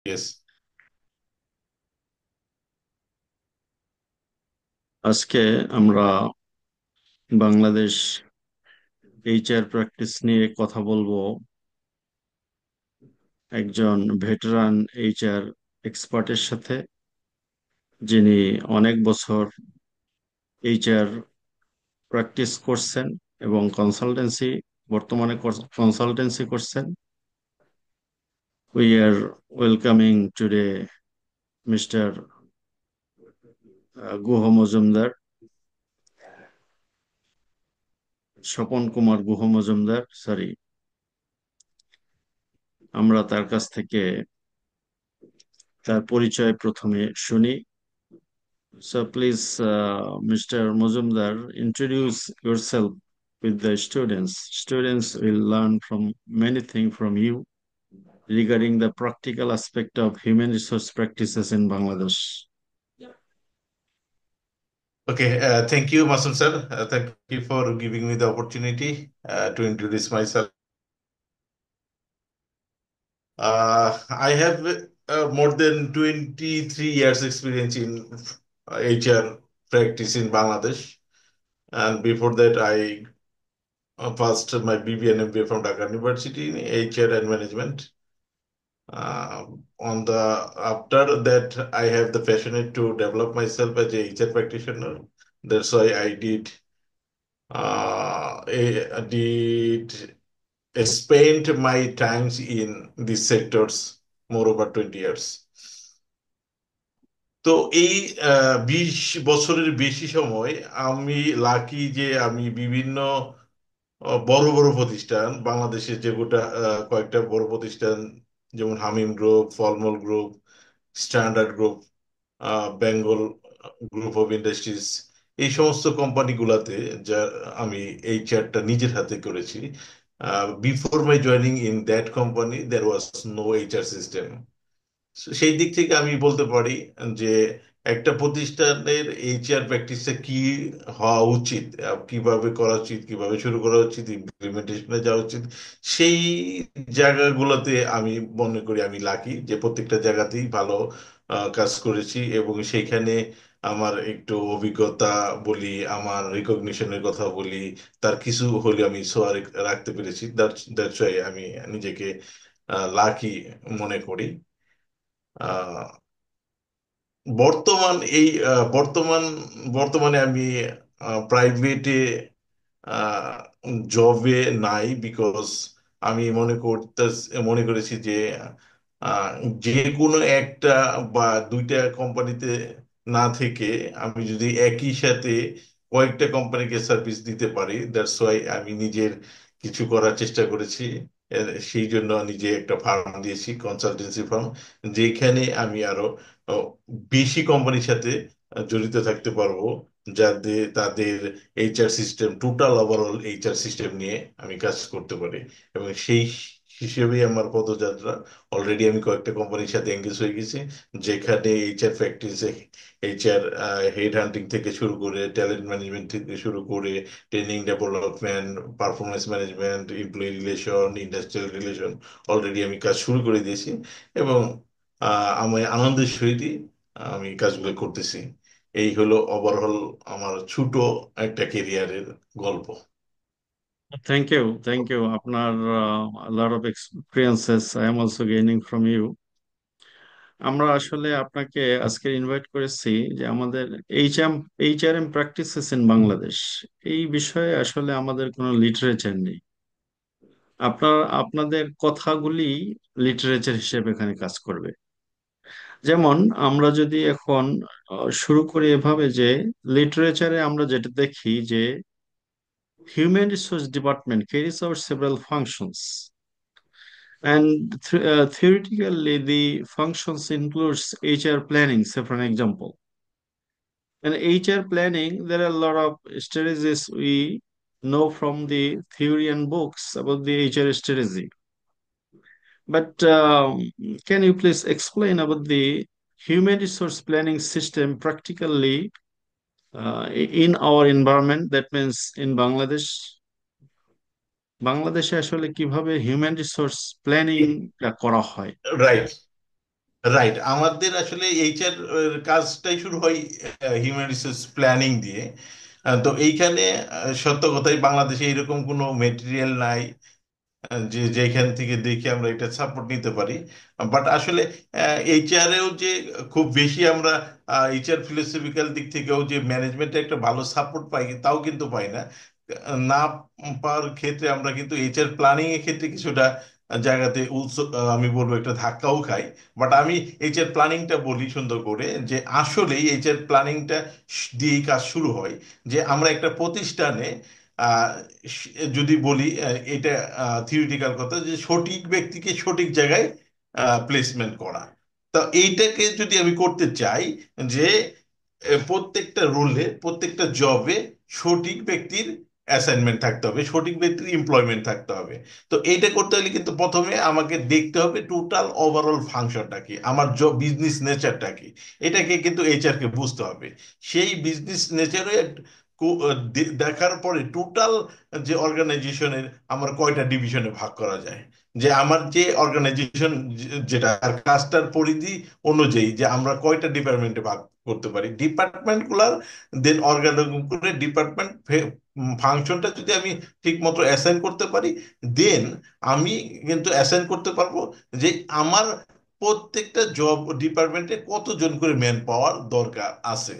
Yes. আজকে আমরা Bangladesh HR practice নিয়ে কথা বলবো একজন ভেটেরান এইচআর এক্সপার্টের সাথে, যিনি অনেক বছর এইচআর প্র্যাকটিস করছেন এবং বর্তমানে কনসালটেন্সি করছেন। We are welcoming today mister Guha Majumdar, Swapan Kumar Guha Majumdar, sorry. আমরা তার কাছ থেকে তার পরিচয় প্রথমে শুনি। So please, Mr. Muzumdar, introduce yourself with the students. Students will learn from many things from you regarding the practical aspect of human resource practices in Bangladesh. Okay. Thank you, Masun sir. Thank you for giving me the opportunity to introduce myself. I have more than 23 years experience in HR practice in Bangladesh. And before that, I passed my BBA and MBA from Dhaka University in HR and Management. On the After that, I have the passionate to develop myself as a HR practitioner. That's why I did spent my times in these sectors more over 20 years. তো এই 20 বছরের বেশি সময় আমি lucky যে আমি বিভিন্ন বড় বড় প্রতিষ্ঠান বাংলাদেশের যে গোটা কয়েকটা বড় প্রতিষ্ঠান, যেমন হামিম গ্রুপ, ফলমল group, standard group, Bengal group of industries, এই সমস্ত কোম্পানিগুলোতে যা আমি এই চেয়ারটা নিজের হাতে করেছি। Before my joining in that company there was no HR system. সেই দিক থেকে আমি বলতে পারি যে একটা প্রতিষ্ঠানের এইচআর প্র্যাকটিসে কি হওয়া উচিত, কিভাবে করা উচিত, কিভাবে শুরু করা উচিত, ইমপ্লিমেন্টেশনে যাওয়া উচিত, সেই জায়গাগুলোতে আমি মনে করি আমি লাকি যে প্রত্যেকটা জায়গাতেই ভালো কাজ করেছি। এবং সেইখানে আমার একটু অভিজ্ঞতা বলি, আমার রিকগনিশনের কথা বলি, তার কিছু হলে আমি সোয়ার রাখতে পেরেছি। দ্যাটস ওয়াই আমি নিজেকে লাকি মনে করি। আহ, বর্তমান বর্তমানে আমি প্রাইভেটে জবে নাই, বিকজ আমি মনে করেছি যে আহ, যে কোনো একটা বা দুইটা কোম্পানিতে না থেকে আমি যদি একই সাথে কয়েকটা কোম্পানিকে সার্ভিস দিতে পারি, দ্যাটস ওয়াই আমি নিজের কিছু করার চেষ্টা করেছি। সেই জন্য নিজে একটা ফার্ম দিয়েছি, কনসালটেন্সি ফার্ম, যেখানে আমি আরো আহ, বেশি কোম্পানির সাথে জড়িত থাকতে পারবো, যাতে তাদের HR system, total overall HR system নিয়ে আমি কাজ করতে পারি। এবং সেই হিসেবেই আমার পদযাত্রা। অলরেডি আমি কয়েকটা কোম্পানির সাথে এঙ্গেজ হয়ে গেছি, যেখানে এইচআর প্র্যাকটিসে এইচআর হেড হান্টিং থেকে শুরু করে, ট্যালেন্ট ম্যানেজমেন্ট থেকে শুরু করে, training development, performance management, employee relation, industrial relation, already আমি কাজ শুরু করে দিয়েছি। এবং আমি আনন্দের সহিত আমি কাজগুলো করতেছি। এই হলো ওভারঅল আমার ছোট একটা কেরিয়ারের গল্প। Thank you. Thank you. আপনার a lot of experiences I am also gaining from you. আমরা আসলে আপনাকে আজকে ইনভাইট করেছি যে আমাদের এইচআরএম প্র্যাকটিসেস ইন বাংলাদেশ, এই বিষয়ে আসলে আমাদের কোনো লিটারেচার নেই। আপনাদের কথাগুলি লিটারেচার হিসেবে এখানে কাজ করবে। যেমন আমরা যদি এখন শুরু করি এভাবে যে লিটারেচারে আমরা যেটা দেখি যে human resource department carries out several functions, and theoretically the functions includes HR planning. Say for an example, in HR planning there are a lot of strategies we know from the theory and books about the HR strategy. But can you please explain about the human resource planning system practically in our environment? That means in Bangladesh. বাংলাদেশে আসলে কিভাবে human resource প্ল্যানিংটা করা হয়? Right. Right, আমাদের আসলে HR কাজটাই শুরু হয় হিউম্যান রিসোর্স প্ল্যানিং দিয়ে। তো এইখানে সত্য কথাই বাংলাদেশে এরকম কোনো মেটেরিয়াল নাই যে যেখান থেকে দেখে আমরা এটা সাপোর্ট নিতে পারি। বাট আসলে এইচআরেও যে খুব বেশি আমরা এইচআর ফিলোসফিক্যাল দিক থেকেও যে ম্যানেজমেন্টে একটা ভালো সাপোর্ট পাই তাও কিন্তু পাই না। না পাওয়ার ক্ষেত্রে আমরা কিন্তু এইচআর প্ল্যানিং এর ক্ষেত্রে কিছুটা জায়গাতে আমি বলবো একটা ধাক্কাও খাই। বাট আমি এইচআর প্ল্যানিংটা বলি সুন্দর করে, যে আসলেই এইচআর প্ল্যানিংটা দিয়েই কাজ শুরু হয়। যে আমরা একটা প্রতিষ্ঠানে আহ, যদি বলি এটা থিওরিটিক্যাল কথা, যে সঠিক ব্যক্তিকে সঠিক জায়গায় প্লেসমেন্ট করা। তো এইটাকে যদি আমি করতে চাই, যে প্রত্যেকটা রোলে প্রত্যেকটা জবে সঠিক ব্যক্তির অ্যাসাইনমেন্ট থাকতে হবে, সঠিক ব্যক্তির এমপ্লয়মেন্ট থাকতে হবে। তো এইটা করতে হলে কিন্তু প্রথমে আমাকে দেখতে হবে টোটাল ওভারঅল ফাংশনটা কি, আমার জব বিজনেস নেচারটা কি। এটাকে কিন্তু এইচআর কে বুঝতে হবে। সেই বিজনেস নেচারে দেখার পরে টোটাল যে অর্গানাইজেশনের আমার কয়টা ডিভিশনে ভাগ করা যায়, যে আমার যে অর্গানাইজেশন যেটা আর কাজটার পরিধি অনুযায়ী যে আমরা কয়টা ডিপার্টমেন্টে ভাগ করতে পারি, ডিপার্টমেন্ট গুলার দেন অর্গানাইজ করে ডিপার্টমেন্ট ফাংশনটা যদি আমি ঠিক মতো অ্যাসাইন করতে পারি, দেন আমি কিন্তু অ্যাসাইন করতে পারবো যে আমার প্রত্যেকটা জব ডিপার্টমেন্টে কতজন করে ম্যান পাওয়ার দরকার আছে।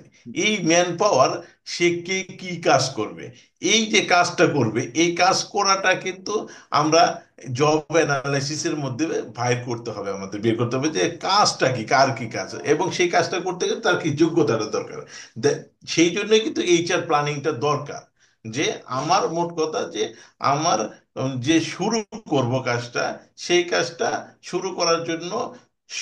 এই ম্যান পাওয়ার সে কে কি কাজ করবে, এই যে কাজটা করবে এই কাজ করাটা কিন্তু আমরা জব অ্যানালাইসিসের মধ্যে বাইর করতে হবে, আমাদের বের করতে হবে যে কাজটা কি, কার কি কাজ, এবং সেই কাজটা করতে গেলে তার কি যোগ্যতাটা দরকার। সেই জন্যই কিন্তু এইচআর প্ল্যানিংটা দরকার। যে আমার মোট কথা যে আমার যে শুরু করব কাজটা, সেই কাজটা শুরু করার জন্য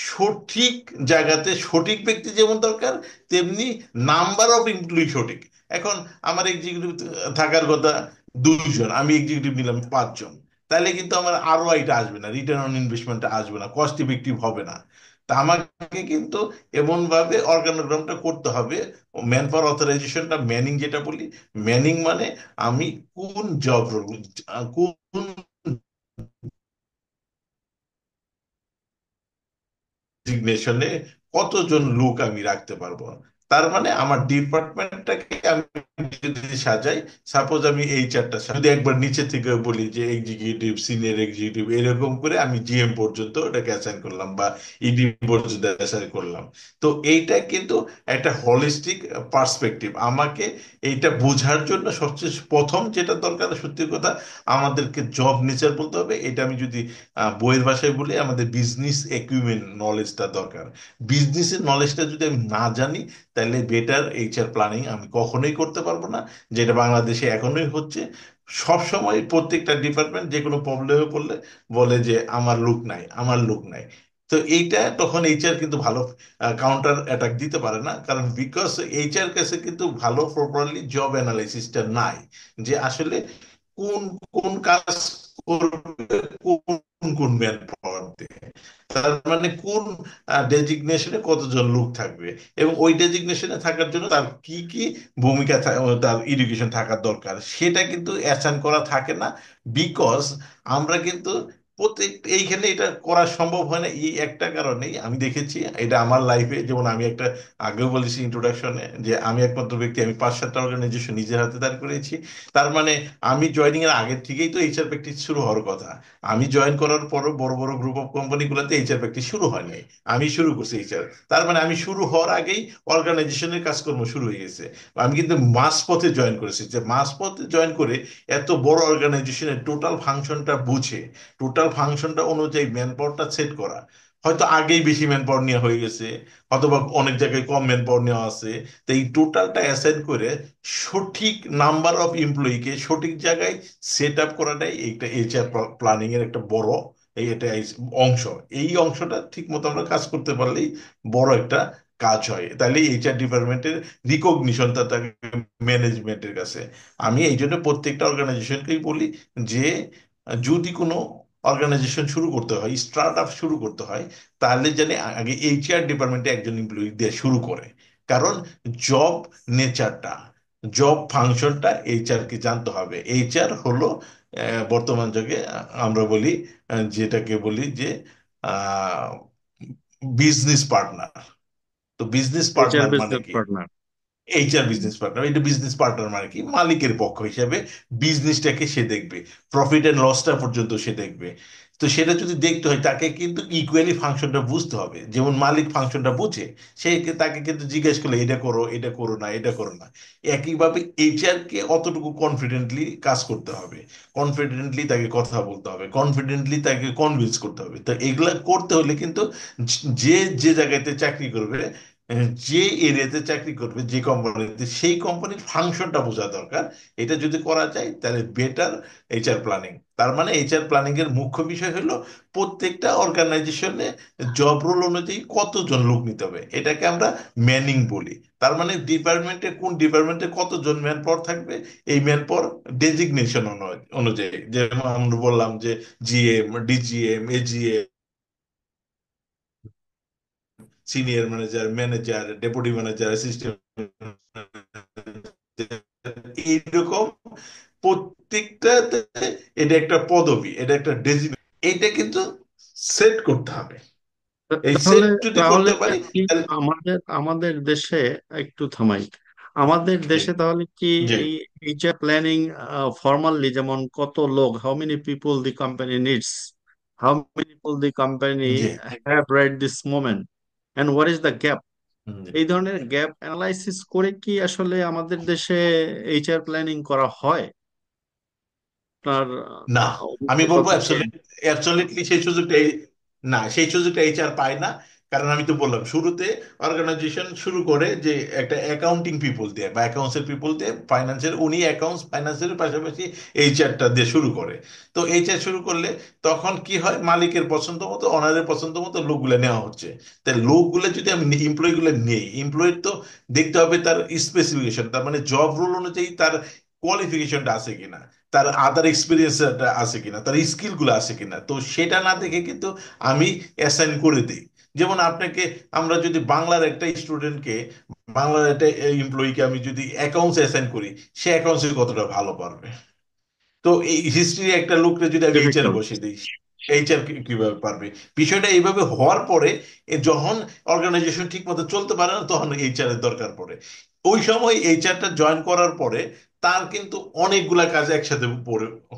সঠিক জায়গাতে সঠিক ব্যক্তি যেমন দরকার, তেমনি নাম্বার অফ এমপ্লয়ি সঠিক। এখন আমার এক্সিকিউটিভ থাকার কথা 2 জন, আমি এক্সিকিউটিভ নিলাম 5 জন, তাহলে কিন্তু আমার আরও এটা আসবে না, রিটার্ন অন ইনভেস্টমেন্টটা আসবে না, কস্ট ইফেক্টিভ হবে না। তা আমাকে কিন্তু এমন ভাবে অর্গানোগ্রামটা করতে হবে। ম্যান পাওয়ার অথরাইজেশনটা, ম্যানিং যেটা বলি, ম্যানিং মানে আমি কোন জব রোল, কোন ডিজিগনেশনে কতজন লোক আমি রাখতে পারবো। তার মানে আমার ডিপার্টমেন্টটাকে আমি যদি সাজাই, সাপোজ আমি এইচআরটা যদি একবার নিচে থেকে বলি যে এক্সিকিউটিভ, সিনিয়র এক্সিকিউটিভ এরকম করে আমি জিএম পর্যন্ত ওটাকে অ্যাসাইন করলাম বা ইডি পর্যন্ত অ্যাসাইন করলাম। তো এইটা কিন্তু একটা হলিস্টিক পার্সপেক্টিভ। আমাকে এইটা বোঝার জন্য সবচেয়ে প্রথম যেটা দরকার, সত্যি কথা, আমাদেরকে জব নেচার বলতে হবে। এটা আমি যদি বইয়ের ভাষায় বলি, আমাদের বিজনেস একুইপমেন্ট নলেজটা দরকার। বিজনেসের নলেজটা যদি আমি না জানি, তাহলে বেটার এইচআর প্ল্যানিং আমি কখনোই করতে পারবো না, যেটা বাংলাদেশে এখনোই হচ্ছে। সব সময় প্রত্যেকটা ডিপার্টমেন্ট যে কোনো প্রবলেমে পড়লে বলে যে আমার লোক নাই, আমার লোক নাই। তো এইটা তখন এইচআর কিন্তু ভালো কাউন্টার অ্যাটাক দিতে পারে না, কারণ বিকজ এইচআর কাছে কিন্তু ভালো প্রপারলি জব অ্যানালাইসিসটা নাই, যে আসলে কোন কোন কাজ করবে, কোন কোন ম্যান পাওয়ার দিয়ে, তার মানে কোন ডেজিগনেশনে কতজন লোক থাকবে, এবং ওই ডেজিগনেশনে থাকার জন্য তার কি কি ভূমিকা তার এডুকেশন থাকার দরকার, সেটা কিন্তু অ্যাসাইন করা থাকে না। বিকজ আমরা কিন্তু প্রত্যেক এইখানে এটা করা সম্ভব হয় না এই একটা কারণেই আমি দেখেছি, এটা আমার লাইফে, যেমন আমি একটা আগেও বলেছি ইন্ট্রোডাকশনে, যে আমি একমাত্র ব্যক্তি, আমি 5-7টা অর্গানাইজেশন নিজের হাতে দাঁড় করিয়েছি। তার মানে আমি জয়েনিং এর আগের থেকেই তো এইচআর প্র্যাকটিস শুরু হওয়ার কথা। আমি জয়েন করার পরও বড় বড় গ্রুপ অফ কোম্পানিগুলোতে এইচআর প্র্যাকটিস শুরু হয়নি, আমি শুরু করছি এইচআর। তার মানে আমি শুরু হওয়ার আগেই অর্গানাইজেশনের কাজকর্ম শুরু হয়ে গেছে। আমি কিন্তু মাঝপথে জয়েন করেছি, যে মাঝপথে জয়েন করে এত বড় অর্গানাইজেশনের টোটাল ফাংশনটা বুঝে, টোটাল ফাংশনটা অনুযায়ী ম্যান পাওয়ারটা সেট করা। হয়তো আগেই বেশি ম্যান পাওয়ার নেওয়া হয়ে গেছে, অথবা অনেক জায়গায় কম ম্যান পাওয়ার নেওয়া আছে। তো এই টোটালটা অ্যাসাইন করে সঠিক নাম্বার অফ এমপ্লয়িকে সঠিক জায়গায় সেট আপ করাটাই একটা এইচআর প্ল্যানিং এর একটা বড় এটা অংশ। এই অংশটা ঠিক মতো আমরা কাজ করতে পারলেই বড় একটা কাজ হয়, তাহলে এইচআর ডিপার্টমেন্টের রিকগনিশনটা থাকে ম্যানেজমেন্টের কাছে। আমি এই জন্য প্রত্যেকটা অর্গানাইজেশনকেই বলি যে যদি কোনো অর্গানাইজেশন শুরু করতে হয়, স্টার্ট আপ শুরু করতে হয়, তাহলে জানি আগে এইচআর ডিপার্টমেন্টে একজন এমপ্লয়ি দিয়ে শুরু করে। কারণ জব নেচারটা, জব ফাংশনটা এইচআর কে জানতে হবে। এইচআর হলো বর্তমান যুগে আমরা বলি যেটাকে বলি যে বিজনেস পার্টনার। তো বিজনেস এইচআর পার্টনার মানে বিজনেস কি? পার্টনার। এইচআর বিজনেস পার্টনার, এটা বিজনেস পার্টনার মানে কি, মালিকের পক্ষ হিসেবে বিজনেসটাকে সে দেখবে, প্রফিট এন্ড লসটা পর্যন্ত সে দেখবে। তো সেটা যদি দেখতে হয় তাকে কিন্তু ইকুয়ালি ফাংশনটা বুঝতে হবে, যেমন মালিক ফাংশনটা বুঝে, তাকে কিন্তু জিজ্ঞেস করলে এটা করো, এটা করো না, এটা করো না। একইভাবে এইচআর কে অতটুকু কনফিডেন্টলি কাজ করতে হবে, কনফিডেন্টলি তাকে কথা বলতে হবে, কনফিডেন্টলি তাকে কনভিন্স করতে হবে। তো এগুলা করতে হলে কিন্তু যে যে জায়গাতে চাকরি করবে, যে এরিয়াতে চাকরি করবে, যে কোম্পানিতে, সেই কোম্পানির ফাংশনটা বোঝা দরকার। এটা যদি করা যায় তাহলে বেটার এইচআর প্ল্যানিং। তার মানে এইচআর প্ল্যানিং এর মুখ্য বিষয় হলো প্রত্যেকটা অর্গানাইজেশনে জব রোল অনুযায়ী কতজন লোক নিতে হবে, এটাকে আমরা ম্যানিং বলি। তার মানে ডিপার্টমেন্টে, কোন ডিপার্টমেন্টে কতজন ম্যান পাওয়ার থাকবে, এই ম্যান পাওয়ার ডেজিগনেশন অনুযায়ী, যেমন আমরা বললাম যে GM, DGM, AGM, senior manager, manager, deputy manager, assistant, এইরকম প্রত্যেকটাতে এটা একটা পদবি, এটা একটা ডেজিগনেশন, এটা কিন্তু সেট করতে হবে। এই তাহলে সেট যদি তাহলে করতে পারি কি তাহলে। আমাদের আমাদের দেশে, একটু থামাই, আমাদের জি, দেশে তাহলে কি জি, এই এইচআর প্ল্যানিং ফর্মালি, যেমন কত লোক, how many people the company needs, how many people the company জি, have right this moment, and what is the gap, জি। এই ধরনের গ্যাপ অ্যানালাইসিস করে কি আসলে আমাদের দেশে এইচআর প্ল্যানিং করা হয়? আপনার না, আমি অভিজ্ঞতা বলবো থেকে। অ্যাবসলিটলি সেই সুযোগটা না, সেই সুযোগটা এইচআর পায় না। কারণ আমি তো বললাম শুরুতে, অর্গানাইজেশন শুরু করে যে একটা অ্যাকাউন্টিং পিপল দিয়ে বা অ্যাকাউন্টসের পিপল দিয়ে, ফাইন্যান্সের, উনি অ্যাকাউন্টস ফাইন্যান্সের পাশাপাশি এইচআরটা দিয়ে শুরু করে। তো এইচআর শুরু করলে তখন কি হয়, মালিকের পছন্দ মতো, অনারের পছন্দ মতো লোকগুলো নেওয়া হচ্ছে। তাই লোকগুলো যদি আমি এমপ্লয়িগুলো নেই, এমপ্লয়ের তো দেখতে হবে তার স্পেসিফিকেশন, তার মানে জব রোল অনুযায়ী তার কোয়ালিফিকেশনটা আছে কিনা, তার আদার এক্সপিরিয়েন্স আছে কিনা, তার স্কিল গুলো আছে কিনা। তো সেটা না দেখে কিন্তু আমি অ্যাসাইন করে দিই। যেমন আপনাকে, আমরা যদি বাংলার একটা স্টুডেন্টকে, বাংলার একটা এমপ্লয়িকে আমি যদি অ্যাকাউন্টস অ্যাসাইন করি, সে অ্যাকাউন্টসে কতটা ভালো পারবে? তো এই হিস্ট্রি একটা লোককে যদি আমি এইচআর ডিফিকাল্ট। বসে দিই, এইচআর কিভাবে পারবে? বিষয়টা এইভাবে হওয়ার পরে, যখন অর্গানাইজেশন ঠিক মতো চলতে পারে না, তখন এইচআর এর দরকার পড়ে। ওই সময় এইচআরটা জয়েন করার পরে তার কিন্তু অনেকগুলা কাজ একসাথে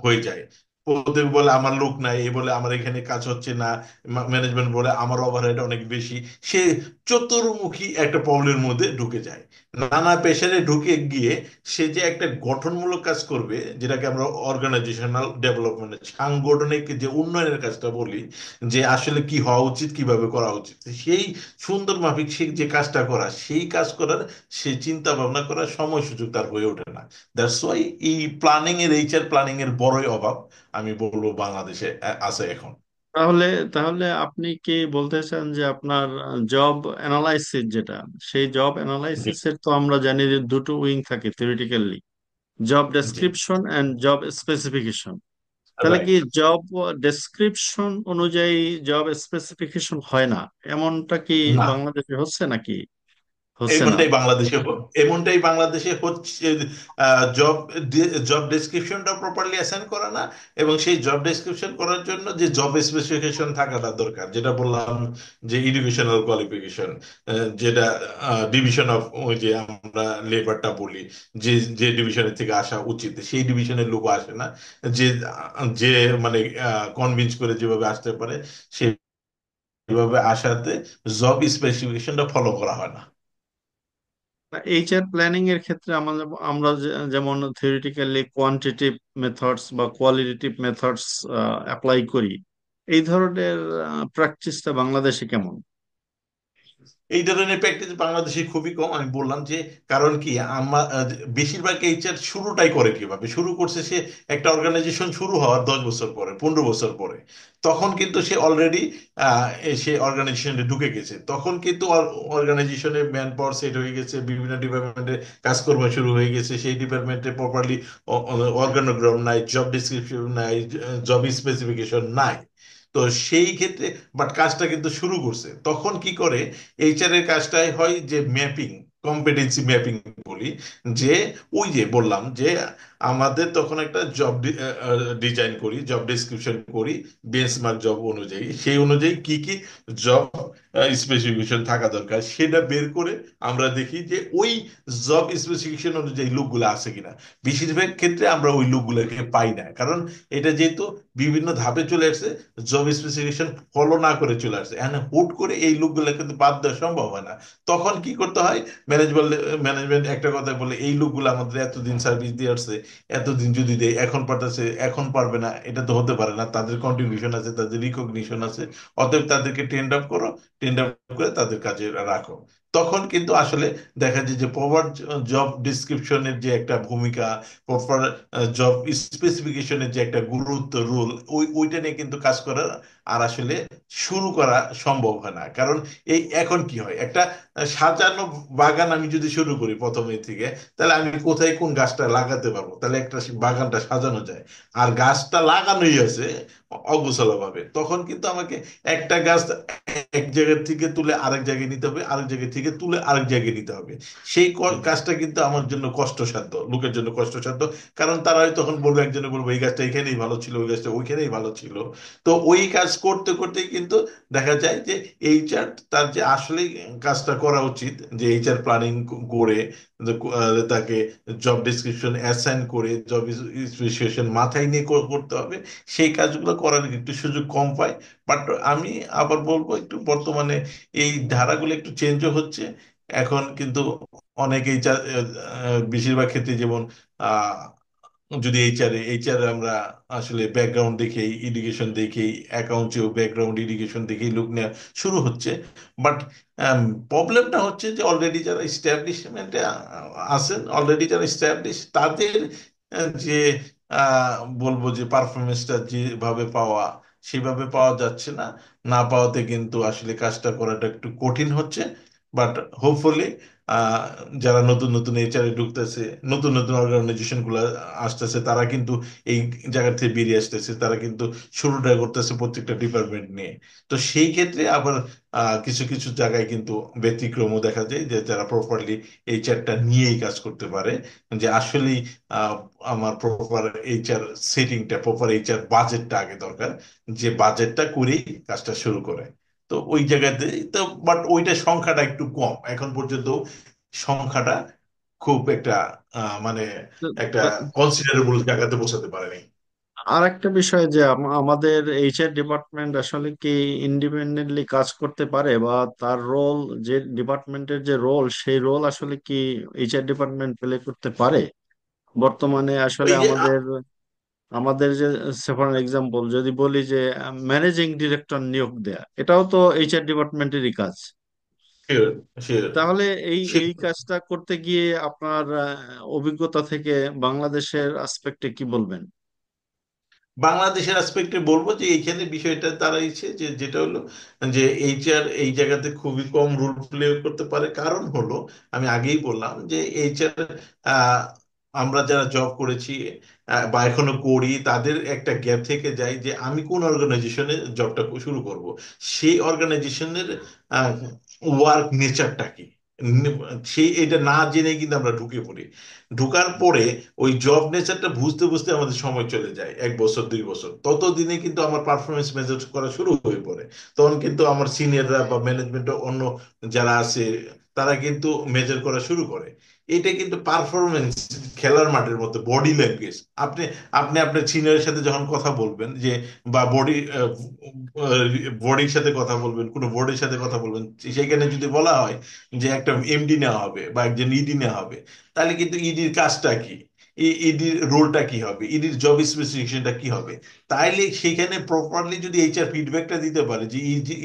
হয়ে যায়। প্রত্যেক বলে আমার লোক নাই, এ বলে আমার এখানে কাজ হচ্ছে না, ম্যানেজমেন্ট বলে আমার ওভারহেড অনেক বেশি। সে চতুর্মুখী একটা প্রবলেমের মধ্যে ঢুকে যায়। নানা পেশারে ঢুকে গিয়ে সে যে একটা গঠনমূলক কাজ করবে, যেটাকে আমরা অর্গানাইজেশনাল ডেভেলপমেন্ট, সাংগঠনিক যে উন্নয়নের কাজটা বলি, যে আসলে কি হওয়া উচিত, কিভাবে করা উচিত, সেই সুন্দর মাফিক সে যে কাজটা করা, সেই কাজ করার, সে চিন্তা ভাবনা করার সময় সুযোগ তার হয়ে ওঠে না। দ্যাটস ওয়াই এই প্ল্যানিং এর, এইচআর প্ল্যানিং এর বড়ই অভাব আমি বলবো বাংলাদেশে আছে এখন। তাহলে তাহলে আপনি কি বলতে চান যে আপনার জব অ্যানালাইসিস যেটা, সেই জব জি, অ্যানালাইসিসের তো আমরা জানি যে দুটো উইং থাকে থিওরিটিক্যালি, জব জি, ডেসক্রিপশন এন্ড জব স্পেসিফিকেশন। তাহলে কি রাইট। জব ডেসক্রিপশন অনুযায়ী জব স্পেসিফিকেশন হয় না, এমনটা কি না, বাংলাদেশে হচ্ছে নাকি হচ্ছে না? এমনটাই বাংলাদেশে হচ্ছে। জব জব ডেসক্রিপশনটা প্রপারলি অ্যাসাইন করা না, এবং সেই জব ডেসক্রিপশন করার জন্য যে জব স্পেসিফিকেশন থাকাটা দরকার, যেটা বললাম, যে এডুকেশনাল কোয়ালিফিকেশন, যেটা ডিভিশন অফ, ওই যে আমরা লেবারটা বলি, যে যে ডিভিশনের থেকে আসা উচিত সেই ডিভিশনের লোক আসে না। যে যে মানে কনভিন্স করে যেভাবে আসতে পারে, সেভাবে আসাতে জব স্পেসিফিকেশনটা ফলো করা হয় না। এইচআর প্ল্যানিং এর ক্ষেত্রে আমরা আমরা যেমন থিওরিটিক্যালি কোয়ান্টিটিভ মেথডস বা কোয়ালিটেটিভ মেথডস অ্যাপ্লাই করি, এই ধরনের প্র্যাকটিসটা বাংলাদেশে কেমন? এই ধরনের প্র্যাকটিস বাংলাদেশে খুবই কম। আমি বললাম যে, কারণ কি, আমার বেশিরভাগ এইচআর শুরুটাই করে কিভাবে শুরু করছে, সে একটা অর্গানাইজেশন শুরু হওয়ার 10 বছর পরে, 15 বছর পরে, তখন কিন্তু সে অলরেডি সে অর্গানাইজেশনে ঢুকে গেছে। তখন কিন্তু অর্গানাইজেশনের ম্যান পাওয়ার সেট হয়ে গেছে, বিভিন্ন ডিপার্টমেন্টে কাজকর্ম শুরু হয়ে গেছে, সেই ডিপার্টমেন্টে প্রপারলি অর্গানোগ্রাম নাই, জব ডিসক্রিপশন নাই, জব স্পেসিফিকেশন নাই। তো সেই ক্ষেত্রে, বাট কাজটা কিন্তু শুরু করছে, তখন কি করে, এইচআর এর কাজটাই হয় যে ম্যাপিং, কম্পিটেন্সি ম্যাপিং বলি। যে ওই যে বললাম যে আমাদের তখন একটা জব ডিজাইন করি, জব ডিসক্রিপশন করি, বেঞ্চমার্ক জব অনুযায়ী, সেই অনুযায়ী কি কি জব স্পেসিফিকেশন থাকা দরকার, সেটা বের করে আমরা দেখি যে ওই জব স্পেসিফিকেশন অনুযায়ী লোকগুলো আছে কিনা। বেশিরভাগ ক্ষেত্রে আমরা ওই লোকগুলোকে পাই না, কারণ এটা যেহেতু বিভিন্ন ধাপে চলে আসছে, জব স্পেসিফিকেশন ফলো না করে চলে আসছে, এখন হুট করে এই লোকগুলো কিন্তু বাদ দেওয়া সম্ভব হয় না। তখন কি করতে হয়, ম্যানেজমেন্ট একটা কথা বলে, এই লোকগুলো আমাদের এতদিন সার্ভিস দিয়ে আসছে, এতদিন যদি দেয়, এখন পারতেছে, এখন পারবে না, এটা তো হতে পারে না, তাদের কন্ট্রিবিউশন আছে, তাদের রিকগনিশন আছে, অতএব তাদেরকে ট্রেন্ড আপ করো, ট্রেন্ড আপ করে তাদের কাজে রাখো। তখন কিন্তু আসলে দেখা যায় যে প্রপার জব ডিসক্রিপশনের যে একটা ভূমিকা, প্রপার জব স্পেসিফিকেশনের যে একটা গুরুত্ব, রুল, ওইটা নিয়ে কিন্তু কাজ করা আর আসলে শুরু করা সম্ভব হয় না। কারণ এই এখন কি হয়, একটা সাজানো বাগান আমি যদি শুরু করি প্রথমে থেকে, তাহলে আমি কোথায় কোন গাছটা লাগাতে পারবো, তাহলে একটা বাগানটা সাজানো যায়। আর গাছটা লাগানোই আছে অগোছালো ভাবে, তখন কিন্তু আমাকে একটা গাছ এক জায়গা থেকে তুলে আরেক জায়গায় নিতে হবে, আরেক জায়গা থেকে তুলে আরেক জায়গায় নিতে হবে। সেই কাজটা কিন্তু আমার জন্য কষ্টসাধ্য, লোকের জন্য কষ্টসাধ্য। কারণ তারা হয়তো তখন বলবো, একজনে বলবো এই গাছটা এখানেই ভালো ছিল, ওই গাছটা ওইখানেই ভালো ছিল। তো ওই কাজ করতে করতেই কিন্তু দেখা যায় যে এইচআর তার যে আসলে কাজটা করা উচিত, যে এইচআর প্ল্যানিং করে তাকে জব ডিসক্রিপশন অ্যাসাইন করে জব স্পেসিফিকেশন মাথায় নিয়ে করতে হবে, সেই কাজগুলো করার একটু সুযোগ কম পায়। বাট আমি আবার বলবো, একটু বর্তমানে এই ধারাগুলো একটু চেঞ্জও হচ্ছে। এখন কিন্তু অনেকেই বেশিরভাগ ক্ষেত্রে যেমন যদি এইচআর আমরা আসলে ব্যাকগ্রাউন্ড দেখেই, এডুকেশন দেখেই, অ্যাকাউন্টেও ব্যাকগ্রাউন্ড এডুকেশন দেখেই লোক নেওয়া শুরু হচ্ছে। বাট প্রবলেমটা হচ্ছে যে অলরেডি যারা ইস্টাবলিশমেন্টে আছেন, অলরেডি যারা ইস্টাবলিশ, তাদের যে বলবো যে পারফরমেন্সটা যেভাবে পাওয়া, সেভাবে পাওয়া যাচ্ছে না। না পাওয়াতে কিন্তু আসলে কাজটা করাটা একটু কঠিন হচ্ছে। বাট হোপফুলি আহ, যারা নতুন নতুন এইচআরে ঢুকতেছে, নতুন নতুন অর্গানাইজেশন গুলো আসতেছে, তারা কিন্তু এই জায়গা থেকে বেরিয়ে আসতেছে, তারা কিন্তু শুরুটা করতেছে প্রত্যেকটা ডিপার্টমেন্ট নিয়ে। তো সেই ক্ষেত্রে আবার কিছু কিছু জায়গায় কিন্তু ব্যতিক্রমও দেখা যায়, যে যারা প্রপারলি এইচআরটা নিয়েই কাজ করতে পারে, যে আসলেই আহ, আমার প্রপার এইচআর সেটিংটা, প্রপার এইচআর বাজেটটা আগে দরকার, যে বাজেটটা করেই কাজটা শুরু করে। তো ওই জায়গাতে তো, বাট ওইটা সংখ্যাটা একটু কম এখন পর্যন্ত, সংখ্যাটা খুব একটা মানে একটা কনসিডারেবল জায়গাতে পৌঁছাতে পারেনি। আর একটা বিষয় যে আমাদের এইচআর ডিপার্টমেন্ট আসলে কি ইন্ডিপেন্ডেন্টলি কাজ করতে পারে, বা তার রোল, যে ডিপার্টমেন্টের যে রোল, সেই রোল আসলে কি এইচআর ডিপার্টমেন্ট প্লে করতে পারে বর্তমানে? আসলে ওই যে আমাদের আমাদের যে, ফর এক্সাম্পল যদি বলি যে ম্যানেজিং ডিরেক্টর নিয়োগ দেয়া, এটাও তো এইচআর ডিপার্টমেন্টেরই কাজ। Sure, sure. তাহলে এই এই কাজটা করতে গিয়ে আপনার অভিজ্ঞতা থেকে বাংলাদেশের আসপেক্টে কি বলবেন? বাংলাদেশের অ্যাসপেক্টে বলবো যে এইখানে বিষয়টা দাঁড়াইছে যে, যেটা হলো যে এইচআর এই জায়গাতে খুবই কম রোল প্লে করতে পারে। কারণ হলো, আমি আগেই বললাম যে এইচআর আমরা যারা জব করেছি বা এখনো করি, তাদের একটা গ্যাপ থেকে যায় যে আমি কোন অর্গানাইজেশনে জবটা শুরু করব, সেই অর্গানাইজেশনের ওয়ার্ক নেচারটা কি, সেই এটা না জেনে কিন্তু আমরা ঢুকে পড়ি। ঢোকার পরে ওই জব নেচারটা বুঝতে বুঝতে আমাদের সময় চলে যায় 1 বছর 2 বছর, ততদিনে কিন্তু আমার পারফরমেন্স মেজার করা শুরু হয়ে পড়ে। তখন কিন্তু আমার সিনিয়ররা বা ম্যানেজমেন্ট অন্য যারা আছে, তারা কিন্তু মেজার করা শুরু করে। এটা কিন্তু পারফরমেন্স, খেলার মাঠের মতো বডি ল্যাঙ্গুয়েজ। আপনি আপনি আপনার সিনিয়রের সাথে যখন কথা বলবেন, যে বা বডির সাথে কথা বলবেন, কোনো বোর্ডের সাথে কথা বলবেন, সেখানে যদি বলা হয় যে একটা এমডি নেওয়া হবে বা একজন ইডি নেওয়া হবে, তাহলে কিন্তু ইডির কাজটা কি, ইডির রোলটা কি হবে, ইডির জব স্পেসিফিকেশনটা কি হবে। তাইলে সেখানে প্রপারলি যদি এইচআর ফিডব্যাকটা দিতে পারে যে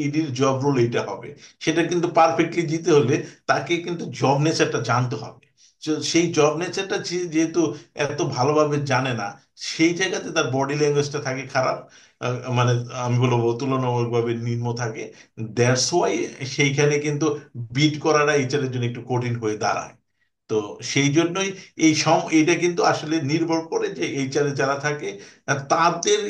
ইডির জব রোল এটা হবে, সেটা কিন্তু পারফেক্টলি দিতে হলে তাকে কিন্তু জব নেচারটা জানতে হবে। তো সেই জব নেচারটা যেহেতু এত ভালোভাবে জানে না, সেই জায়গাতে তার বডি ল্যাঙ্গুয়েজটা থাকে খারাপ, মানে আমি বলবো তুলনামূলকভাবে নিম্ন থাকে। দ্যাটস ওয়াই সেইখানে কিন্তু বিট করাটা এইচআর এর জন্য একটু কঠিন হয়ে দাঁড়ায়। তো সেই জন্যই এটা কিন্তু আসলে নির্ভর করে যে এইচআর এ যারা থাকে তাদের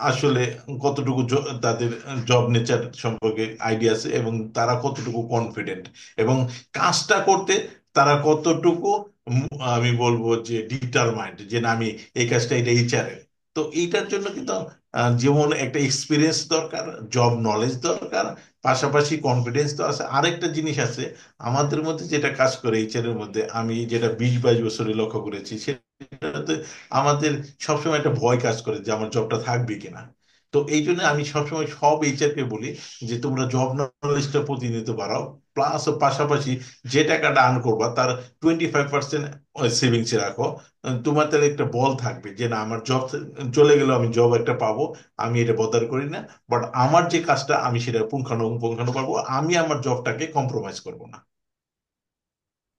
আসলে কতটুকু তাদের জব নেচার সম্পর্কে আইডিয়া আছে, এবং তারা কতটুকু কনফিডেন্ট, এবং কাজটা করতে তারা কতটুকু আমি বলবো যে ডিটারমাইন্ড, যে না আমি এই কাজটা, এটা এইচআর এর। তো এইটার জন্য কিন্তু যেমন একটা এক্সপিরিয়েন্স দরকার, জব নলেজ দরকার, পাশাপাশি কনফিডেন্স তো আছে। আরেকটা জিনিস আছে আমাদের মধ্যে যেটা কাজ করে এইচআর এর মধ্যে, আমি যেটা 20-22 বছরে লক্ষ্য করেছি, সেটাতে আমাদের সবসময় একটা ভয় কাজ করে যে আমার জবটা থাকবে কিনা। তো এই জন্য আমি সবসময় সব এইচআর কে বলি যে তোমরা জব নলেজটা প্রতিনিয়ত বাড়াও, প্লাস পাশাপাশি যে টাকাটা আর্ন করবা তার 25% সেভিংসে রাখো। তোমার তাহলে একটা বল থাকবে যে না, আমার জব চলে গেলে আমি জব একটা পাবো, আমি এটা বদার করি না, বাট আমার যে কাজটা আমি সেটা পুঙ্খানুপুঙ্খানু পারবো, আমি আমার জবটাকে কম্প্রোমাইজ করবো না।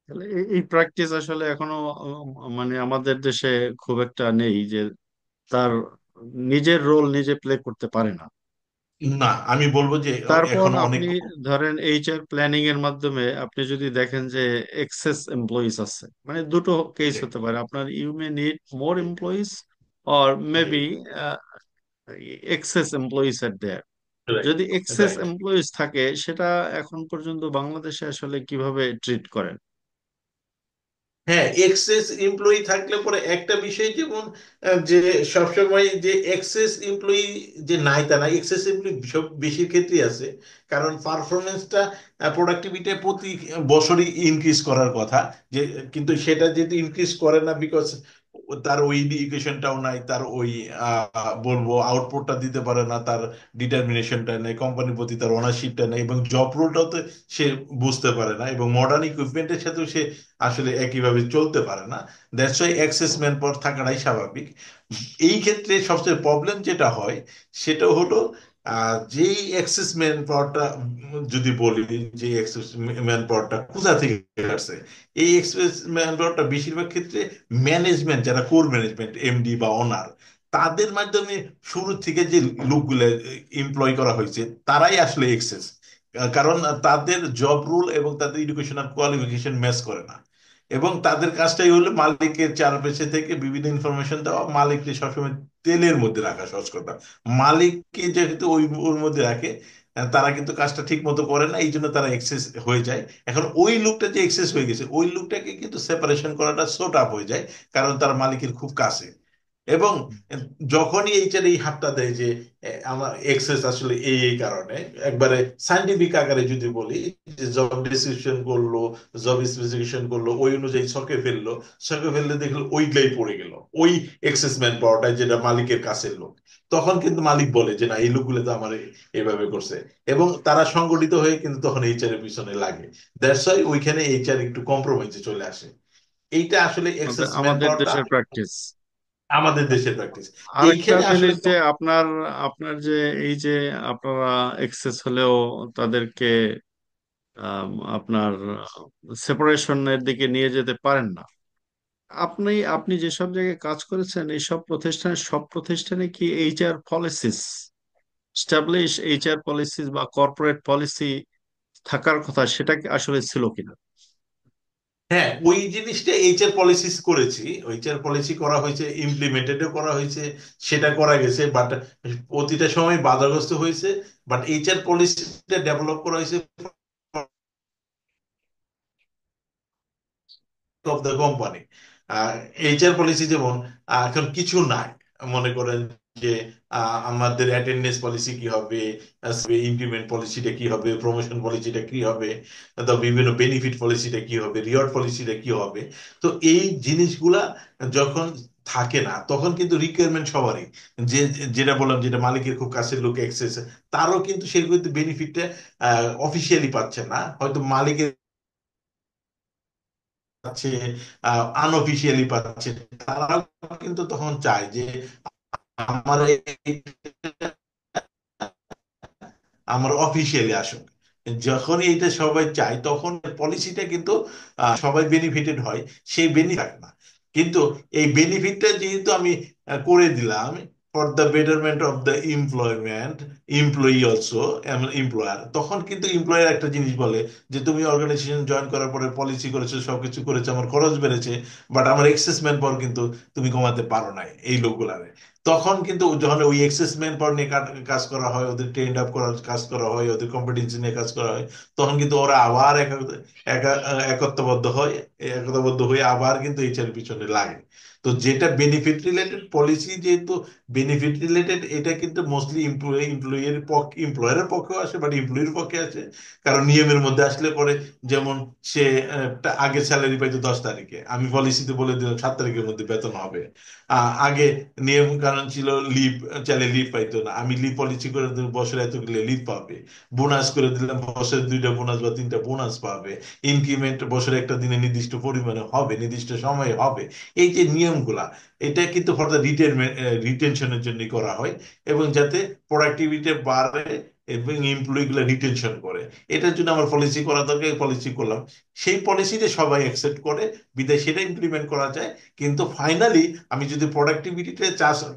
তাহলে এই প্র্যাকটিস আসলে এখনো মানে আমাদের দেশে খুব একটা নেই, যে তার নিজের রোল নিজে প্লে করতে পারে না। না, আমি বলবো যে তারপর এখনো অনেক। আপনি ধরেন এইচআর প্ল্যানিং এর মাধ্যমে আপনি যদি দেখেন যে এক্সেস এমপ্লয়িজ আছে, মানে দুটো কেস হতে পারে, আপনার you may need more employees or maybe excess employees are there. Right, যদি এক্সেস রাইট। এমপ্লয়িজ থাকে, সেটা এখন পর্যন্ত বাংলাদেশে আসলে কিভাবে ট্রিট করেন? হ্যাঁ, এক্সেস এমপ্লয়ি থাকলে পরে একটা বিষয় যেমন যে সবসময় যে এক্সেস এমপ্লয়ি যে নাই তা না, এক্সেস এমপ্লয়ি সব বেশির ক্ষেত্রেই আছে। কারণ পারফরমেন্সটা, প্রোডাক্টিভিটি প্রতি বছরই ইনক্রিজ করার কথা, যে কিন্তু সেটা যেহেতু ইনক্রিজ করে না, বিকজ তার ওই এডুকেশনটাও নাই, তার ওই বলবো আউটপুটটা দিতে পারে না, তার ডিটারমিনেশনটা নেই, কোম্পানির প্রতি তার ওনারশিপটা নেই, এবং জব রোলটাও তো সে বুঝতে পারে না, এবং মডার্ন ইকুইপমেন্টের সাথেও সে আসলে একইভাবে চলতে পারে না। That's why excess manpower থাকাটাই স্বাভাবিক। এই ক্ষেত্রে সবচেয়ে প্রবলেম যেটা হয় সেটা হলো যেই এক্সেস ম্যান পাওয়ারটা, যদি বলি যে এক্সেস ম্যান পাওয়ারটা কোথা থেকে আসছে, এই এক্সেস ম্যান পাওয়ারটা বেশিরভাগ ক্ষেত্রে ম্যানেজমেন্ট, যারা কোর ম্যানেজমেন্ট, এমডি বা ওনার, তাদের মাধ্যমে শুরু থেকে যে লোকগুলো এমপ্লয় করা হয়েছে তারাই আসলে এক্সেস। কারণ তাদের জব রুল এবং তাদের এডুকেশনাল কোয়ালিফিকেশন ম্যাচ করে না, এবং তাদের কাজটাই হলো মালিকের চারপাশে থেকে বিভিন্ন ইনফরমেশন দেওয়া, মালিককে সবসময় তেলের মধ্যে রাখা, সহজ কথা। মালিককে যেহেতু ওই ওর মধ্যে রাখে, তারা কিন্তু কাজটা ঠিক মতো করে না, এই জন্য তারা এক্সেস হয়ে যায়। এখন ওই লোকটা যে এক্সেস হয়ে গেছে, ওই লোকটাকে কিন্তু সেপারেশন করাটা সো টাফ হয়ে যায়, কারণ তারা মালিকের খুব কাছে। এবং যখনই এইটার এই হাতটা দেয় যে আমার এক্সেস আসলে এই কারণে, একবারে সাইন্টিফিক আকারে যদি বলি, যে জব ডিসক্রিপশন করলো, জব স্পেসিফিকেশন করলো, ওই অনুযায়ী ছকে ফেললো, ছকে ফেললে দেখলো ওইগুলাই পড়ে গেল, ওই এক্সেস ম্যান পাওয়ারটা যেটা মালিকের কাছের লোক, তখন কিন্তু মালিক বলে যে না, এই লোকগুলো তো আমার এইভাবে করছে, এবং তারা সংগঠিত হয়ে কিন্তু তখন এইচআর এর পিছনে লাগে। দ্যাটস ওয়াই ওইখানে এইচআর একটু কম্প্রোমাইজে চলে আসে। এইটা আসলে এক্সেস ম্যান আমাদের পাওয়ারটা দেশের প্র্যাকটিস। আমাদের দেশের প্র্যাকটিস আরেকটা এইখানে আসলে। জিনিস যে আপনার আপনার যে এই যে আপনারা এক্সেস হলেও তাদেরকে আপনার সেপারেশনের দিকে নিয়ে যেতে পারেন না। আপনি যেসব জায়গায় কাজ করেছেন, এইসব প্রতিষ্ঠানে, সব প্রতিষ্ঠানে কি HR policies, establish HR policies বা কর্পোরেট পলিসি থাকার কথা, সেটা কি আসলে ছিল কিনা? হ্যাঁ, ওই জিনিসটা এইচআর পলিসি করেছি, এইচআর পলিসি করা হয়েছে, ইমপ্লিমেন্টেডও করা হয়েছে, সেটা করা গেছে, বাট প্রতিটা সময় বাধাগ্রস্ত হয়েছে। বাট এইচআর পলিসিটা ডেভেলপ করা হয়েছে of the company. HR policy যেমন এখন কিছু নাই, মনে করেন যে আমাদের অ্যাটেন্ডেন্স পলিসি কি হবে, ইনক্রিমেন্ট পলিসিটা কি হবে, প্রমোশন পলিসিটা কি হবে, তো বিভিন্ন বেনিফিট পলিসিটা কি হবে, রিওয়ার্ড পলিসিটা কি হবে। তো এই জিনিসগুলা যখন থাকে না, তখন কিন্তু রিকোয়ারমেন্ট সবারই, যে যেটা বললাম, যেটা মালিকের খুব কাছের লোক এক্সেস, তারও কিন্তু সেই বেনিফিটটা অফিসিয়ালি পাচ্ছে না, হয়তো মালিকের পাচ্ছে, আনঅফিসিয়ালি পাচ্ছে। তারাও কিন্তু তখন চায় যে আমার আমার অফিসিয়ালি আসুক। যখনই এটা সবাই চায়, তখন পলিসিটা কিন্তু সবাই বেনিফিটেড হয়, সেই বেনিফিট থাকে না। কিন্তু এই বেনিফিটটা যেহেতু আমি করে দিলাম for the betterment of the employment, employee also, employer, তখন কিন্তু এমপ্লয়ার একটা জিনিস বলে যে তুমি অর্গানাইজেশন জয়েন করার পরে পলিসি করেছো, সবকিছু করেছো, আমার খরচ বেড়েছে, বাট আমার এক্সেস ম্যান পাওয়ার কিন্তু তুমি কমাতে পারো নাই এই লোকগুলারে। তখন কিন্তু যখন ওই এক্সেস ম্যান পাওয়ার নিয়ে কাজ করা হয়, ওদের ট্রেন্ড আপ করার কাজ করা হয়, ওদের কম্পিটেন্সি নিয়ে কাজ করা হয়, তখন কিন্তু ওরা আবার একত্রবদ্ধ হয়। একতাবদ্ধ হয়ে আবার কিন্তু এইচআর পিছনে লাগে। তো যেটা বেনিফিট রিলেটেড পলিসি, যেহেতু বেনিফিট রিলেটেড, এটা কিন্তু মোস্টলি এমপ্লয়ের পক্ষে, এমপ্লয়ারের পক্ষেও আসে, বাট এমপ্লয়ির পক্ষে আসে। কারণ নিয়মের মধ্যে আসলে পরে, যেমন সে আগে স্যালারি পাইতো 10 তারিখে, আমি পলিসিতে বলে দিলাম 7 তারিখের মধ্যে বেতন হবে। আগে নিয়ম কারণ ছিল লিভ, চাইলে লিভ পাইতো না, আমি লিভ পলিসি করে দিলাম বছরে এতগুলো লিভ পাবে। বোনাস করে দিলাম বছরে 2টা বোনাস বা 3টা বোনাস পাবে। ইনক্রিমেন্ট বছরে একটা দিনে নির্দিষ্ট পরিমাণে হবে, নির্দিষ্ট সময়ে হবে। এই যে নিয়মগুলা, এটা কিন্তু ফর দ্য রিটেনশনের জন্য করা হয়, এবং যাতে প্রোডাক্টিভিটি বাড়ে এবং এমপ্লয়িগুলো রিটেনশন করে। এটার জন্য আমার পলিসি করা দরকার, পলিসি করলাম। সেই পলিসিতে সবাই অ্যাকসেপ্ট করে, বিদায় সেটা ইমপ্লিমেন্ট করা যায়। কিন্তু ফাইনালি আমি যদি প্রোডাক্টিভিটিতে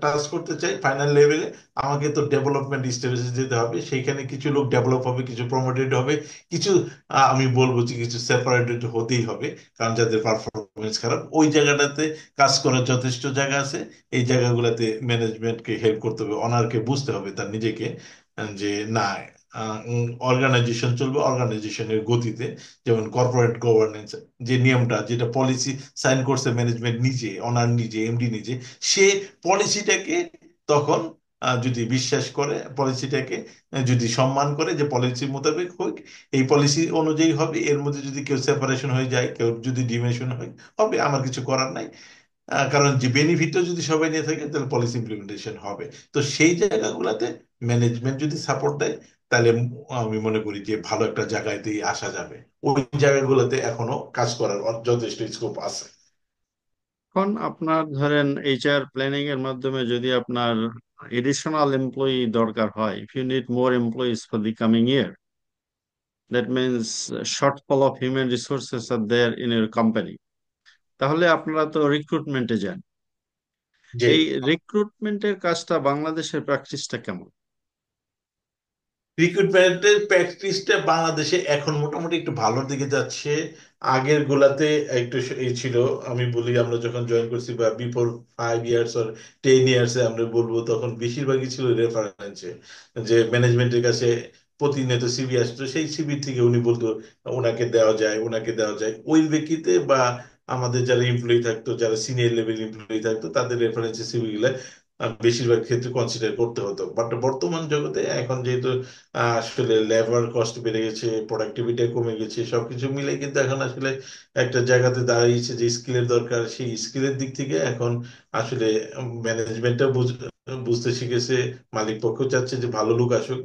টাচ করতে চাই ফাইনাল লেভেলে, আমাকে তো ডেভেলপমেন্ট স্টেজে যেতে হবে। সেইখানে কিছু লোক ডেভেলপ হবে, কিছু প্রমোটেড হবে, কিছু আমি বলবো যে কিছু সেপারেটেড হতেই হবে। কারণ যাদের পারফরমেন্স খারাপ, ওই জায়গাটাতে কাজ করার যথেষ্ট জায়গা আছে। এই জায়গাগুলোতে ম্যানেজমেন্টকে হেল্প করতে হবে, অনারকে বুঝতে হবে তার নিজেকে, যে না, অর্গানাইজেশন চলবে অর্গানাইজেশনের গতিতে। যেমন কর্পোরেট গভর্নেন্স, যে নিয়মটা, যেটা পলিসি সাইন করছে ম্যানেজমেন্ট নিজে, অনার নিজে, এমডি নিজে, সে পলিসিটাকে তখন যদি বিশ্বাস করে, পলিসিটাকে যদি সম্মান করে, যে পলিসি মোতাবেক হোক, এই পলিসি অনুযায়ী হবে। এর মধ্যে যদি কেউ সেপারেশন হয়ে যায়, কেউ যদি ডিমেশন হয়, হবে, আমার কিছু করার নাই। কারণ যে বেনিফিটটা যদি সবাই নিয়ে থাকে, তাহলে পলিসি ইমপ্লিমেন্টেশন হবে। তো সেই জায়গাগুলোতে ম্যানেজমেন্ট যদি সাপোর্ট দেয়, তাহলে আমি মনে করি যে ভালো একটা জায়গাতেই আসা যাবে। ওই জায়গাগুলোতে এখনো কাজ করার যথেষ্ট স্কোপ আছে। এখন আপনার ধরেন এইচআর প্ল্যানিং এর মাধ্যমে যদি আপনার এডিশনাল এমপ্লয়ি দরকার হয়, if you need more employees for the coming year, that means shortfall of human resources are there in your company, তাহলে আপনারা তো রিক্রুটমেন্টে যান। যে এই রিক্রুটমেন্টের কাজটা বাংলাদেশের প্র্যাকটিসটা কেমন? রিক্রুটমেন্টের প্র্যাকটিসটা বাংলাদেশে এখন মোটামুটি একটু ভালোর দিকে যাচ্ছে। আগের গুলাতে একটু এই ছিল, আমি বলি আমরা যখন জয়েন করছি বা বিফোর 5 ইয়ার্স আর 10 ইয়ার্সে আমরা বলবো, তখন বেশিরভাগই ছিল রেফারেন্সে। যে ম্যানেজমেন্টের কাছে প্রতিনিয়ত সিভি আসতো, সেই সিভি থেকে উনি বলতো ওনাকে দেওয়া যায়, ওনাকে দেওয়া যায়, ওই ব্যক্তিতে বা আমাদের যারা এমপ্লয়ি থাকতো, যারা সিনিয়র লেভেল এমপ্লয়ি থাকতো, তাদের রেফারেন্সে সিভি গুলা বেশিরভাগ ক্ষেত্রে কনসিডার করতে হতো। বাট বর্তমান জগতে এখন যেহেতু আসলে লেবার কস্ট বেড়ে গেছে, প্রোডাক্টিভিটি কমে গেছে, সবকিছু মিলে কিন্তু এখন আসলে একটা জায়গাতে দাঁড়িয়েছে যে স্কিলের দরকার। সেই স্কিলের দিক থেকে এখন আসলে ম্যানেজমেন্টটা বুঝতে শিখেছে, মালিক পক্ষ চাচ্ছে যে ভালো লোক আসুক।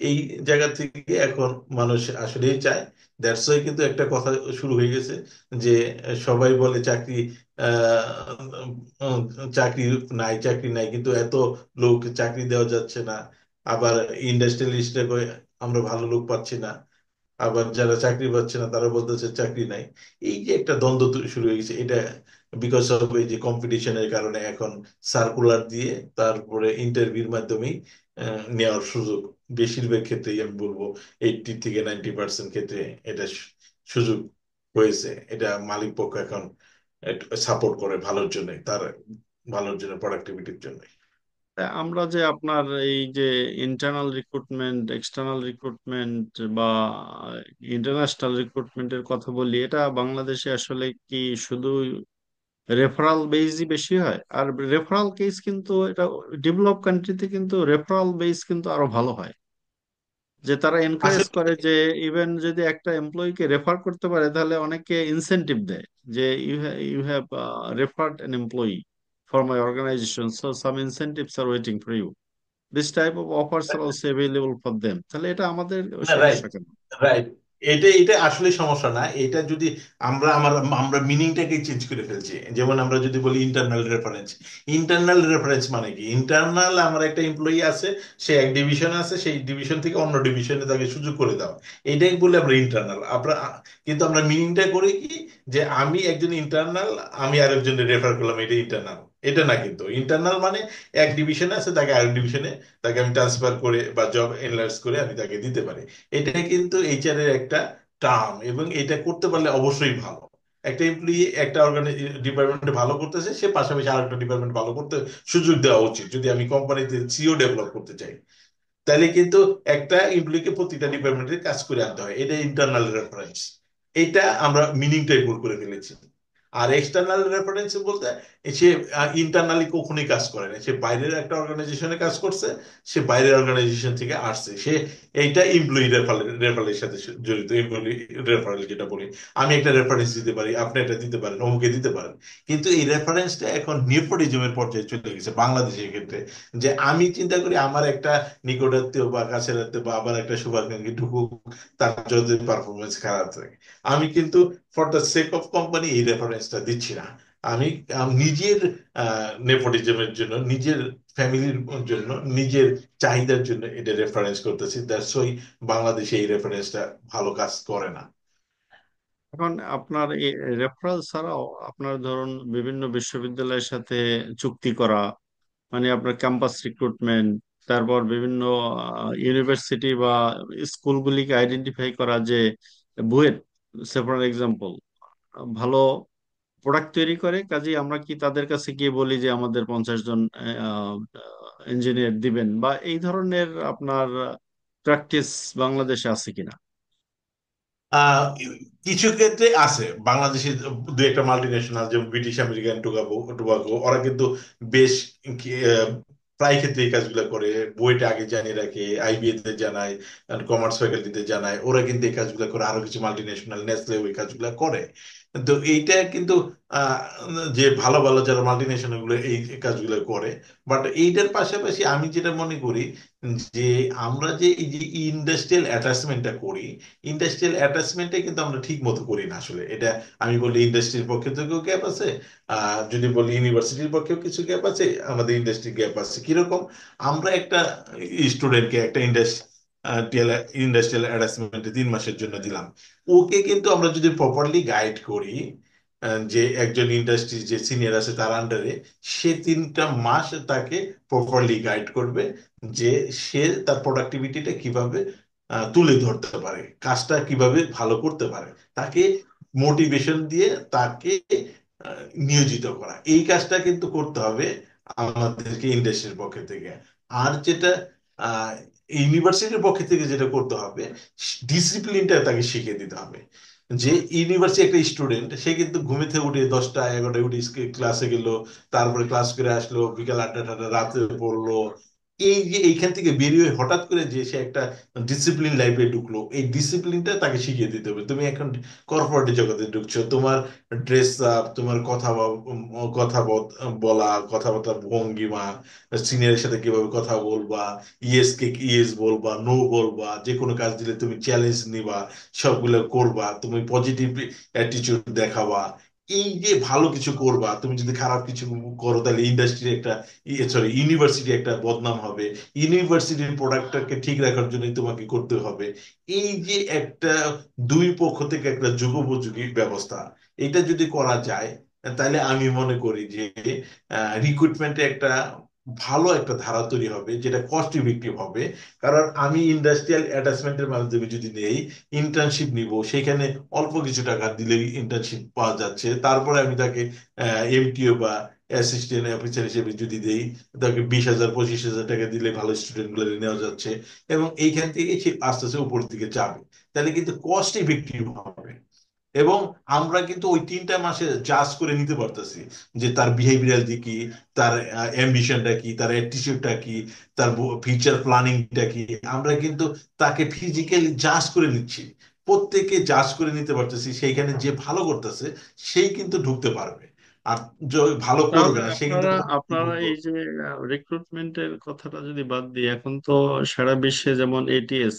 এই জায়গা থেকে এখন মানুষ আসলেই চায়। দ্যাটস ওয়াই কিন্তু একটা কথা শুরু হয়ে গেছে, যে সবাই বলে চাকরি, আহ, চাকরি নাই, চাকরি নাই, কিন্তু এত লোক চাকরি দেওয়া যাচ্ছে না। আবার ইন্ডাস্ট্রিয়ালিস্টরা কয় আমরা ভালো লোক পাচ্ছি না। আবার যারা চাকরি পাচ্ছে না তারা বলতেছে চাকরি নাই। এই যে একটা দ্বন্দ্ব শুরু হয়ে গেছে, এটা বিকজ অফ এই যে কম্পিটিশনের কারণে এখন সার্কুলার দিয়ে, তারপরে ইন্টারভিউর মাধ্যমেই নেওয়ার সুযোগ, বেশিরভাগ ক্ষেত্রেই আমি বলবো 80 থেকে 90% ক্ষেত্রে এটা সুযোগ হয়েছে। এটা মালিক পক্ষ এখন সাপোর্ট করে ভালোর জন্য, তার ভালোর জন্য, প্রোডাক্টিভিটির জন্য। তা আমরা যে আপনার এই যে ইন্টারনাল রিক্রুটমেন্ট, এক্সটার্নাল রিক্রুটমেন্ট বা ইন্টারন্যাশনাল রিক্রুটমেন্টের কথা বলি, এটা বাংলাদেশে আসলে কি শুধু রেফারাল বেসই বেশি হয়? আর রেফারাল কেস কিন্তু এটা ডেভেলপ কান্ট্রিতে কিন্তু রেফারাল বেস কিন্তু আরো ভালো হয়, যে তারা এনকারেজ আসলে করে যে ইভেন যদি একটা এমপ্লয়িকে রেফার করতে পারে তাহলে অনেকে ইনসেনটিভ দেয়, যে you have referred an employee for my organization, so some incentives are waiting for you, this type of offers are also available for them. তাহলে এটা আমাদের না, রাইট, সমস্যা কেন? রাইট। এটা এটা আসলে সমস্যা না। এটা যদি আমরা মিনিংটাকে চেঞ্জ করে ফেলছি। যেমন আমরা যদি বলি ইন্টারনাল রেফারেন্স, ইন্টারনাল রেফারেন্স মানে কি? ইন্টারনাল, আমার একটা এমপ্লয়ি আছে, সে এক ডিভিশনে আছে, সেই ডিভিশন থেকে অন্য ডিভিশনে তাকে সুযোগ করে দাও, এটাই বলে আমরা ইন্টারনাল। আমরা কিন্তু আমরা মিনিংটা করি কি, যে আমি একজন ইন্টারনাল, আমি আরেকজনের রেফার করলাম, এটা ইন্টারনাল। এটা না, কিন্তু ইন্টারনাল মানে এক ডিভিশনে আছে, তাকে আরেক ডিভিশনে, তাকে আমি ট্রান্সফার করে বা জব এনলার্জ করে আমি তাকে দিতে পারি। এটা কিন্তু এইচআর এর একটা টার্ম, এবং এটা করতে পারলে অবশ্যই ভালো। একটা এমপ্লয়ি একটা ডিপার্টমেন্টে ভালো করতেছে, সে পাশাপাশি আরেকটা ডিপার্টমেন্ট ভালো করতে সুযোগ দেওয়া উচিত যদি আমি কোম্পানিতে সিও ডেভেলপ করতে চাই। তাহলে কিন্তু একটা এমপ্লয়িকে প্রতিটা ডিপার্টমেন্টে কাজ করে আনতে হয়, এটা ইন্টারনাল রেফারেন্স। এটা আমরা মিনিংটাই ভুল করে ফেলেছি। আর এক্সটার্নাল রেফারেন্স বলতে সে ইন্টারনালি কখনোই কাজ করে না, সে বাইরের একটা অর্গানাইজেশনে কাজ করছে, সে বাইরের অর্গানাইজেশন থেকে আসছে, সে এইটা এমপ্লয়ি রেফারেলের সাথে জড়িত। এমপ্লয়ি রেফারেল যেটা বলি, আমি একটা রেফারেন্স দিতে পারি, আপনি একটা দিতে পারেন, অমুকে দিতে পারেন। কিন্তু এই রেফারেন্সটা এখন নেপোটিজমের পর্যায়ে চলে গেছে বাংলাদেশের ক্ষেত্রে। যে আমি চিন্তা করি আমার একটা নিকটাত্মীয় বা কাছের আত্মীয় বা আবার একটা শুভাকাঙ্ক্ষী ঢুকুক, তার যদি পারফরমেন্স খারাপ থাকে, আমি কিন্তু for the sake of company এই রেফারেন্সটা দিচ্ছি না। আমি নিজের নেপোটিজমের জন্য, নিজের ফ্যামিলির জন্য, নিজের চাহিদার জন্য এটা রেফারেন্স করতেছি। দ্যাটস ওয়াই বাংলাদেশে এই রেফারেন্সটা ভালো কাজ করে না। এখন আপনার এই রেফারেল ছাড়াও আপনার ধরুন বিভিন্ন বিশ্ববিদ্যালয়ের সাথে চুক্তি করা, মানে আপনার ক্যাম্পাস রিক্রুটমেন্ট, তারপর বিভিন্ন ইউনিভার্সিটি বা স্কুলগুলিকে আইডেন্টিফাই করা যে বুয়েট সে ফর এক্সাম্পল ভালো প্রোডাক্ট তৈরি করে, কাজেই আমরা কি তাদের কাছে গিয়ে বলি যে আমাদের 50 জন ইঞ্জিনিয়ার দিবেন, বা এই ধরনের আপনার প্র্যাকটিস বাংলাদেশে আছে কিনা? আহ, কিছু ক্ষেত্রে আছে বাংলাদেশে। দু একটা মাল্টি ন্যাশনাল যেমন ব্রিটিশ আমেরিকান টোবাকো, ওরা কিন্তু বেশ আহ, প্রায় ক্ষেত্রে এই কাজগুলো করে। বুয়েটে আগে জানিয়ে রাখে, আইবিএ তে জানায়, কমার্স ফ্যাকাল্টিতে জানায়, ওরা কিন্তু এই কাজগুলো করে। আরো কিছু মাল্টি ন্যাশনাল, নেসলে ওই কাজগুলো করে। তো এইটা কিন্তু আহ, যে ভালো ভালো যারা মাল্টি ন্যাশনাল গুলো এই কাজগুলো করে। বাট এইটার পাশাপাশি আমি যেটা মনে করি যে আমরা যে এই যে ইন্ডাস্ট্রিয়াল অ্যাটাচমেন্টটা করি, ইন্ডাস্ট্রিয়াল অ্যাটাচমেন্টে কিন্তু আমরা ঠিক মতো করি না আসলে এটা। আমি বলি ইন্ডাস্ট্রির পক্ষে থেকেও গ্যাপ আছে, যদি বলি ইউনিভার্সিটির পক্ষেও কিছু গ্যাপ আছে, আমাদের ইন্ডাস্ট্রি গ্যাপ আছে। কিরকম? আমরা একটা স্টুডেন্টকে একটা ইন্ডাস্ট্রিয়াল ইন্ডাস্ট্রিয়াল অ্যাটাচমেন্টে 3 মাসের জন্য দিলাম। ওকে কিন্তু আমরা যদি প্রপারলি গাইড করি, যে একজন ইন্ডাস্ট্রি যে সিনিয়র আছে তার আন্ডারে, সে 3টা মাস তাকে প্রপারলি গাইড করবে যে সে তার প্রোডাক্টিভিটিটা কিভাবে তুলে ধরতে পারে, কাজটা কিভাবে ভালো করতে পারে, তাকে মোটিভেশন দিয়ে তাকে নিয়োজিত করা। এই কাজটা কিন্তু করতে হবে আমাদেরকে ইন্ডাস্ট্রির পক্ষ থেকে। আর যেটা ইউনিভার্সিটির পক্ষ থেকে যেটা করতে হবে, ডিসিপ্লিনটা তাকে শিখিয়ে দিতে হবে। যে ইউনিভার্সিটি একটা স্টুডেন্ট, সে কিন্তু ঘুমে থেকে উঠে 10টা 11টায় উঠে ক্লাসে গেল, তারপরে ক্লাস করে আসলো, বিকাল 8টা রাতে পড়লো। এই যে এইখান থেকে বেরিয়ে হঠাৎ করে যে সে একটা ডিসিপ্লিন লাইফে ঢুকলো, এই ডিসিপ্লিনটা তাকে শিখিয়ে দিতে হবে। তুমি এখন কর্পোরেট জগতে ঢুকছো, তোমার ড্রেস আপ, তোমার বলা, কথাবার্তা, ভঙ্গিমা, সিনিয়রের সাথে কিভাবে কথা বলবা, ইয়েস কে ইয়েস বলবা, নো বলবা, যে কোনো কাজ দিলে তুমি চ্যালেঞ্জ নিবা, সবগুলো করবা, তুমি পজিটিভ অ্যাটিটিউড দেখাবা। এই যে ভালো কিছু করবা, তুমি যদি খারাপ কিছু করো তাহলে ইন্ডাস্ট্রি একটা, সরি, ইউনিভার্সিটি একটা বদনাম হবে। ইউনিভার্সিটির প্রোডাক্টটাকে ঠিক রাখার জন্য তোমাকে করতে হবে। এই যে একটা দুই পক্ষ থেকে একটা যুগোপযোগী ব্যবস্থা, এটা যদি করা যায়, তাহলে আমি মনে করি যে রিক্রুটমেন্টে একটা ভালো একটা ধারা তৈরি হবে, যেটা কস্ট ইফেক্টিভ হবে। কারণ আমি ইন্ডাস্ট্রিয়াল অ্যাটাচমেন্টের মাধ্যমে যদি নেই, ইন্টার্নশিপ নিব, সেখানে অল্প কিছু টাকা দিলেই ইন্টার্নশিপ পাওয়া যাচ্ছে। তারপরে আমি তাকে এমটিও বা অ্যাসিস্ট্যান্ট অফিসার হিসেবে যদি দেই, তাকে 20,000 25,000 টাকা দিলে ভালো স্টুডেন্ট গুলো নেওয়া যাচ্ছে, এবং এইখান থেকে সে আস্তে আস্তে উপর দিকে যাবে। তাহলে কিন্তু কস্ট ইফেক্টিভ হবে। এবং আমরা কিন্তু ওই 3টা মাসে জাজ করে নিতে পারতেছি যে তার বিহেভিয়ারাল দিক কি, তার অ্যাম্বিশনটা কি, তার অ্যাটিটিউডটা কি, তার ফিউচার প্ল্যানিংটা কি। আমরা কিন্তু তাকে ফিজিক্যালি জাজ করে নিচ্ছি, প্রত্যেকে জাজ করে নিতে পারতেছি। সেইখানে যে ভালো করতেছে সেই কিন্তু ঢুকতে পারবে, আর যে ভালো করবে তাহলে না সে কিন্তু আপনারা আপনারা ঢুকবে। এই যে রিক্রুটমেন্টের কথাটা যদি বাদ দিই, এখন তো সারা বিশ্বে যেমন এটিএস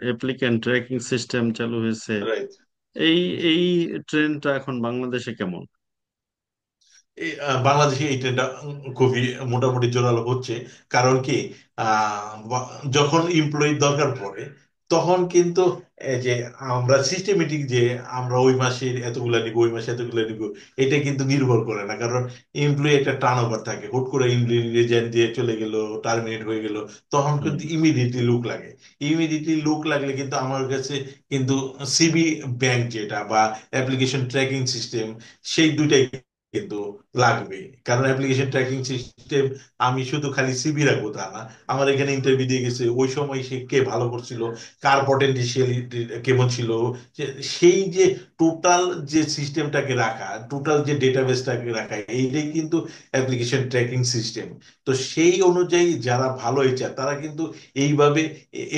অ্যাপ্লিক্যান্ট ট্র্যাকিং সিস্টেম চালু হয়েছে, রাইট। এই এই ট্রেন্ডটা এখন বাংলাদেশে কেমন? বাংলাদেশে এই ট্রেন্ডটা খুবই মোটামুটি জোরালো হচ্ছে। কারণ কি, যখন এমপ্লয়ির দরকার পড়ে, তখন কিন্তু এই যে আমরা সিস্টেমেটিক যে আমরা ওই মাসে এতগুলা নিব, ওই মাসে এতগুলা নিব, এটা কিন্তু নির্ভর করে না। কারণ এমপ্লয়ি একটা টার্ন ওভার থাকে, হুট করে এমপ্লয়ি রিজাইন দিয়ে চলে গেল, টার্মিনেট হয়ে গেল, তখন হুম। কিন্তু ইমিডিয়েটলি লুক লাগে। ইমিডিয়েটলি লুক লাগলে কিন্তু আমার কাছে কিন্তু সিবি ব্যাংক যেটা বা অ্যাপ্লিকেশন ট্র্যাকিং সিস্টেম, সেই দুইটাই কিন্তু লাগবে। কারণ অ্যাপ্লিকেশন ট্র্যাকিং সিস্টেম আমি শুধু খালি সিবি রাখবো তা না, আমার এখানে ইন্টারভিউ দিয়ে গেছে, ওই সময় সে কে ভালো করছিল, কার পটেনশিয়ালিটি কেমন ছিল, সেই যে টোটাল যে সিস্টেমটাকে রাখা, টোটাল যে ডেটাবেসটাকে রাখা, এইটাই কিন্তু অ্যাপ্লিকেশন ট্র্যাকিং সিস্টেম। তো সেই অনুযায়ী যারা ভালো এইচআর তারা কিন্তু এইভাবে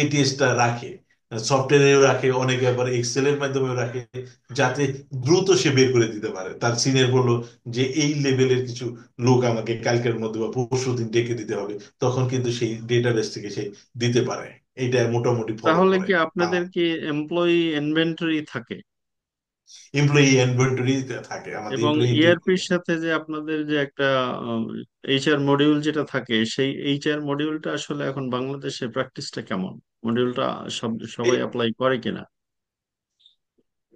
এটিএসটা রাখে, সফটওয়্যারেও রাখে, অনেকে আবার এক্সেলের মাধ্যমেও রাখে, যাতে দ্রুত সে বের করে দিতে পারে। তার সিনিয়র বললো যে এই লেভেলের কিছু লোক আমাকে কালকের মধ্যে বা পরশু দিন ডেকে দিতে হবে, তখন কিন্তু সেই ডেটাবেস থেকে সে দিতে পারে। এইটা মোটামুটি ফলো তাহলে করে। কি আপনাদের কি এমপ্লয়ি ইনভেন্টরি থাকে? এমপ্লয়ি ইনভেন্টরি থাকে, আমাদের এবং এমপ্লয়ি ইআরপির সাথে যে আপনাদের যে একটা এইচআর মডিউল যেটা থাকে, সেই এইচআর মডিউলটা আসলে এখন বাংলাদেশে প্র্যাকটিসটা কেমন? মডিউলটা সবাই অ্যাপ্লাই করে কিনা?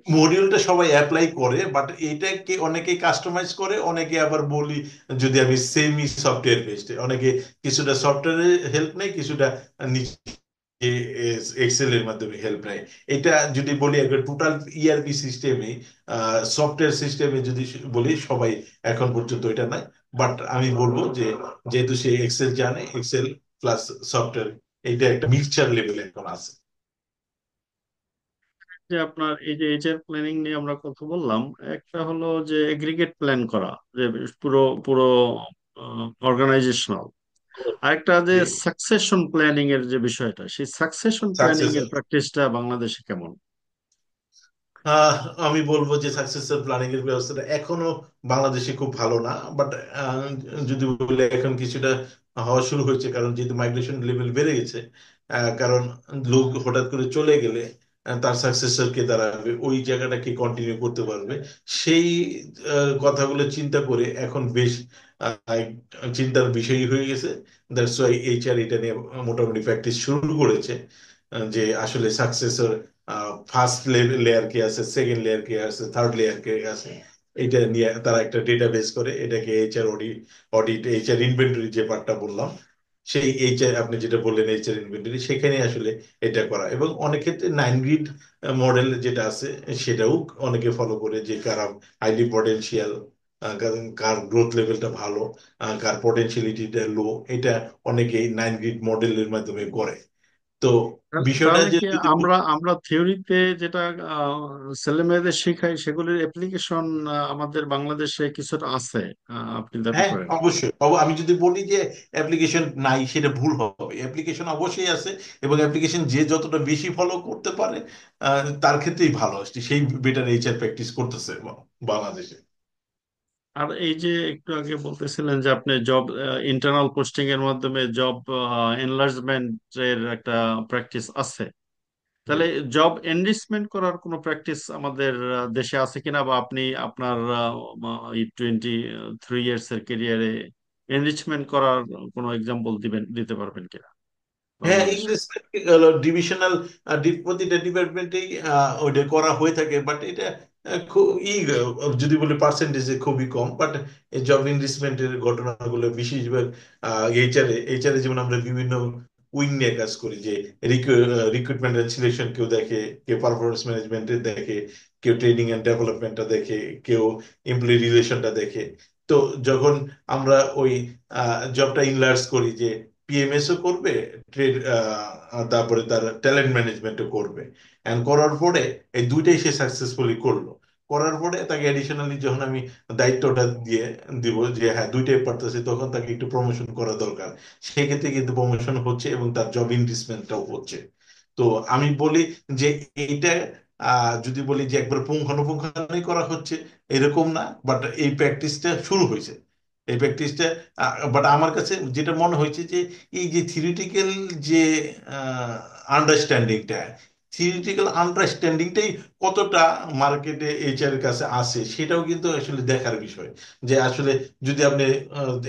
মডিউলটা সবাই অ্যাপ্লাই করে, বাট এটাকে অনেকে কাস্টমাইজ করে, অনেকে আবার বলি যদি আমি সেমি সফটওয়্যার বেসড, অনেকে কিছুটা সফটওয়্যারের হেল্প নেয়, কিছুটা নিজে এক্সেল এর মাধ্যমে হেল্প নেয়। এটা যদি বলি একবার টোটাল ইআরপি সিস্টেমে, সফটওয়্যার সিস্টেমে যদি বলি, সবাই এখন পর্যন্ত এটা নাই। বাট আমি বলবো যে যেহেতু সে এক্সেল জানে, এক্সেল প্লাস সফটওয়্যার, এটা একটা মিক্সচার লেভেলে এখন আছে। যে আপনার এই যে এইচআর প্ল্যানিং নিয়ে আমরা কথা বললাম, একটা হলো যে এগ্রিগেট প্ল্যান করা, যে পুরো পুরো অর্গানাইজেশনাল। আরেকটা যে জি। সাকসেশন প্ল্যানিং এর যে বিষয়টা, সেই সাকসেশন প্ল্যানিং সাকসেস, এর প্র্যাকটিসটা বাংলাদেশে কেমন? আহ, আমি বলবো যে সাকসেসর প্ল্যানিং এর ব্যবস্থাটা এখনো বাংলাদেশে খুব ভালো না। বাট যদি বলে এখন কিছুটা হওয়া শুরু হয়েছে, কারণ যেহেতু মাইগ্রেশন লেভেল বেড়ে গেছে। কারণ লোক হঠাৎ করে চলে গেলে তার সাকসেসর কে দাঁড়াবে, ওই জায়গাটাকে কন্টিনিউ করতে পারবে, সেই কথাগুলো চিন্তা করে এখন বেশ চিন্তার বিষয় হয়ে গেছে। দ্যাটস ওয়াই এইচআর এটা নিয়ে মোটামুটি প্র্যাকটিস শুরু করেছে। যে আসলে সাকসেসর ফার্স্ট লেয়ার কে আছে, সেকেন্ড লেয়ার কে আছে, থার্ড লেয়ার কে আছে, এটা নিয়ে তারা একটা ডেটাবেস করে, এটাকে এইচআর অডিট, এইচআর ইনভেন্টরি যে পার্টটা বললাম, সেই এইচআর আপনি যেটা বললেন এইচআর ইনভেন্টরি, সেখানে আসলে এটা করা। এবং অনেক ক্ষেত্রে 9 গ্রিড মডেল যেটা আছে, সেটাও অনেকে ফলো করে, যে কারা হাইলি পটেনশিয়াল, কার গ্রোথ লেভেলটা ভালো, কার পটেনশিয়ালিটিটা লো, এটা অনেকেই 9 গ্রিড মডেলের মাধ্যমে করে। তো বিষয়টা তাহলে যে কি যদি আমরা আমরা থিওরিতে যেটা ছেলে মেয়েদের শেখাই, সেগুলির অ্যাপ্লিকেশন আমাদের বাংলাদেশে কিছুটা আছে, আপনি দাবি হ্যাঁ, করেন? অবশ্যই আমি যদি বলি যে অ্যাপ্লিকেশন নাই, সেটা ভুল হবে। অ্যাপ্লিকেশন অবশ্যই আছে, এবং অ্যাপ্লিকেশন যে যতটা বেশি ফলো করতে পারে তার ক্ষেত্রেই ভালো আসছে, সেই বেটার এইচআর প্র্যাকটিস করতেছে বাংলাদেশে। আর এই যে একটু আগে বলতেছিলেন যে আপনি জব ইন্টারনাল পোস্টিং এর মাধ্যমে জব এনলার্জমেন্ট এর একটা প্র্যাকটিস আছে, জি। তাহলে জব এনরিচমেন্ট করার কোনো প্র্যাকটিস আমাদের দেশে আছে কিনা, বা আপনি আপনার এই 23 ইয়ার্স এর ক্যারিয়ারে এনরিচমেন্ট করার কোনো এক্সাম্পল দিতে পারবেন কিনা হ্যাঁ, বাংলাদেশে? ইংলিশ ডিভিশনাল, প্রতিটা ডিপার্টমেন্টেই ওইটা করা হয়ে থাকে। বাট এটা খুব যদি বলি পার্সেন্টেজে খুবই কম। বাট জব ইনরিচমেন্টের ঘটনাগুলো বেশিরভাগ এইচআরে যেমন আমরা বিভিন্ন উইং নিয়ে কাজ করি, যে রিক্রুটমেন্ট এন্ড সিলেকশন কেউ দেখে, কেউ পারফরমেন্স ম্যানেজমেন্টের দেখে, কেউ ট্রেনিং এন্ড ডেভেলপমেন্টটা দেখে, কেউ এমপ্লয়ি রিলেশনটা দেখে। তো যখন আমরা ওই জবটা ইনলার্জ করি, যে পিএমএসও করবে, ট্রেড, তারপরে তার ট্যালেন্ট ম্যানেজমেন্টও করবে, এন্ড করার পরে এই দুইটাই সে সাকসেসফুলি করলো। করার পরে তাকে অ্যাডিশনালি যখন আমি দায়িত্বটা দিয়ে দিব, যে হ্যাঁ দুইটাই পারতেছে, তখন তাকে একটু প্রমোশন করা দরকার। সেক্ষেত্রে কিন্তু প্রমোশন হচ্ছে, এবং তার জব ইনক্রিজমেন্টটাও হচ্ছে। তো আমি বলি যে এইটা যদি বলি যে একবার পুঙ্খানুপুঙ্খানুই করা হচ্ছে, এরকম না। বাট এই প্র্যাকটিসটা শুরু হয়েছে, এই প্র্যাকটিসটা। বাট আমার কাছে যেটা মনে হয়েছে যে এই যে থিওরিটিক্যাল যে আন্ডারস্ট্যান্ডিংটা, থিওরিটিক্যাল আন্ডারস্ট্যান্ডিংটাই কতটা মার্কেটে এইচআর এর কাছে আসে সেটাও কিন্তু আসলে দেখার বিষয়। যে আসলে যদি আপনি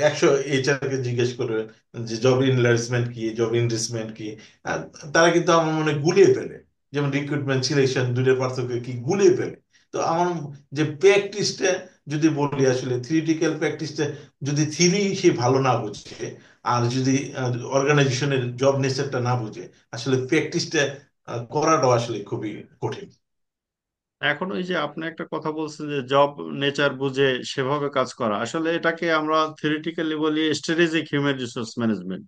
100 এইচআর কে জিজ্ঞেস করবেন যে জব ইনভেস্টমেন্ট কি, জব ইনভেস্টমেন্ট কি, আহ, তারা কিন্তু আমার মনে হয় গুলিয়ে ফেলে। যেমন রিক্রুটমেন্ট সিলেকশন দুইটার পার্থক্য কি গুলিয়ে ফেলে। তো আমার যে প্র্যাকটিসটা যদি বলি, আসলে থিওরিটিক্যাল প্র্যাকটিসটা যদি থিওরি সে ভালো না বুঝে, আর যদি অর্গানাইজেশনের জব নেচারটা না বুঝে, আসলে প্র্যাকটিসটা করাটাও আসলে খুবই কঠিন। এখন ওই যে আপনি একটা কথা বলছেন যে জব নেচার বুঝে সেভাবে কাজ করা, আসলে এটাকে আমরা থিওরিটিক্যালি বলি স্ট্র্যাটেজিক হিউম্যান রিসোর্স ম্যানেজমেন্ট।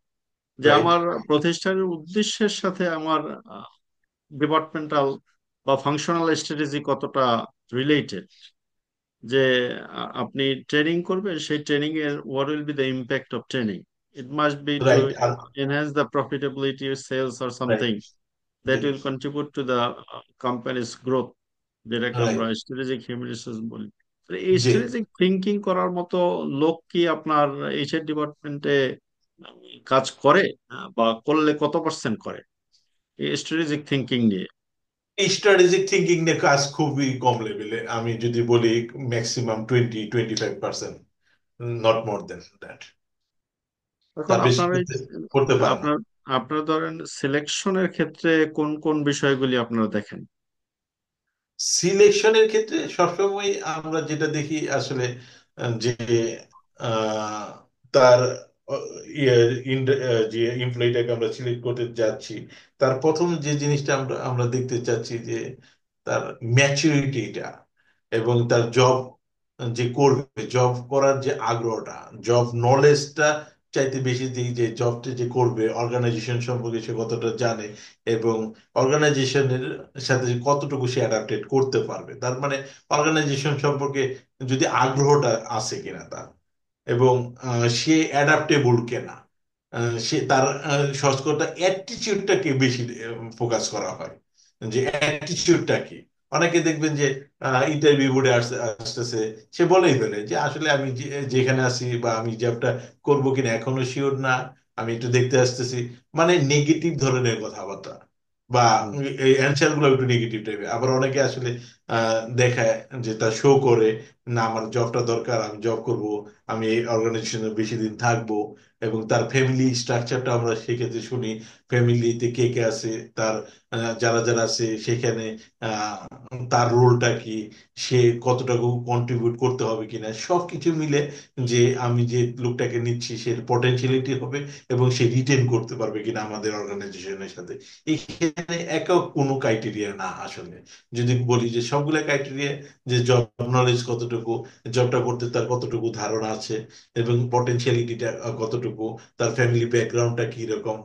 যে রাইট। আমার প্রতিষ্ঠানের উদ্দেশ্যের সাথে আমার ডিপার্টমেন্টাল বা ফাংশনাল স্ট্র্যাটেজি কতটা রিলেটেড। যে আপনি ট্রেনিং করবেন, সেই ট্রেনিং এর what will be the impact of training, it must be to right. আর enhance the profitability of sales or right. something জি। that will contribute to the company's growth, যেটাকে আমরা রাইট। স্ট্র্যাটেজিক হিউম্যান রিসোর্স বলি। তো এই জি। Strategic thinking করার মতো লোক কি আপনার এইচআর ডিপার্টমেন্টে কাজ করে? বা করলে কত পার্সেন্ট করে এই স্ট্র্যাটেজিক থিঙ্কিং নিয়ে? স্ট্র্যাটেজিক থিঙ্কিং নিয়ে কাজ খুবই কম লেভেলে, আমি যদি বলি maximum 20-25%, not more than that. এখন তার বেশি আপনার করতে করতে পারে না। আপনার আপনার ধরেন সিলেকশনের ক্ষেত্রে কোন কোন বিষয়গুলি আপনারা দেখেন? সিলেকশনের ক্ষেত্রে সবসময় আমরা যেটা দেখি আসলে যে আহ, তার আহ, যে এমপ্লয়িটাকে আমরা সিলেক্ট করতে যাচ্ছি, তার প্রথম যে জিনিসটা আমরা আমরা দেখতে চাচ্ছি যে তার ম্যাচুরিটিটা, এবং তার জব যে করবে, জব করার যে আগ্রহটা, জব নলেজটা চাইতে বেশি দিই, যে জবটা যে করবে অর্গানাইজেশন সম্পর্কে সে কতটা জানে, এবং অর্গানাইজেশনের সাথে যে কতটুকু সে অ্যাডাপ্টেড করতে পারবে, তার মানে অর্গানাইজেশন সম্পর্কে যদি আগ্রহটা আছে কিনা তার, এবং সে অ্যাডাপ্টেবল কিনা। সে তার সহজ কথা অ্যাটিটিউডটাকে বেশি ফোকাস করা হয়, যে অ্যাটিটিউডটা কি। অনেকে দেখবেন যে ইন্টারভিউ বোর্ডে আসতেছে, সে বলেই ফেলে যে আসলে আমি যেখানে আছি বা আমি জবটা করবো কিনা এখনো শিওর না, আমি একটু দেখতে আসতেছি। মানে নেগেটিভ ধরনের কথাবার্তা, বা হুম। এই অ্যান্সার গুলো একটু নেগেটিভ টাইপের। আবার অনেকে আসলে দেখায় যে তার শো করে, না আমার জবটা দরকার, আমি জব করব, আমি এই অর্গানাইজেশনে বেশি দিন থাকবো। এবং তার ফ্যামিলি স্ট্রাকচারটা আমরা সেক্ষেত্রে শুনি, ফ্যামিলিতে কে কে আছে, তার যারা যারা আছে সেখানে আহ, তার রোলটা কি, সে কতটুকু কন্ট্রিবিউট করতে হবে কিনা, সবকিছু মিলে যে আমি যে লোকটাকে নিচ্ছি সে পটেনশিয়ালিটি হবে, এবং সে রিটেন করতে পারবে কিনা আমাদের অর্গানাইজেশনের সাথে। এখানে একক কোনো ক্রাইটেরিয়া না আসলে। যদি বলি যে সবগুলো ক্রাইটেরিয়া, যে জব নলেজ কতটুকু, জবটা করতে তার কতটুকু ধারণা আছে, এবং পটেনশিয়ালিটিটা কতটুকু, তার ফ্যামিলি ব্যাকগ্রাউন্ডটা কি রকম,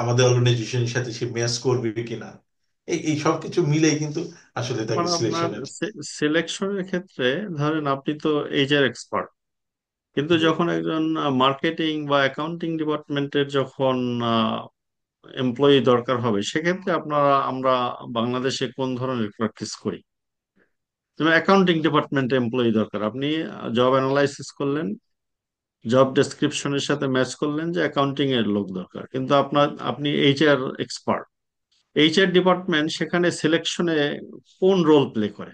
আমাদের অর্গানাইজেশনের সাথে সে ম্যাচ করবে কিনা, এই এই সব কিছু মিলেই কিন্তু আসলে তাকে এখন আপনার সিলেকশনের। সিলেকশনের ক্ষেত্রে ধরেন আপনি তো এইচআর এক্সপার্ট, কিন্তু যখন একজন মার্কেটিং বা অ্যাকাউন্টিং ডিপার্টমেন্টের যখন এমপ্লয়ি দরকার হবে, সেক্ষেত্রে আমরা বাংলাদেশে কোন ধরনের প্র্যাকটিস করি? যেমন অ্যাকাউন্টিং ডিপার্টমেন্টে এমপ্লয়ি দরকার, আপনি জব অ্যানালাইসিস করলেন, জব ডেসক্রিপশনের সাথে ম্যাচ করলেন যে অ্যাকাউন্টিং এর লোক দরকার, কিন্তু আপনি এইচআর এক্সপার্ট। এইচআর ডিপার্টমেন্ট সেখানে সিলেকশনে কোন রোল প্লে করে?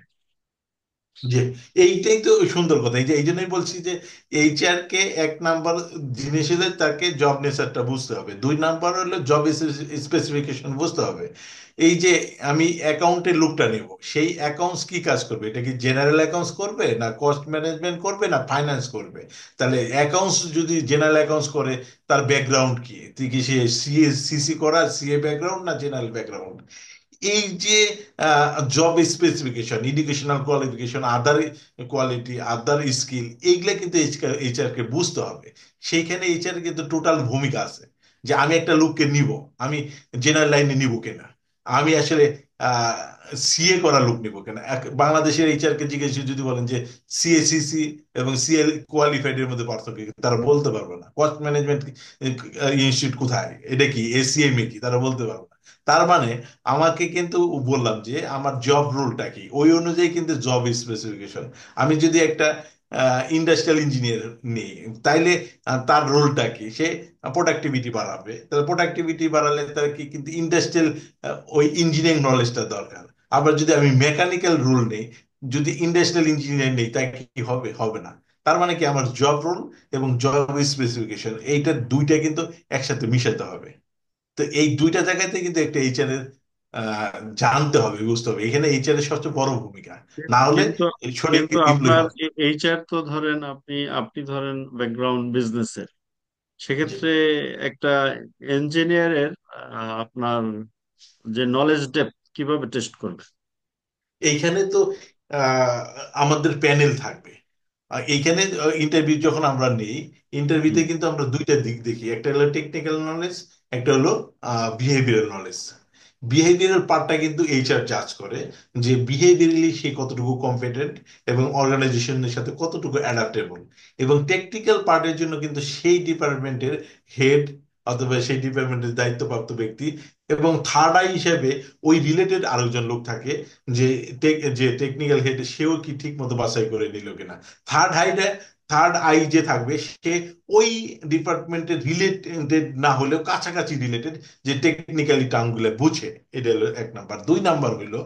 যে এইটাই তো সুন্দর কথা, এই যে এই জন্যই বলছি যে এইচআর কে এক নাম্বার জিনিস হলে তাকে জব নেচারটা বুঝতে হবে, দুই নাম্বার হলো জব স্পেসিফিকেশন বুঝতে হবে। এই যে আমি অ্যাকাউন্টের লোকটা নেব, সেই অ্যাকাউন্টস কি কাজ করবে, এটা কি জেনারেল অ্যাকাউন্টস করবে, না কস্ট ম্যানেজমেন্ট করবে, না ফাইন্যান্স করবে? তাহলে অ্যাকাউন্টস যদি জেনারেল অ্যাকাউন্টস করে, তার ব্যাকগ্রাউন্ড কি, তুই কি সে সিএ সিসি করা সিএ ব্যাকগ্রাউন্ড না জেনারেল ব্যাকগ্রাউন্ড? এই যে জব স্পেসিফিকেশন, এডুকেশনাল কোয়ালিফিকেশন, আদার কোয়ালিটি, আদার স্কিল, এইগুলা কিন্তু এইচআর কে বুঝতে হবে। সেইখানে এইচআর কিন্তু টোটাল ভূমিকা আছে, যে আমি একটা লোককে নিব, আমি জেনারেল লাইনে নিব কিনা, আমি আসলে সিএ করা লোক নিব কিনা। বাংলাদেশের এইচআর কে জিজ্ঞেস যদি বলেন যে সিএসিসি এবং সিএল কোয়ালিফাইড এর মধ্যে পার্থক্য কি, তারা বলতে পারবে না। কস্ট ম্যানেজমেন্ট ইনস্টিটিউট কোথায়, এটা কি এসিএম কি, তারা বলতে পারবে না। তার মানে আমাকে কিন্তু বললাম যে আমার জব রোলটা কি, ওই অনুযায়ী কিন্তু জব স্পেসিফিকেশন। আমি যদি একটা ইন্ডাস্ট্রিয়াল ইঞ্জিনিয়ার নিই, তাইলে তার রোলটা কি, সে প্রোডাক্টিভিটি বাড়াবে। তাহলে প্রোডাক্টিভিটি বাড়ালে তার কি কিন্তু ইন্ডাস্ট্রিয়াল ওই ইঞ্জিনিয়ারিং নলেজটা দরকার। আবার যদি আমি মেকানিক্যাল রোল নেই, যদি ইন্ডাস্ট্রিয়াল ইঞ্জিনিয়ার নেই, তাই কি হবে? হবে না। তার মানে কি আমার জব রোল এবং জব স্পেসিফিকেশন এইটা দুইটা কিন্তু একসাথে মিশাতে হবে। তো এই দুইটা জায়গাতে কিন্তু একটা এইচআর এর জানতে হবে, বুঝতে হবে, এখানে এইচআর এর সবচেয়ে বড় ভূমিকা। না হলে কিন্তু এই সঠিক কিন্তু এমপ্লয় আপনার হবে। এইচআর তো ধরেন আপনি আপনি ধরেন ব্যাকগ্রাউন্ড বিজনেসের, জি। সেক্ষেত্রে একটা ইঞ্জিনিয়ারের আপনার যে নলেজ ডেপথ কিভাবে টেস্ট করবে? এইখানে তো আহ, আমাদের প্যানেল থাকবে। এইখানে ইন্টারভিউ যখন আমরা নেই, ইন্টারভিউতে হুম। কিন্তু আমরা দুইটা দিক দেখি, একটা হলো টেকনিক্যাল নলেজ, একটা হলো বিহেভিয়ারাল নলেজ। বিহেভিয়ারাল পার্টটা কিন্তু এইচআর জাজ করে, যে বিহেভিয়ারালি সে কতটুকু কম্পিটেন্ট এবং অর্গানাইজেশনের সাথে কতটুকু অ্যাডাপ্টেবল। এবং টেকনিক্যাল পার্টের জন্য কিন্তু সেই ডিপার্টমেন্টের হেড অথবা সেই ডিপার্টমেন্টের দায়িত্বপ্রাপ্ত ব্যক্তি, এবং থার্ড আই হিসেবে ওই রিলেটেড আরেকজন লোক থাকে, যে যে টেকনিক্যাল হেড, সেও কি ঠিক মতো বাছাই করে নিল কিনা। থার্ড হাইডে থার্ড আই যে থাকবে, সে ওই ডিপার্টমেন্টের রিলেটেড না হলেও কাছাকাছি রিলেটেড, যে টেকনিক্যালি টার্মগুলো বুঝে। এটা হলো এক নাম্বার। দুই নাম্বার হইলো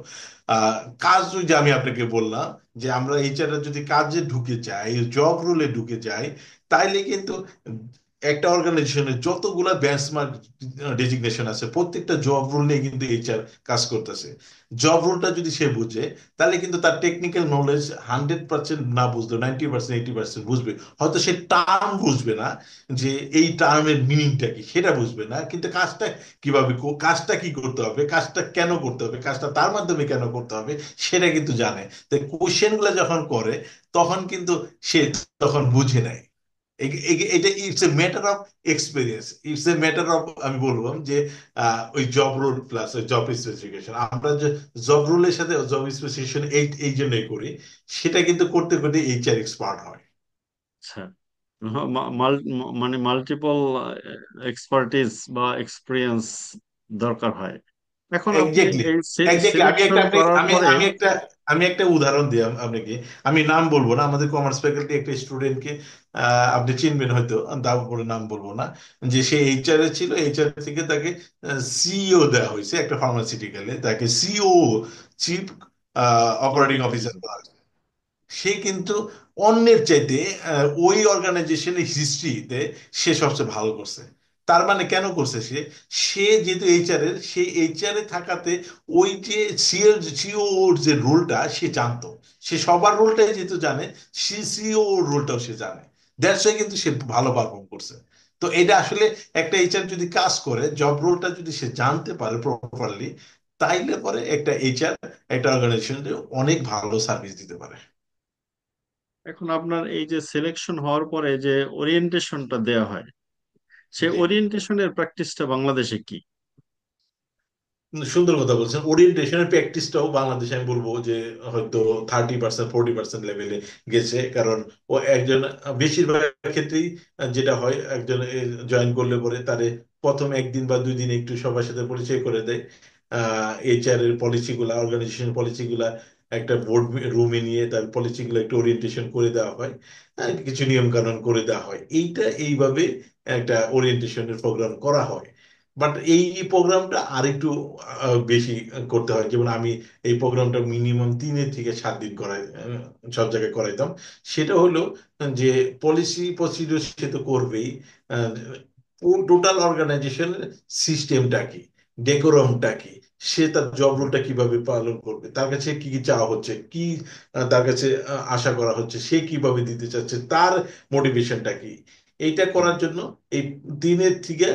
আহ, কাজ। যে আমি আপনাকে বললাম যে আমরা এইচআর যদি কাজে ঢুকে যাই, জব রোলে ঢুকে যাই, তাইলে কিন্তু একটা অর্গানাইজেশনের যতগুলা বেঞ্চমার্ক ডেজিগনেশন আছে, প্রত্যেকটা জব রোল নিয়ে কিন্তু এইচআর কাজ করতেছে। জব রোলটা যদি সে বুঝে, তাহলে কিন্তু তার টেকনিক্যাল নলেজ 100% না বুঝলেও 90% 80% বুঝবে। হয়তো সে টার্ম বুঝবে না, যে এই টার্মের মিনিংটা কি সেটা বুঝবে না, কিন্তু কাজটা কিভাবে কাজটা কি করতে হবে, কাজটা কেন করতে হবে, কাজটা তার মাধ্যমে কেন করতে হবে, সেটা কিন্তু জানে। তো কোশ্চেন গুলো যখন করে, তখন কিন্তু সে তখন বুঝে নেয়। এটা it's a matter of experience, it's a matter of, আমি বলবো যে ওই জব রোল প্লাস ওই জব স্পেসিফিকেশন। আমরা যে জব রোলের সাথে জব স্পেসিফিকেশন এই এই জন্যই করি, সেটা কিন্তু করতে করতে এইচআর এক্সপার্ট হয়। আচ্ছা। মানে মাল্টিপল এক্সপার্টিস বা এক্সপিরিয়েন্স দরকার হয়। এখন আপনি এক্স্যাক্টলি, এই এক্স্যাক্টলি। আমি একটা সিলেকশন আপনি করার আমি পরে। আমি একটা আমি একটা উদাহরণ দিই আপনাকে। আমি নাম বলবো না, আমাদের কমার্স ফ্যাকাল্টি একটা স্টুডেন্টকে আপনি চিনবেন হয়তো, তারপরে নাম বলবো না, যে সে এইচআর এ ছিল, এইচআর থেকে তাকে সিইও দেওয়া হয়েছে একটা ফার্মাসিউটিক্যালে, তাকে সিও, চিফ অপারেটিং অফিসার। সে কিন্তু অন্যের চাইতে ওই অর্গানাইজেশনের হিস্ট্রিতে সে সবচেয়ে ভালো করছে। তার মানে কেন করছে সে? সে যেহেতু এইচআর এর, সেই এইচআর এ থাকাতে ওই যে সিও যে রোলটা সে জানতো, সে সবার রোলটাই যেহেতু জানে, সে সিও রোলটাও সে জানে। দ্যাটস ওয়াই কিন্তু সে ভালো পারফর্ম করছে। তো এটা আসলে একটা এইচআর যদি কাজ করে, জব রোলটা যদি সে জানতে পারে প্রপারলি, তাইলে পরে একটা এইচআর একটা অর্গানাইজেশনকে অনেক ভালো সার্ভিস দিতে পারে। এখন আপনার এই যে সিলেকশন হওয়ার পরে যে ওরিয়েন্টেশনটা দেওয়া হয়, সেই জি। ওরিয়েন্টেশনের প্র্যাকটিসটা বাংলাদেশে কি? সুন্দর কথা বলছেন। ওরিয়েন্টেশনের প্র্যাকটিসটাও বাংলাদেশে আমি বলবো যে হয়তো 30% 40% লেভেলে গেছে। কারণ ও একজন, বেশিরভাগ ক্ষেত্রেই যেটা হয়, একজন জয়েন করলে পরে তারে প্রথম একদিন বা 2 দিন একটু সবার সাথে পরিচয় করে দেয়। এইচআর এর পলিসিগুলা, অর্গানাইজেশন পলিসিগুলা একটা বোর্ড রুমে নিয়ে তার পলিসিগুলো একটু ওরিয়েন্টেশন করে দেওয়া হয়, কিছু নিয়ম কানুন করে দেওয়া হয়। এইটা এইভাবে একটা ওরিয়েন্টেশনের প্রোগ্রাম করা হয়। বাট এই প্রোগ্রামটা আরেকটু বেশি করতে হয়। যেমন আমি এই প্রোগ্রামটা মিনিমাম 3 থেকে 7 দিন করাই, সব জায়গায় করাইতাম। সেটা হলো যে পলিসি প্রসিডিউর সে তো করবেই, টোটাল অর্গানাইজেশনের সিস্টেমটা কি, ডেকোরামটা কি, সে তার জব রোলটা কিভাবে পালন করবে, তার কাছে কি কি চাওয়া হচ্ছে, কি তার কাছে আশা করা হচ্ছে, সে কিভাবে দিতে চাচ্ছে, তার মোটিভেশনটা কি। এইটা হুম। করার জন্য এই 3 থেকে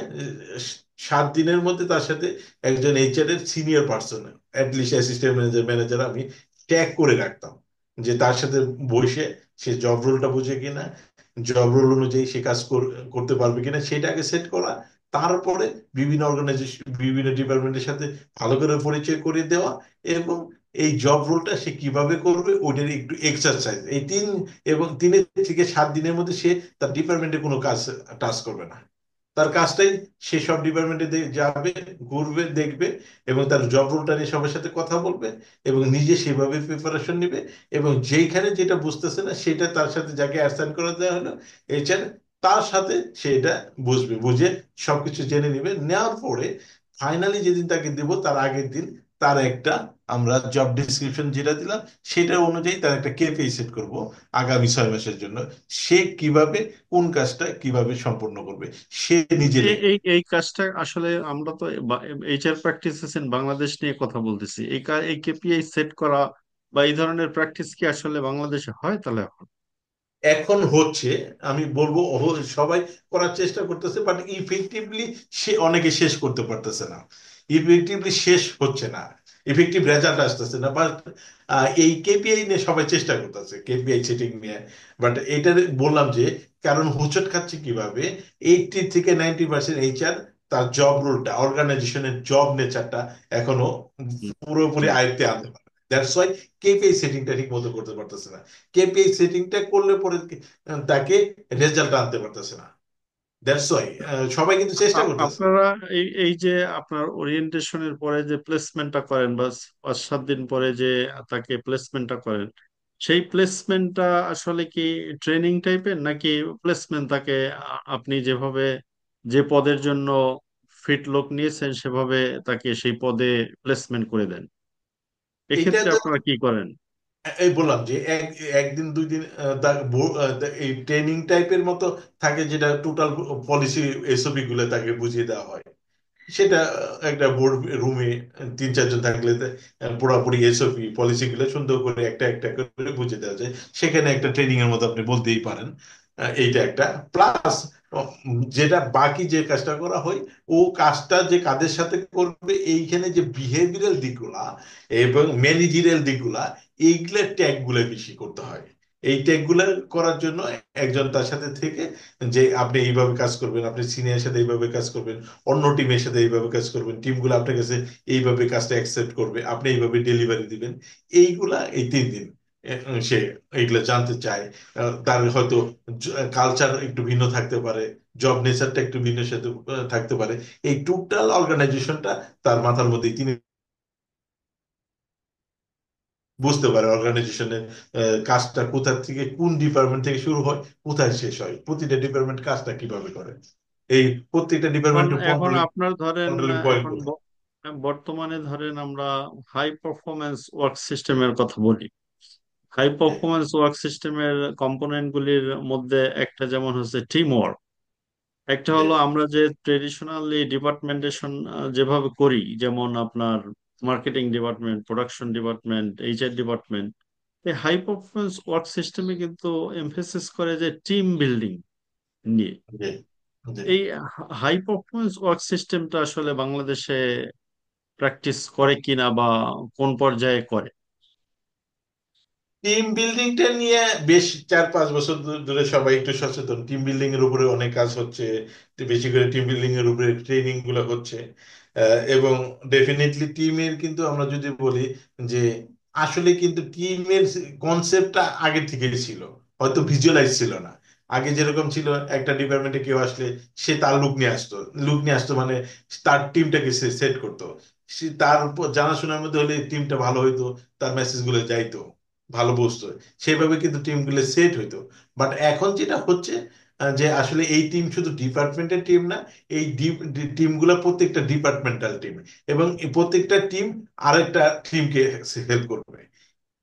7 দিনের মধ্যে তার সাথে একজন এইচআর এর senior person, at least assistant manager manager আমি ট্যাগ করে রাখতাম, যে তার সাথে বসে সে জব রোলটা বুঝে কিনা, জব রোল অনুযায়ী সে কাজ করতে পারবে কিনা, সেটা আগে সেট করা। তারপরে বিভিন্ন অর্গানাইজেশন, বিভিন্ন ডিপার্টমেন্টের সাথে ভালো করে পরিচয় করিয়ে দেওয়া, এবং এই জব রোলটা সে কিভাবে করবে ওইটার একটু এক্সারসাইজ। এই 3 থেকে 7 দিনের মধ্যে সে তার ডিপার্টমেন্টে কোনো কাজ টাচ করবে না। তার কাজটাই সে সব ডিপার্টমেন্টে যাবে, ঘুরবে, দেখবে, এবং তার জব রোলটা নিয়ে সবার সাথে কথা বলবে, এবং নিজে সেভাবে প্রিপারেশন নিবে, এবং যেইখানে যেটা বুঝতেছে না সেটা তার সাথে যাকে অ্যাসাইন করে দেওয়া হলো এইচআর, তার সাথে সে এটা বুঝবে, বুঝে সবকিছু জেনে নিবে, নেওয়ার পরে ফাইনালি যেদিন তাকে দেব তার আগের দিন তার একটা, আমরা জব ডিসক্রিপশন যেটা দিলাম সেটা অনুযায়ী তার একটা কেপিআই সেট করব আগামী 6 মাসের জন্য। সে কিভাবে কোন কাজটা কিভাবে সম্পন্ন করবে সে নিজে এই দেখবে। এই এই কাজটা আসলে আমরা তো এইচআর প্র্যাকটিসেস ইন বাংলাদেশ নিয়ে কথা বলতেছি। এই কেপিআই সেট করা বা এই ধরনের প্র্যাকটিস কি আসলে বাংলাদেশে হয় তাহলে এখন? এখন হচ্ছে, আমি বলবো সবাই করার চেষ্টা করতেছে, বাট ইফেক্টিভলি সে অনেকে শেষ করতে পারতেছে না, ইফেক্টিভলি শেষ হচ্ছে না, ইফেক্টিভ রেজাল্ট আসতেছে না। বাট এই কেপিআই নিয়ে সবাই চেষ্টা করতেছে, কেপিআই সেটিং নিয়ে। বাট এটা বললাম যে কারণ হোঁচট খাচ্ছে কিভাবে, 80 থেকে 90% এইচআর তার জব রোলটা, অর্গানাইজেশনের জব নেচারটা এখনো হুম, পুরোপুরি জি। আয়ত্তে আনতে পারে। দ্যাটস ওয়াই কেপিআই সেটিংটা ঠিক মতো করতে পারতেছে না। কেপিআই সেটিংটা করলে পরে তাকে রেজাল্ট আনতে পারতেছে না। দ্যাটস ওয়াই সবাই কিন্তু চেষ্টা করতেছে। আপনারা এই এই যে আপনার ওরিয়েন্টেশনের পরে যে প্লেসমেন্টটা করেন বা 5-7 দিন পরে যে তাকে প্লেসমেন্টটা করেন, সেই প্লেসমেন্টটা আসলে কি ট্রেনিং টাইপের, নাকি প্লেসমেন্ট তাকে আপনি যেভাবে যে পদের জন্য ফিট লোক নিয়েছেন সেভাবে তাকে সেই পদে প্লেসমেন্ট করে দেন? এইটা এক্ষেত্রে তো আপনারা কি করেন? এই বললাম যে একদিন 2 দিন এই ট্রেনিং টাইপের মতো থাকে, যেটা টোটাল পলিসি এসওপি গুলো তাকে বুঝিয়ে দেওয়া হয়। সেটা একটা বোর্ড রুমে 3-4 জন থাকলে পুরোপুরি এসওপি পলিসি গুলো সুন্দর করে একটা একটা করে বুঝে দেওয়া যায়। সেখানে একটা ট্রেনিং এর মতো আপনি বলতেই পারেন। এইটা একটা প্লাস। যেটা বাকি যে কাজটা করা হয়, ও কাজটা যে কাদের সাথে করবে, এইখানে যে বিহেভিয়ারাল দিকগুলা এবং ম্যানেজারিয়াল দিকগুলা, এইগুলা ট্যাগ গুলো বেশি করতে হয়। এই ট্যাগ গুলো করার জন্য একজন তার সাথে থেকে, যে আপনি এইভাবে কাজ করবেন, আপনি সিনিয়রের সাথে এইভাবে কাজ করবেন, অন্য টিমের সাথে এইভাবে কাজ করবেন, টিমগুলো আপনার কাছে এইভাবে কাজটা অ্যাকসেপ্ট করবে, আপনি এইভাবে ডেলিভারি দিবেন, এইগুলা এই 3 দিন সে এইগুলা জানতে চায়। তার হয়তো কালচার একটু ভিন্ন থাকতে পারে, জব নেচারটা একটু ভিন্ন সাথে থাকতে পারে। এই টোটাল অর্গানাইজেশনটা তার মাথার মধ্যেই তিনি বুঝতে পারে, অর্গানাইজেশনের কাজটা কোথা থেকে, কোন ডিপার্টমেন্ট থেকে শুরু হয়, কোথায় শেষ হয়, প্রতিটা ডিপার্টমেন্ট কাজটা কিভাবে করে, এই প্রত্যেকটা এখন ডিপার্টমেন্টের এখন কন্ট্রোলিং আপনার ধরেন কন্ট্রোলিং পয়েন্ট এখন কোথায়। বর্তমানে ধরেন আমরা হাই পারফরমেন্স ওয়ার্ক সিস্টেমের কথা বলি। হাই পারফরমেন্স ওয়ার্ক সিস্টেমের কম্পোনেন্ট গুলির মধ্যে একটা যেমন হচ্ছে টিম ওয়ার্ক। একটা যে হলো আমরা যে ট্রেডিশনালি ডিপার্টমেন্টেশন যেভাবে করি, যেমন আপনার marketing department, production department, HR department, এই হাই পারফরমেন্স ওয়ার্ক সিস্টেমে কিন্তু এমফেসিস করে যে টিম বিল্ডিং নিয়ে। যে যে এই হাই পারফরমেন্স ওয়ার্ক সিস্টেমটা আসলে বাংলাদেশে প্র্যাকটিস করে কিনা বা কোন পর্যায়ে করে? টিম বিল্ডিংটা নিয়ে বেশ 4-5 বছর ধরে সবাই একটু সচেতন, টিম বিল্ডিং এর উপরে অনেক কাজ হচ্ছে, তো বেশি করে টিম বিল্ডিং এর উপরে ট্রেনিং গুলো হচ্ছে। এবং ডেফিনেটলি টিমের কিন্তু আমরা যদি বলি যে আসলে কিন্তু টিমের কনসেপ্টটা আগে থেকেই ছিল, হয়তো ভিজুয়ালাইজ ছিল না। আগে যেরকম ছিল, একটা ডিপার্টমেন্টে কেউ আসলে সে তার লুক নিয়ে আসতো মানে তার টিমটাকে সে সেট করতো। সে তার উপর জানাশোনার মধ্যে হলে টিমটা ভালো হইতো, তার মেসেজ গুলো যাইতো, ভালো বুঝতো, সেইভাবে কিন্তু টিমগুলো সেট হইতো। বাট এখন যেটা হচ্ছে, যে আসলে এই টিম শুধু ডিপার্টমেন্টের টিম না, এই টিমগুলো প্রত্যেকটা ডিপার্টমেন্টাল টিম, এবং এই প্রত্যেকটা টিম আরেকটা টিমকে হেল্প করবে।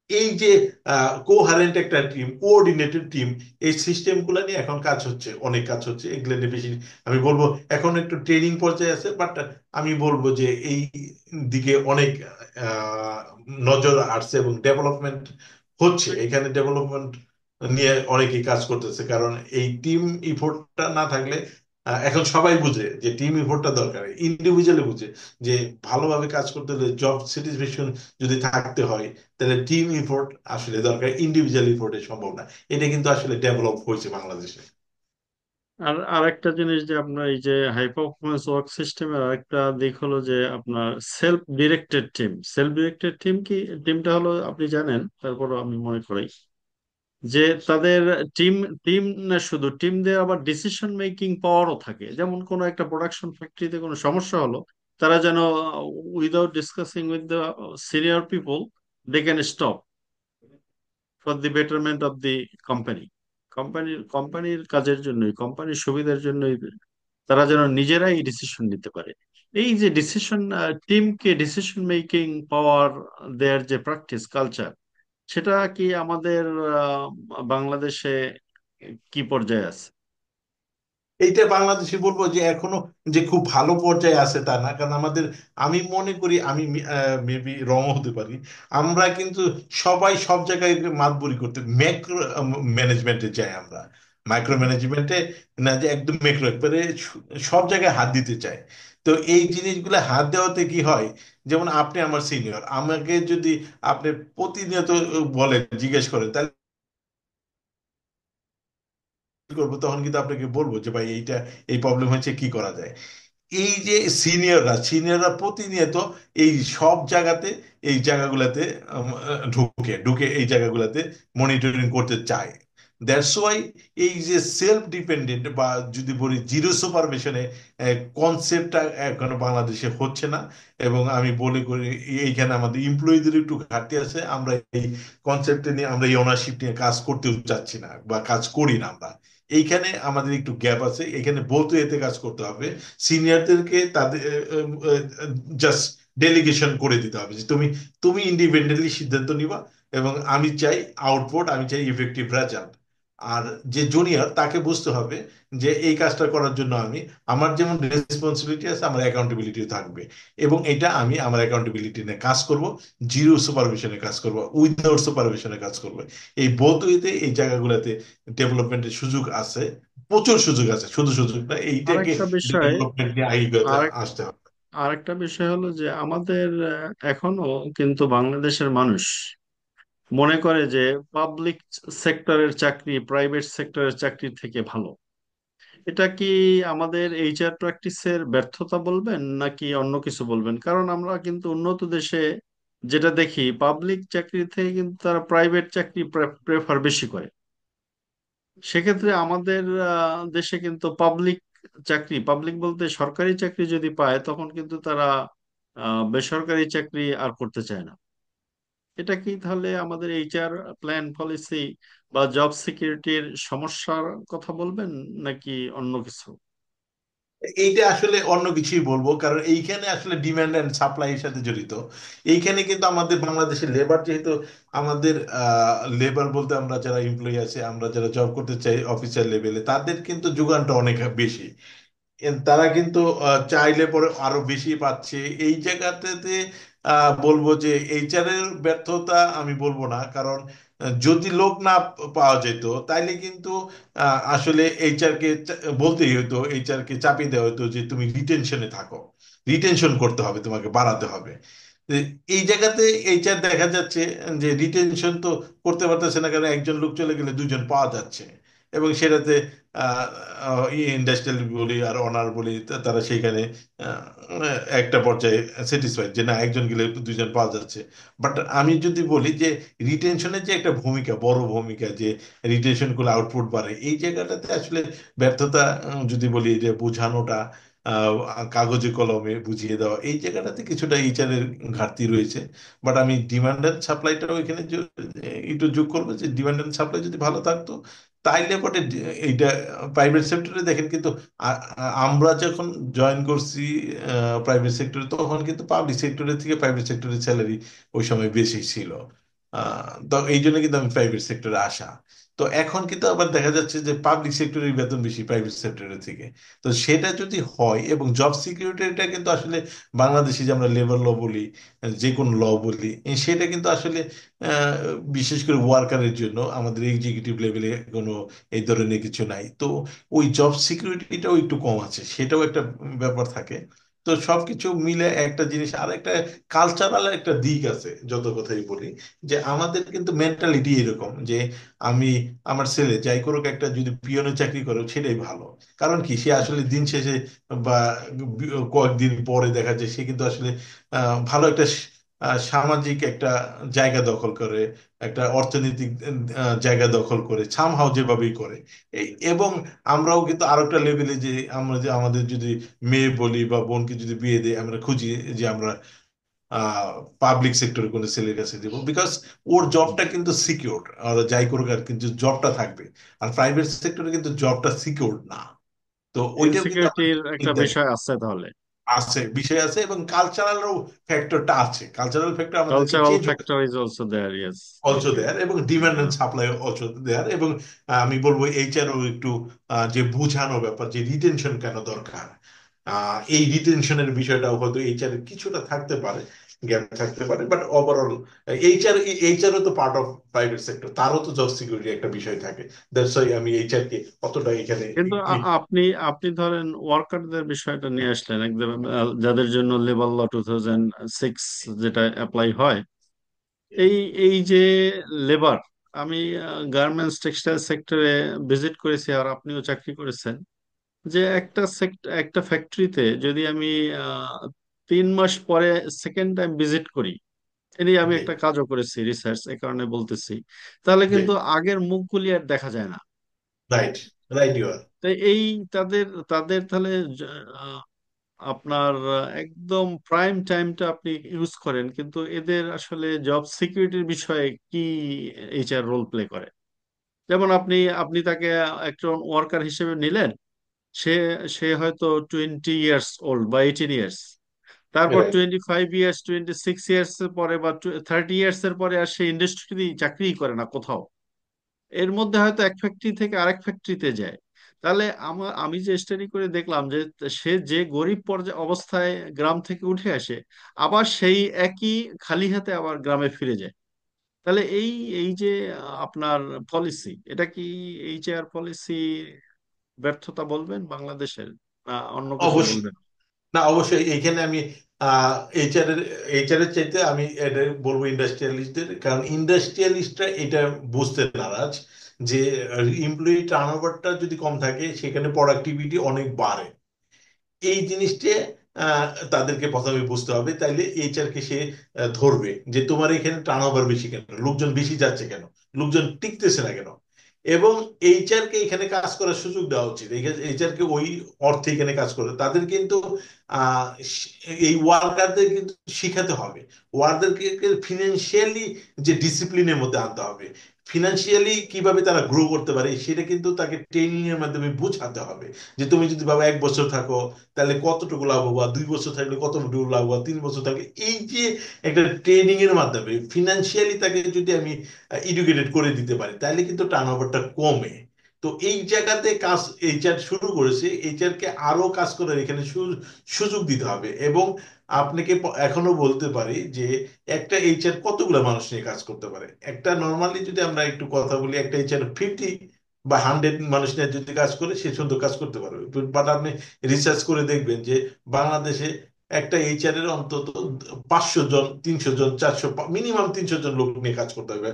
এই যে কোহারেন্ট একটা টিম, কোঅর্ডিনেটেড টিম, এই সিস্টেম গুলো নিয়ে এখন কাজ হচ্ছে, অনেক কাজ হচ্ছে এগুলো নিয়ে বেশি। আমি বলবো এখন একটু ট্রেনিং পর্যায়ে আছে, বাট আমি বলবো যে এই দিকে অনেক আহ, নজর আসছে এবং ডেভেলপমেন্ট হচ্ছে, এখানে ডেভেলপমেন্ট নিয়ে অনেকেই কাজ করতেছে। কারণ এই টিম ইফোর্টটা না থাকলে, এখন সবাই বুঝে যে টিম ইফোর্টটা দরকার, ইন্ডিভিজুয়ালি বুঝে যে ভালোভাবে কাজ করতে হলে, জব স্যাটিসফ্যাকশন যদি থাকতে হয়, তাহলে টিম ইফোর্ট আসলে দরকার, ইন্ডিভিজুয়াল ইফোর্টে সম্ভব না। এটা কিন্তু আসলে ডেভেলপ হয়েছে বাংলাদেশে। আর আরেকটা জিনিস যে আপনার এই যে হাই পারফরমেন্স ওয়ার্ক সিস্টেমের আরেকটা দিক হলো যে আপনার সেলফ ডিরেক্টেড টিম কি টিমটা হলো আপনি জানেন, তারপরও আমি মনে করি যে তাদের টিম টিম না, শুধু টিম দিয়ে আবার ডিসিশন মেকিং পাওয়ারও থাকে। যেমন কোনো একটা প্রোডাকশন ফ্যাক্টরিতে কোনো সমস্যা হলো, তারা যেন without discussing with the senior people they can stop for the betterment of the company. কোম্পানির কাজের জন্যই, কোম্পানির সুবিধার জন্যই তারা যেন নিজেরাই ডিসিশন নিতে পারে। এই যে ডিসিশন, টিমকে ডিসিশন মেকিং পাওয়ার দেয়ার যে প্র্যাকটিস কালচার, সেটা কি আমাদের আহ, বাংলাদেশে কি পর্যায়ে আছে? এইটা বাংলাদেশে বলবো যে এখনো যে খুব ভালো পর্যায়ে আছে তা না, কারণ আমাদের, আমি মনে করি, আমি মেবি রং হতে পারি, আমরা কিন্তু সবাই সব জায়গায় মাতবরি করতে ম্যাক্রো ম্যানেজমেন্টে যাই আমরা, মাইক্রো ম্যানেজমেন্টে না, যে একদম ম্যাক্রো একবারে সব জায়গায় হাত দিতে চাই। তো এই জিনিসগুলো হাত দেওয়াতে কি হয়, যেমন আপনি আমার সিনিয়র, আমাকে যদি আপনি প্রতিনিয়ত বলেন, জিজ্ঞেস করেন, তাহলে কি করবো? তখন কিন্তু আপনাকে বলবো যে ভাই এইটা, এই প্রবলেম হয়েছে, কি করা যায়। এই যে সিনিয়ররা প্রতিনিয়ত এই সব জায়গাতে, এই জায়গাগুলোতে ঢুকে ঢুকে এই জায়গাগুলোতে মনিটরিং করতে চায়। দ্যাটস ওয়াই এই যে সেলফ ডিপেন্ডেন্ট বা যদি বলি জিরো সুপারভিশনে কনসেপ্টটা এখনো বাংলাদেশে হচ্ছে না। এবং আমি বলে করি এইখানে আমাদের এমপ্লয়ীদের একটু ঘাটতি আছে, আমরা এই কনসেপ্টে নিয়ে, আমরা এই ওনারশিপ নিয়ে কাজ করতেও চাচ্ছি না বা কাজ করি না আমরা। এইখানে আমাদের একটু গ্যাপ আছে, এখানে বলতে এতে কাজ করতে হবে। সিনিয়রদেরকে তাদের জাস্ট ডেলিগেশন করে দিতে হবে যে তুমি তুমি ইন্ডিপেন্ডেন্টলি সিদ্ধান্ত নিবা, এবং আমি চাই আউটপুট, আমি চাই ইফেক্টিভ রেজাল্ট। আর যে জুনিয়র, তাকে বুঝতে হবে যে এই কাজটা করার জন্য আমি, আমার যেমন রেসপন্সিবিলিটি আছে, আমার অ্যাকাউন্টেবিলিটিও থাকবে। এবং এটা আমি আমার অ্যাকাউন্টেবিলিটি নিয়ে কাজ করব, জিরো সুপারভিশনে কাজ করব, উইদাউট সুপারভিশনে কাজ করব। এই বোথ ওয়েতে এই জায়গাগুলোতে ডেভেলপমেন্টের সুযোগ আছে, প্রচুর সুযোগ আছে, শুধু সুযোগ না, এইটাকে আরেকটা বিষয় ডেভেলপমেন্ট নিয়ে আগাতে আরেক আসতে হবে। আরেকটা বিষয় হলো যে আমাদের এখনো কিন্তু বাংলাদেশের মানুষ মনে করে যে পাবলিক সেক্টরের চাকরি প্রাইভেট সেক্টরের চাকরির থেকে ভালো। এটা কি আমাদের এইচআর প্র্যাকটিসের ব্যর্থতা বলবেন, নাকি অন্য কিছু বলবেন? কারণ আমরা কিন্তু উন্নত দেশে যেটা দেখি, পাবলিক চাকরি থেকে কিন্তু তারা প্রাইভেট চাকরি প্রেফার বেশি করে। সেক্ষেত্রে আমাদের দেশে কিন্তু পাবলিক বলতে সরকারি চাকরি যদি পায়, তখন কিন্তু তারা বেসরকারি চাকরি আর করতে চায় না। এটা কি তাহলে আমাদের এইচআর প্ল্যান পলিসি বা জব সিকিউরিটির সমস্যার কথা বলবেন, নাকি অন্য কিছু? এইটা আসলে অন্য কিছুই বলবো, কারণ এইখানে আসলে ডিমান্ড অ্যান্ড সাপ্লাইয়ের সাথে জড়িত। এইখানে কিন্তু আমাদের বাংলাদেশের লেবার, যেহেতু আমাদের লেবার বলতে আমরা যারা এমপ্লয়ি আছে, আমরা যারা জব করতে চাই অফিসার লেভেলে, তাদের কিন্তু যোগানটা অনেক বেশি। তারা কিন্তু চাইলে পরে আরো বেশি পাচ্ছে। এই জায়গাতে বলবো যে এইচআর এর ব্যর্থতা আমি বলবো না, কারণ যদি লোক না পাওয়া যেত, তাইলে কিন্তু আসলে এইচআর কে বলতেই হতো, এইচআর কে চাপিয়ে দেওয়া হতো যে তুমি রিটেনশনে থাকো, রিটেনশন করতে হবে, তোমাকে বাড়াতে হবে। তো এই জায়গাতে এইচআর দেখা যাচ্ছে যে রিটেনশন তো করতে পারতেছে না, কারণ একজন লোক চলে গেলে দুজন পাওয়া যাচ্ছে। এবং সেটাতে ইন্ডাস্ট্রিয়াল বলি আর অনার বলি, তারা সেইখানে একটা পর্যায়ে স্যাটিসফাইড যে না, একজন গেলে দুইজন পাওয়া যাচ্ছে। বাট আমি যদি বলি যে রিটেনশনের যে একটা ভূমিকা, বড় ভূমিকা, যে রিটেনশন করলে আউটপুট বাড়ে, এই জায়গাটাতে আসলে ব্যর্থতা, যদি বলি যে বোঝানোটা, কাগজে কলমে বুঝিয়ে দেওয়া, এই জায়গাটাতে কিছুটা এইচআর এর ঘাটতি রয়েছে। বাট আমি ডিমান্ড অ্যান্ড সাপ্লাইটাও এখানে একটু যোগ করবো, যে ডিমান্ড অ্যান্ড সাপ্লাই যদি ভালো থাকতো, তাইলে পরে এইটা প্রাইভেট সেক্টরে দেখেন কিন্তু, আমরা যখন জয়েন করছি প্রাইভেট সেক্টরে, তখন কিন্তু পাবলিক সেক্টরের থেকে প্রাইভেট সেক্টরের স্যালারি ওই সময় বেশি ছিল। তো এই জন্য কিন্তু আমি প্রাইভেট সেক্টরে আসা। তো এখন কিন্তু আবার দেখা যাচ্ছে যে পাবলিক সেক্টরের বেতন বেশি প্রাইভেট সেক্টরের থেকে। তো সেটা যদি হয়, এবং জব সিকিউরিটিটা কিন্তু আসলে বাংলাদেশে যে আমরা লেবার ল বলি, যে কোনো ল বলি, সেটা কিন্তু আসলে আহ, বিশেষ করে ওয়ার্কারের জন্য আমাদের এক্সিকিউটিভ লেভেলে কোনো এই ধরনের কিছু নাই। তো ওই জব সিকিউরিটিটাও একটু কম আছে, সেটাও একটা ব্যাপার থাকে। তো সবকিছু মিলে একটা জিনিস, আর একটা কালচারাল একটা দিক আছে, যত কথাই বলি, যে আমাদের কিন্তু মেন্টালিটি এরকম যে আমি, আমার ছেলে যাই করুক, একটা যদি পিয়নের চাকরি করে সেটাই ভালো। কারণ কি, সে আসলে দিন শেষে বা কয়েকদিন পরে দেখা যায় সে কিন্তু আসলে ভালো একটা সামাজিক একটা জায়গা দখল করে, একটা অর্থনৈতিক জায়গা দখল করে, সামহাও যেভাবেই করে। এবং আমরাও কিন্তু আরো একটা লেভেলে, যে আমরা যে আমাদের যদি মেয়ে বলি বা বোনকে যদি বিয়ে দেয়, আমরা খুঁজি যে আমরা পাবলিক সেক্টরে কোনো ছেলের কাছে দিব, বিকজ ওর জবটা কিন্তু সিকিউর। আর যাই করুক, আর কিন্তু জবটা থাকবে। আর প্রাইভেট সেক্টরে কিন্তু জবটা সিকিউর না। তো ওইটাও কিন্তু ইনসিকিউরিটির আমাদের একটা দেখে বিষয় আছে তাহলে। আছে, বিষয় আছে, এবং কালচারালও ফ্যাক্টরটা আছে। কালচারাল ফ্যাক্টর আমাদেরকে কালচারাল চেঞ্জ হতে factor is also there, yes. Also there, এবং demand and supply also there. এবং আমি বলবো এইচআরও একটু যে বুঝানো ব্যাপার, যে রিটেনশন কেন দরকার, এই রিটেনশনের বিষয়টাও হয়তো এইচআর এর কিছুটা থাকতে পারে, জ্ঞান থাকতে পারে। বাট ওভারঅল এইচআর এইচআরও তো পার্ট অফ প্রাইভেট সেক্টর, তারও তো জব সিকিউরিটি একটা বিষয় থাকে। দ্যাটস ওয়াই আমি এইচআর কে অতটা এখানে কিন্তু আপনি আপনি ধরেন ওয়ার্কারদের বিষয়টা নিয়ে আসলেন একদম, যাদের জন্য লেবার ল 2006 যেটা অ্যাপ্লাই হয়, এই এই যে লেবার, আমি গার্মেন্টস টেক্সটাইল সেক্টরে ভিজিট করেছি, আর আপনিও চাকরি করেছেন, যে একটা ফ্যাক্টরিতে যদি আমি 3 মাস পরে সেকেন্ড টাইম ভিজিট করি, এটি আমি জি, একটা কাজও করেছি, রিসার্চ, এ কারণে বলতেছি, তাহলে জি, কিন্তু আগের মুখগুলি আর দেখা যায় না। Right, right you are. তাই এই তাদের তাদের তাহলে আপনার একদম প্রাইম টাইমটা আপনি ইউজ করেন, কিন্তু এদের আসলে জব সিকিউরিটির বিষয়ে কি এইচআর রোল প্লে করে? যেমন আপনি আপনি তাকে একজন ওয়ার্কার হিসেবে নিলেন, সে সে হয়তো 20 ইয়ার্স ওল্ড বা 18 ইয়ার্স, তারপর রাইট। 25 ইয়ার্স, 26 ইয়ার্স এর পরে বা 30 ইয়ার্স এর পরে আর সে ইন্ডাস্ট্রি চাকরিই করে না কোথাও, এর মধ্যে হয়তো এক ফ্যাক্টরি থেকে আরেক ফ্যাক্টরিতে যায়। তাহলে আমি যে স্টাডি করে দেখলাম যে সে যে গরিব পর্যায়ে অবস্থায় গ্রাম থেকে উঠে আসে, আবার সেই একই খালি হাতে আবার গ্রামে ফিরে যায়। তাহলে এই এই যে আপনার পলিসি, এটা কি এইচআর পলিসি ব্যর্থতা বলবেন বাংলাদেশের, না অন্য কিছু অবশ্যই। বলবেন? না, অবশ্যই এইখানে আমি এইচআর এর চাইতে আমি এটা বলবো ইন্ডাস্ট্রিয়ালিস্টদের, কারণ ইন্ডাস্ট্রিয়ালিস্টরা এটা বুঝতে নারাজ যে এমপ্লয়ি টার্নওভারটা যদি কম থাকে, সেখানে প্রোডাক্টিভিটি অনেক বাড়ে। এই জিনিসটা আহ, তাদেরকে প্রথমে বুঝতে হবে, তাইলে এইচআর কে সে ধরবে যে তোমার এখানে টার্নওভার বেশি কেন, লোকজন বেশি যাচ্ছে কেন, লোকজন টিকতেছে না কেন। এবং এইচআর কে এখানে কাজ করার সুযোগ দেওয়া উচিত। এইচআর কে ওই অর্থে এখানে কাজ করে তাদের কিন্তু আহ, এই ওয়ার্কারদের কিন্তু শিখাতে হবে। ওয়ার্কারদেরকে ফিনান্সিয়ালি যে ডিসিপ্লিনের মধ্যে আনতে হবে, ফিনান্সিয়ালি কিভাবে তারা গ্রো করতে পারে, সেটা কিন্তু তাকে ট্রেনিং এর মাধ্যমে বোঝাতে হবে। যে তুমি যদি বাবা 1 বছর থাকো, তাহলে কতটুকু লাভ হবো, আর 2 বছর থাকলে কতটুকু লাভ হবো, আর 3 বছর থাকলে, এই যে একটা ট্রেনিং এর মাধ্যমে ফিনান্সিয়ালি তাকে যদি আমি এডুকেটেড করে দিতে পারি, তাহলে কিন্তু টার্ন ওভারটা কমে। তো এই জায়গাতে কাজ এইচআর শুরু করেছে, এইচআর কে আরো কাজ করার এখানে সুযোগ দিতে হবে। এবং আপনাকে এখনো বলতে পারি যে একটা এইচআর কতগুলো মানুষ নিয়ে কাজ করতে পারে। একটা নর্মালি যদি আমরা একটু কথা বলি, একটা এইচআর 50 বা 100 মানুষ নিয়ে যদি কাজ করে, সে সুন্দর কাজ করতে পারবে। বাট আপনি রিসার্চ করে দেখবেন যে বাংলাদেশে একটা এইচআর এর অন্তত 500 জন, 300 জন, 400, মিনিমাম 300 জন লোক নিয়ে কাজ করতে হবে।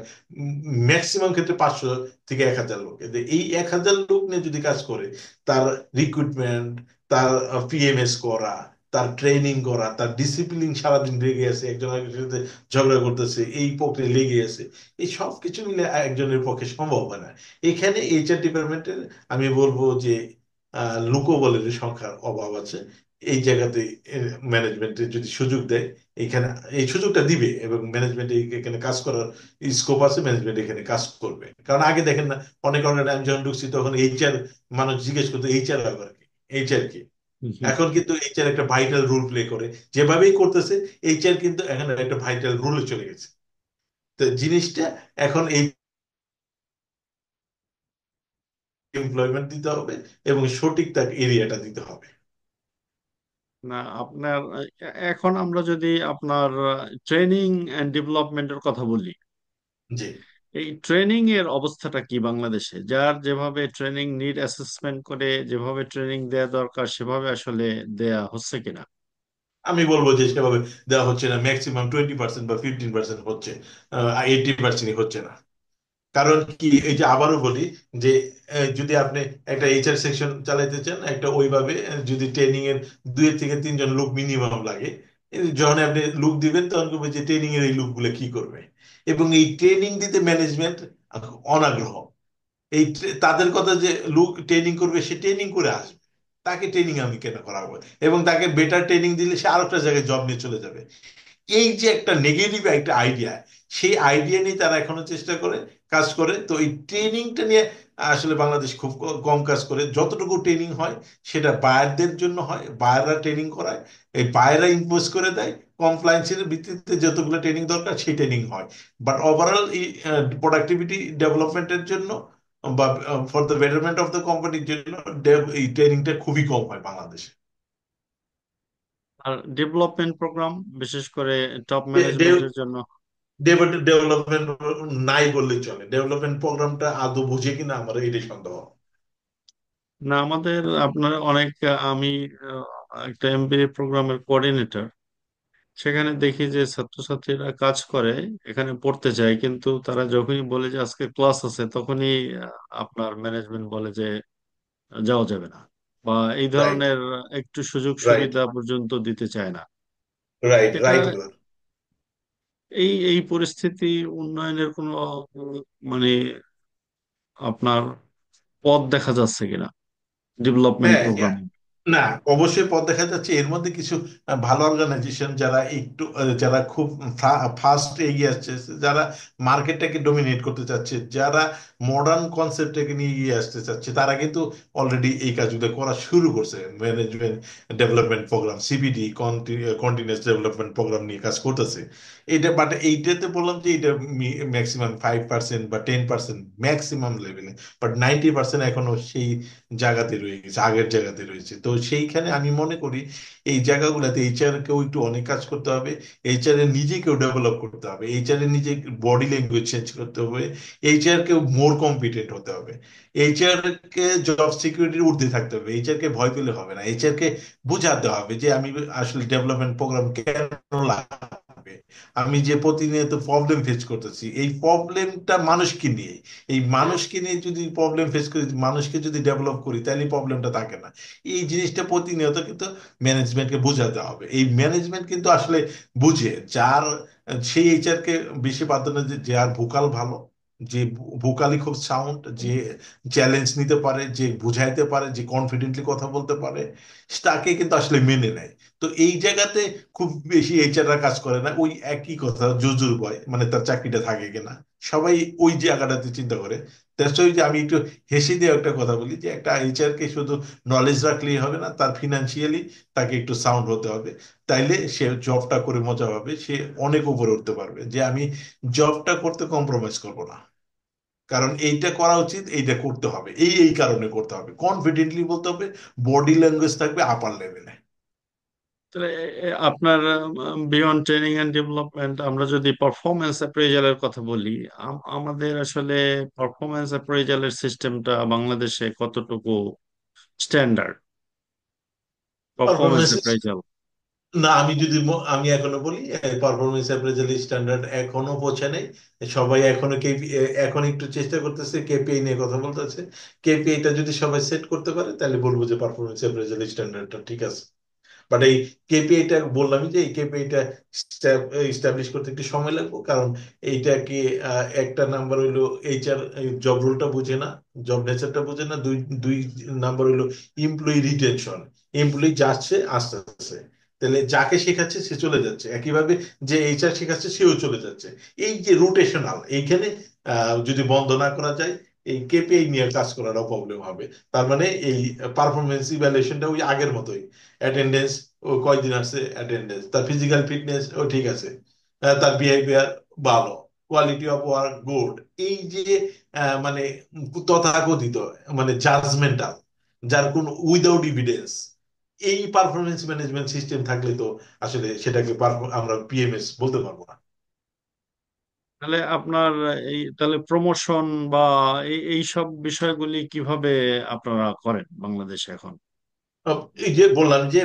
ম্যাক্সিমাম ক্ষেত্রে 500 থেকে 1000 লোক। এই 1000 লোক নিয়ে যদি কাজ করে, তার রিক্রুটমেন্ট, তার পিএমএস করা, তার ট্রেনিং করা, তার ডিসিপ্লিন সারাদিন লেগে আছে, একজন আরেকজনের সাথে ঝগড়া করতেছে, এই প্রক্রিয়া লেগে আছে, এই সব কিছু মিলে একজনের পক্ষে সম্ভব হয় না। এখানে এইচআর ডিপার্টমেন্টের আমি বলবো যে লোকবলের সংখ্যার অভাব আছে। এই জায়গাতে ম্যানেজমেন্টের যদি সুযোগ দেয়, এখানে এই সুযোগটা দিবে, এবং ম্যানেজমেন্ট এখানে কাজ করার স্কোপ আছে, ম্যানেজমেন্ট এখানে কাজ করবে। কারণ আগে দেখেন না, অনেক অনেক আমি যখন ঢুকছি তখন এইচআর মানুষ জিজ্ঞেস করতো এইচআর ব্যাপার কি, এইচআর কি। এখন কিন্তু এইচআর একটা ভাইটাল রোল প্লে করে, যেভাবেই করতেছে। এইচআর কিন্তু এখন একটা ভাইটাল রোলে চলে গেছে। তো জিনিসটা এখন এই এমপ্লয়মেন্ট দিতে হবে, এবং সঠিক তার এরিয়াটা দিতে হবে। না আপনার এখন আমরা যদি আপনার ট্রেনিং এন্ড ডেভেলপমেন্টের কথা বলি, জি, এই ট্রেনিং এর অবস্থাটা কি বাংলাদেশে? যার যেভাবে ট্রেনিং নিড অ্যাসেসমেন্ট করে যেভাবে ট্রেনিং দেয়া দরকার সেভাবে আসলে দেয়া হচ্ছে কিনা? আমি বলবো যে সেভাবে দেওয়া হচ্ছে না। ম্যাক্সিমাম 20% বা 15% হচ্ছে, 80% হচ্ছে না। কারণ কি, এই যে আবারও বলি যে যদি আপনি একটা এইচআর সেকশন চালাইতে চান, একটা ওইভাবে যদি ট্রেনিং এর 2 থেকে 3 জন লোক মিনিমাম লাগে, যখন আপনি লুক দিবেন তখন বলবে যে ট্রেনিং এর এই লুক গুলো কি করবে, এবং এই ট্রেনিং দিতে ম্যানেজমেন্ট অনাগ্রহ। তাদের কথা যে লোক ট্রেনিং করবে, সে ট্রেনিং করে আসবে, তাকে ট্রেনিং আমি কেন করাবো? এবং তাকে বেটার ট্রেনিং দিলে সে আরেকটা জায়গায় জব নিয়ে চলে যাবে। এই যে একটা নেগেটিভ একটা আইডিয়া, সেই আইডিয়া নিয়ে তারা এখনো চেষ্টা করে, কাজ করে। তো এই ট্রেনিংটা নিয়ে আসলে বাংলাদেশ খুব কম কাজ করে। যতটুকু ট্রেনিং হয় সেটা বায়ারদের জন্য হয়, বায়াররা ট্রেনিং করায়, এই বায়াররা ইনভয়েস করে দেয়, কমপ্লায়েন্সের ভিত্তিতে যতগুলো ট্রেনিং দরকার সেই ট্রেনিং হয়। বাট ওভারঅল এই প্রোডাক্টিভিটি ডেভেলপমেন্টের জন্য বা for the betterment of the কোম্পানির জন্য এই ট্রেনিংটা খুবই কম হয় বাংলাদেশে। আর ডেভেলপমেন্ট প্রোগ্রাম বিশেষ করে টপ ম্যানেজমেন্টের জন্য? ডেভেলপমেন্ট নাই বললেই চলে। ডেভেলপমেন্ট প্রোগ্রামটা আদৌ বুঝে কিনা আমার এটাই সন্দেহ। না, আমাদের আপনার অনেক আমি একটা এমবিএ প্রোগ্রামের কোঅর্ডিনেটর, সেখানে দেখি যে ছাত্রছাত্রীরা কাজ করে, এখানে পড়তে চায়, কিন্তু তারা যখনই বলে যে আজকে ক্লাস আছে, তখনই আপনার ম্যানেজমেন্ট বলে যে যাওয়া যাবে না, বা এই রাইট, ধরনের একটু সুযোগ রাইট, সুবিধা পর্যন্ত দিতে চায় না। রাইট, এটা রাইট। এই এই পরিস্থিতি উন্নয়নের কোনো মানে আপনার পথ দেখা যাচ্ছে কিনা ডেভেলপমেন্ট হ্যাঁ, প্রোগ্রাম? না, অবশ্যই পথ দেখা যাচ্ছে। এর মধ্যে কিছু ভালো অর্গানাইজেশন যারা একটু যারা খুব ফাস্ট এগিয়ে আসছে, যারা মার্কেটটাকে ডমিনেট করতে চাচ্ছে, যারা মডার্ন কনসেপ্টটাকে নিয়ে এগিয়ে আসতে চাচ্ছে, তারা কিন্তু অলরেডি এই কাজগুলো করা শুরু করছে। Management development programme, CPD, continuous development programme নিয়ে কাজ করতেছে। এটা বাট এইটাতে বললাম যে এটা ম্যাক্সিমাম 5% বা 10% ম্যাক্সিমাম লেভেলে, বাট 90% এখনো সেই জায়গাতে রয়ে গেছে, আগের জায়গাতে রয়েছে। তো সেইখানে আমি মনে করি এই জায়গাগুলোতে এইচআর কেও একটু অনেক কাজ করতে হবে। এইচআর এর নিজেকেও ডেভেলপ করতে হবে, এইচআর এর নিজে বডি ল্যাঙ্গুয়েজ চেঞ্জ করতে হবে, এইচআর কেও মোর কম্পিটেন্ট হতে হবে, এইচআর কে জব সিকিউরিটির ঊর্ধ্বে থাকতে হবে। এইচআর কে ভয় পেলে হবে না, এইচআর কে বোঝাতে হবে যে আমি আসলে ডেভেলপমেন্ট প্রোগ্রাম কেন লাগবে। আমি যে প্রতিনিয়ত প্রবলেম ফেস করতেছি, এই প্রবলেমটা মানুষকে নিয়ে, এই মানুষকে নিয়ে যদি প্রবলেম ফেস করি, মানুষকে যদি ডেভেলপ করি, তাহলে প্রবলেমটা থাকে না। এই জিনিসটা প্রতিনিয়ত কিন্তু ম্যানেজমেন্টকে বোঝাতে হবে। এই ম্যানেজমেন্ট কিন্তু আসলে বুঝে, যার সেই এইচআর কে বেশি প্রাধান্য যার ভোকাল ভালো, যে ভোকালি খুব সাউন্ড, যে চ্যালেঞ্জ নিতে পারে, যে বুঝাইতে পারে, যে কনফিডেন্টলি কথা বলতে পারে, তাকে কিন্তু আসলে মেনে নেয়। তো এই জায়গাতে খুব বেশি এইচআররা কাজ করে না, ওই একই কথা, জুজুর ভয়, মানে তার চাকরিটা থাকে কিনা, সবাই ওই জায়গাটাতে চিন্তা করে। দ্যাটস ওই যে আমি একটু হেসে দিয়ে একটা কথা বলি যে একটা এইচআর কে শুধু নলেজ রাখলেই হবে না, তার ফিনান্সিয়ালি তাকে একটু সাউন্ড হতে হবে। তাইলে সে জবটা করে মজা পাবে, সে অনেক উপরে উঠতে পারবে যে আমি জবটা করতে কম্প্রোমাইজ করব না, কারণ এইটা করা উচিত, এইটা করতে হবে, এই এই কারণে করতে হবে, কনফিডেন্টলি বলতে হবে, বডি ল্যাঙ্গুয়েজ থাকবে আপার লেভেলে। তাহলে আপনার বিয়ন্ড ট্রেনিং এন্ড ডেভেলপমেন্ট, আমরা যদি পারফরমেন্স অ্যাপ্রেজালের কথা বলি, আমাদের আসলে পারফরমেন্স অ্যাপ্রেজালের সিস্টেমটা বাংলাদেশে কতটুকু স্ট্যান্ডার্ড পারফরমেন্স পারফরমেন্স, অ্যাপ্রেজাল? না, আমি যদি আমি এখনো বলি পারফরমেন্স অ্যাপ্রেজাল স্ট্যান্ডার্ড এখনো পৌঁছে নেই। সবাই এখনো এখন একটু চেষ্টা করতেছে, কেপিআই নিয়ে কথা বলতেছে। কেপিআইটা যদি সবাই সেট করতে পারে তাহলে বলবো যে পারফরমেন্স অ্যাপ্রেজাল স্ট্যান্ডার্ডটা ঠিক আছে। বাট এই কেপিআইটা বললামই যে এই কেপিআইটা ইস্টাবলিশ করতে একটু সময় লাগবে, কারণ এইটা কি একটা নাম্বার হইলো এইচআর জব রোলটা বুঝে না, জব নেচারটা বুঝে না। দুই দুই নাম্বার হইলো এমপ্লয়ি রিটেনশন, এমপ্লয়ি যাচ্ছে আসতেছে, তাহলে যাকে শেখাচ্ছে সে চলে যাচ্ছে, একইভাবে যে এইচআর শেখাচ্ছে সেও চলে যাচ্ছে। এই যে রোটেশনাল, এইখানে যদি বন্ধ না করা যায়, এই কেপিআই নিয়ে কাজ করাটা প্রবলেম হবে। তার মানে এই পারফরমেন্স ইভ্যালুয়েশনটা ওই আগের মতোই, অ্যাটেন্ডেন্স, ও কয়দিন আসছে অ্যাটেন্ডেন্স, তার ফিজিক্যাল ফিটনেস ও ঠিক আছে, তার বিহেভিয়ার ভালো, কোয়ালিটি অফ ওয়ার্ক গুড। এই যে মানে তথাকথিত মানে জাজমেন্টাল, যার কোনো উইদাউট এভিডেন্স, এই পারফরমেন্স ম্যানেজমেন্ট সিস্টেম থাকলে তো আসলে সেটাকে আমরা পিএমএস বলতে পারবো না। তাহলে আপনার তাহলে প্রমোশন বা এই সব বিষয়গুলি কিভাবে আপনারা করেন বাংলাদেশে এখন? এই যে বললাম যে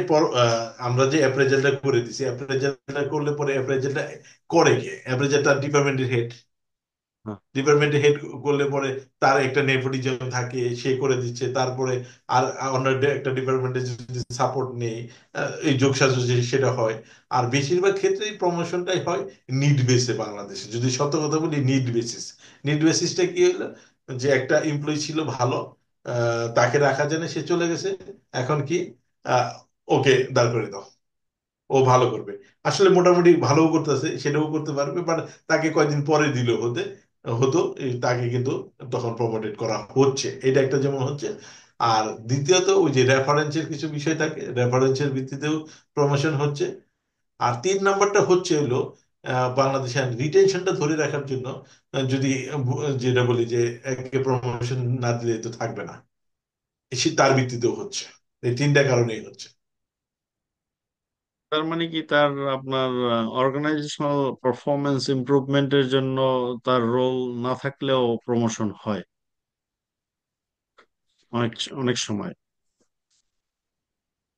আমরা যে অ্যাপ্রেজালটা করে দিছি, অ্যাপ্রেজালটা করলে পরে অ্যাপ্রেজালটা করে কে? অ্যাপ্রেজালটা ডিপার্টমেন্টের হেড, ডিপার্টমেন্টে হেড করলে পরে তার একটা নেপোটিজম থাকে, সে করে দিচ্ছে, তারপরে আর অন্য একটা ডিপার্টমেন্টে যদি সাপোর্ট নেই, এই যোগসাজশে সেটা হয়। আর বেশিরভাগ ক্ষেত্রেই প্রমোশনটাই হয় নিড বেসে। বাংলাদেশে যদি সত্য কথা বলি, নিড বেসিস। নিড বেসিসটা কি হলো, যে একটা এমপ্লয়ি ছিল ভালো, তাকে রাখা যায় না, সে চলে গেছে, এখন কি, আহ, ওকে দাঁড় করে দাও, ও ভালো করবে। আসলে মোটামুটি ভালোও করতেছে, সেটাও করতে পারবে, বাট তাকে কয়েকদিন পরে দিল হতে হতো, তাকে কিন্তু তখন প্রমোটেড করা হচ্ছে, এটা একটা যেমন হচ্ছে। আর দ্বিতীয়ত ওই যে রেফারেন্সের কিছু বিষয় থাকে, রেফারেন্সের ভিত্তিতেও প্রমোশন হচ্ছে। আর তিন নাম্বারটা হচ্ছে হলো বাংলাদেশের রিটেনশনটা ধরে রাখার জন্য, যদি যেটা বলি যে একে প্রমোশন না দিলে তো থাকবে না, তার ভিত্তিতেও হচ্ছে। এই তিনটা কারণেই হচ্ছে। তার মানে কি তার আপনার অর্গানাইজেশনাল পারফরমেন্স ইমপ্রুভমেন্টের জন্য তার রোল না থাকলেও প্রমোশন হয় অনেক অনেক সময়।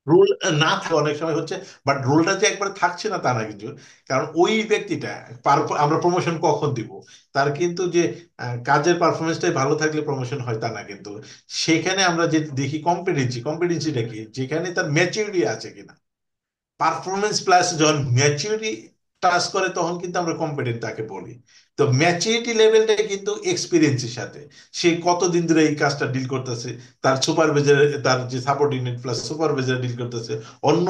রুল না থাকে অনেক সময় হচ্ছে, বাট রুলটা যে একবার থাকছে না তা না কিন্তু। কারণ ওই ব্যক্তিটা আমরা প্রমোশন কখন দিব, তার কিন্তু যে কাজের পারফরমেন্সটাই ভালো থাকলে প্রমোশন হয় তা না কিন্তু। সেখানে আমরা যে দেখি কম্পিটেন্সি, কম্পিটেন্সিটা কি, যেখানে তার ম্যাচুরিটি আছে কিনা। পারফরমেন্স প্লাস যখন ম্যাচুরিটি টাচ করে তখন কিন্তু আমরা কম্পিটেন্ট তাকে বলি। তো ম্যাচুরিটি লেভেলটা কিন্তু এক্সপিরিয়েন্সের সাথে, সে কতদিন ধরে এই কাজটা ডিল করতেছে, তার সুপারভাইজার, তার যে সাবঅর্ডিনেট প্লাস সুপারভাইজার ডিল করতেছে, অন্য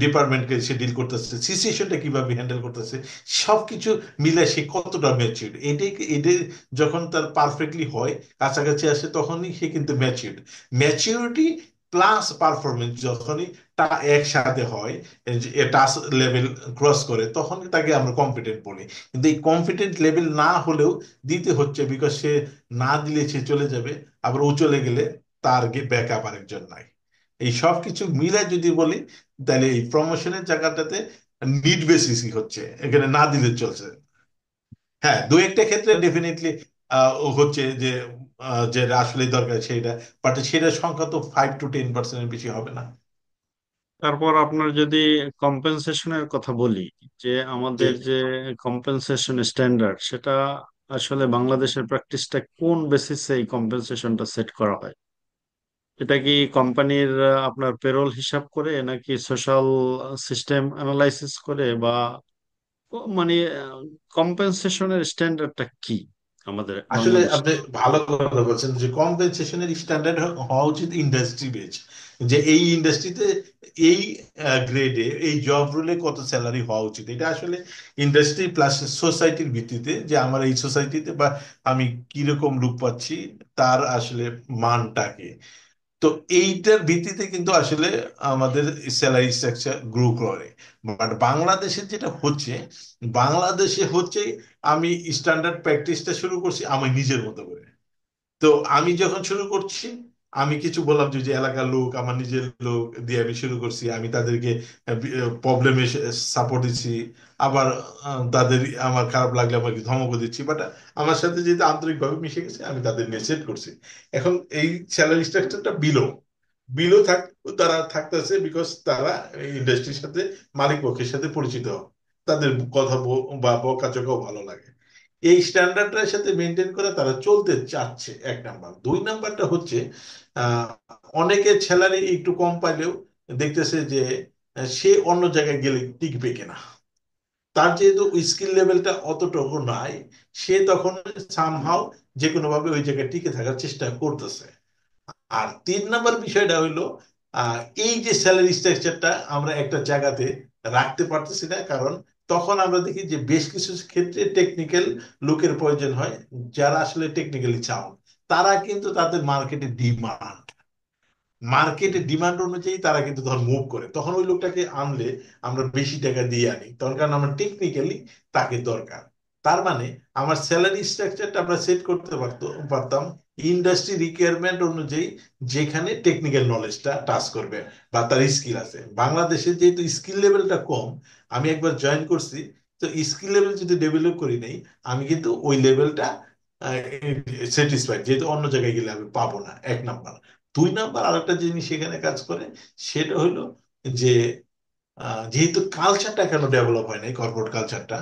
ডিপার্টমেন্টকে সে ডিল করতেছে, সিচুয়েশনটা কিভাবে হ্যান্ডেল করতেছে, সবকিছু মিলে সে কতটা ম্যাচিউরড, এটাই এটাই যখন তার পারফেক্টলি হয়, কাছাকাছি আসে, তখনই সে কিন্তু ম্যাচিউরড। ম্যাচিউরিটি প্লাস পারফরমেন্স যখনই তা একসাথে হয়, টাস্ক লেভেল ক্রস করে, তখন তাকে আমরা কম্পিটেন্ট বলি। কিন্তু এই কম্পিটেন্ট লেভেল না হলেও দিতে হচ্ছে, বিকজ সে না দিলে সে চলে যাবে, আবার ও চলে গেলে তার ব্যাকআপ আরেকজন নাই। এই সব কিছু মিলে যদি বলি, তাহলে এই প্রমোশনের জায়গাটাতে নিড বেসিসই হচ্ছে, এখানে না দিলে চলছে। হ্যাঁ, দু একটা ক্ষেত্রে ডেফিনেটলি হচ্ছে যে যে আসলে দরকার সেইটা, বাট সেটার সংখ্যা তো 5 to 10% বেশি হবে না। তারপর আপনার যদি কম্পেনসেশনের কথা বলি, যে যে আমাদের যে কম্পেনসেশন স্ট্যান্ডার্ড সেটা আসলে বাংলাদেশের প্র্যাকটিসটা কোন বেসিসে এই কম্পেনসেশনটা সেট করা হয়? এটা কি কোম্পানির আপনার পেরোল হিসাব করে, নাকি সোশ্যাল সিস্টেম অ্যানালাইসিস করে, বা মানে কম্পেনসেশনের স্ট্যান্ডার্ডটা কি আমাদের আসলে বাংলাদেশে? আপনি ভালো কথা বলছেন যে কম্পেনসেশনের স্ট্যান্ডার্ড হওয়া উচিত ইন্ডাস্ট্রি বেজ, যে এই ইন্ডাস্ট্রিতে এই গ্রেডে এই জব রোলে কত স্যালারি হওয়া উচিত। এটা আসলে ইন্ডাস্ট্রি প্লাস সোসাইটির ভিত্তিতে, যে আমার এই সোসাইটিতে বা আমি কিরকম লুক পাচ্ছি, তার আসলে মানটাকে। তো এইটার ভিত্তিতে কিন্তু আসলে আমাদের স্যালারি স্ট্রাকচার গ্রো করে। বাট বাংলাদেশের যেটা হচ্ছে, বাংলাদেশে হচ্ছে আমি স্ট্যান্ডার্ড প্র্যাকটিসটা শুরু করছি আমি নিজের মতো করে। তো আমি যখন শুরু করছি, আমি কিছু বললাম যে যে এলাকার লোক, আমার নিজের লোক দিয়ে আমি শুরু করছি, আমি তাদেরকে প্রবলেমে সাপোর্ট দিচ্ছি, আবার তাদের আমার খারাপ লাগলে আমাকে ধমকও দিচ্ছি, বাট আমার সাথে যেহেতু আন্তরিকভাবে মিশে গেছে, আমি তাদের নিয়ে সেট করছি। এখন এই স্যালারি স্ট্রাকচারটা বিলো বিলো থাক, তারা থাকতেছে বিকজ তারা ইন্ডাস্ট্রির সাথে, মালিক পক্ষের সাথে পরিচিত, তাদের কথা বা বকাঝকাও ভালো লাগে। এই স্ট্যান্ডার্ডটার সাথে মেনটেন করে তারা চলতে চাচ্ছে, এক নাম্বার। দুই নাম্বারটা হচ্ছে আহ, অনেকের স্যালারি একটু কম পাইলেও দেখতেছে যে সে অন্য জায়গায় গেলে টিকবে কিনা, তার যেহেতু স্কিল লেভেলটা অতটুকু নাই, সে তখন সামহাও যে কোনো ভাবে ওই জায়গায় টিকে থাকার চেষ্টা করতেছে। আর তিন নাম্বার বিষয়টা হইলো, এই যে স্যালারি স্ট্রাকচারটা আমরা একটা জায়গাতে রাখতে পারতেছি না, কারণ তখন আমরা দেখি যে বেশ কিছু ক্ষেত্রে টেকনিক্যাল লোকের প্রয়োজন হয়, যারা আসলে টেকনিক্যালি চাউন, তারা কিন্তু তাদের মার্কেটের ডিমান্ড অনুযায়ী তারা কিন্তু তখন মুভ করে, তখন ওই লোকটাকে আনলে আমরা বেশি টাকা দিয়ে আনি, তখন কারণ আমরা টেকনিক্যালি তাকে দরকার। তার মানে আমার স্যালারি স্ট্রাকচারটা আমরা সেট করতে পারতাম ইন্ডাস্ট্রি রিকোয়ারমেন্ট অনুযায়ী, যেখানে টেকনিক্যাল নলেজটা টাচ করবে বা তার স্কিল আছে। বাংলাদেশে যেহেতু স্কিল লেভেলটা কম, আমি একবার জয়েন করছি, তো স্কিল লেভেল যদি ডেভেলপ করি নাই, আমি কিন্তু ওই লেভেলটা স্যাটিসফাইড, যেহেতু অন্য জায়গায় গেলে আমি পাবো না, এক নাম্বার। দুই নাম্বার আরেকটা জিনিস সেখানে কাজ করে, সেটা হলো যে যেহেতু কালচারটা কেন ডেভেলপ হয় নাই, কর্পোরেট কালচারটা,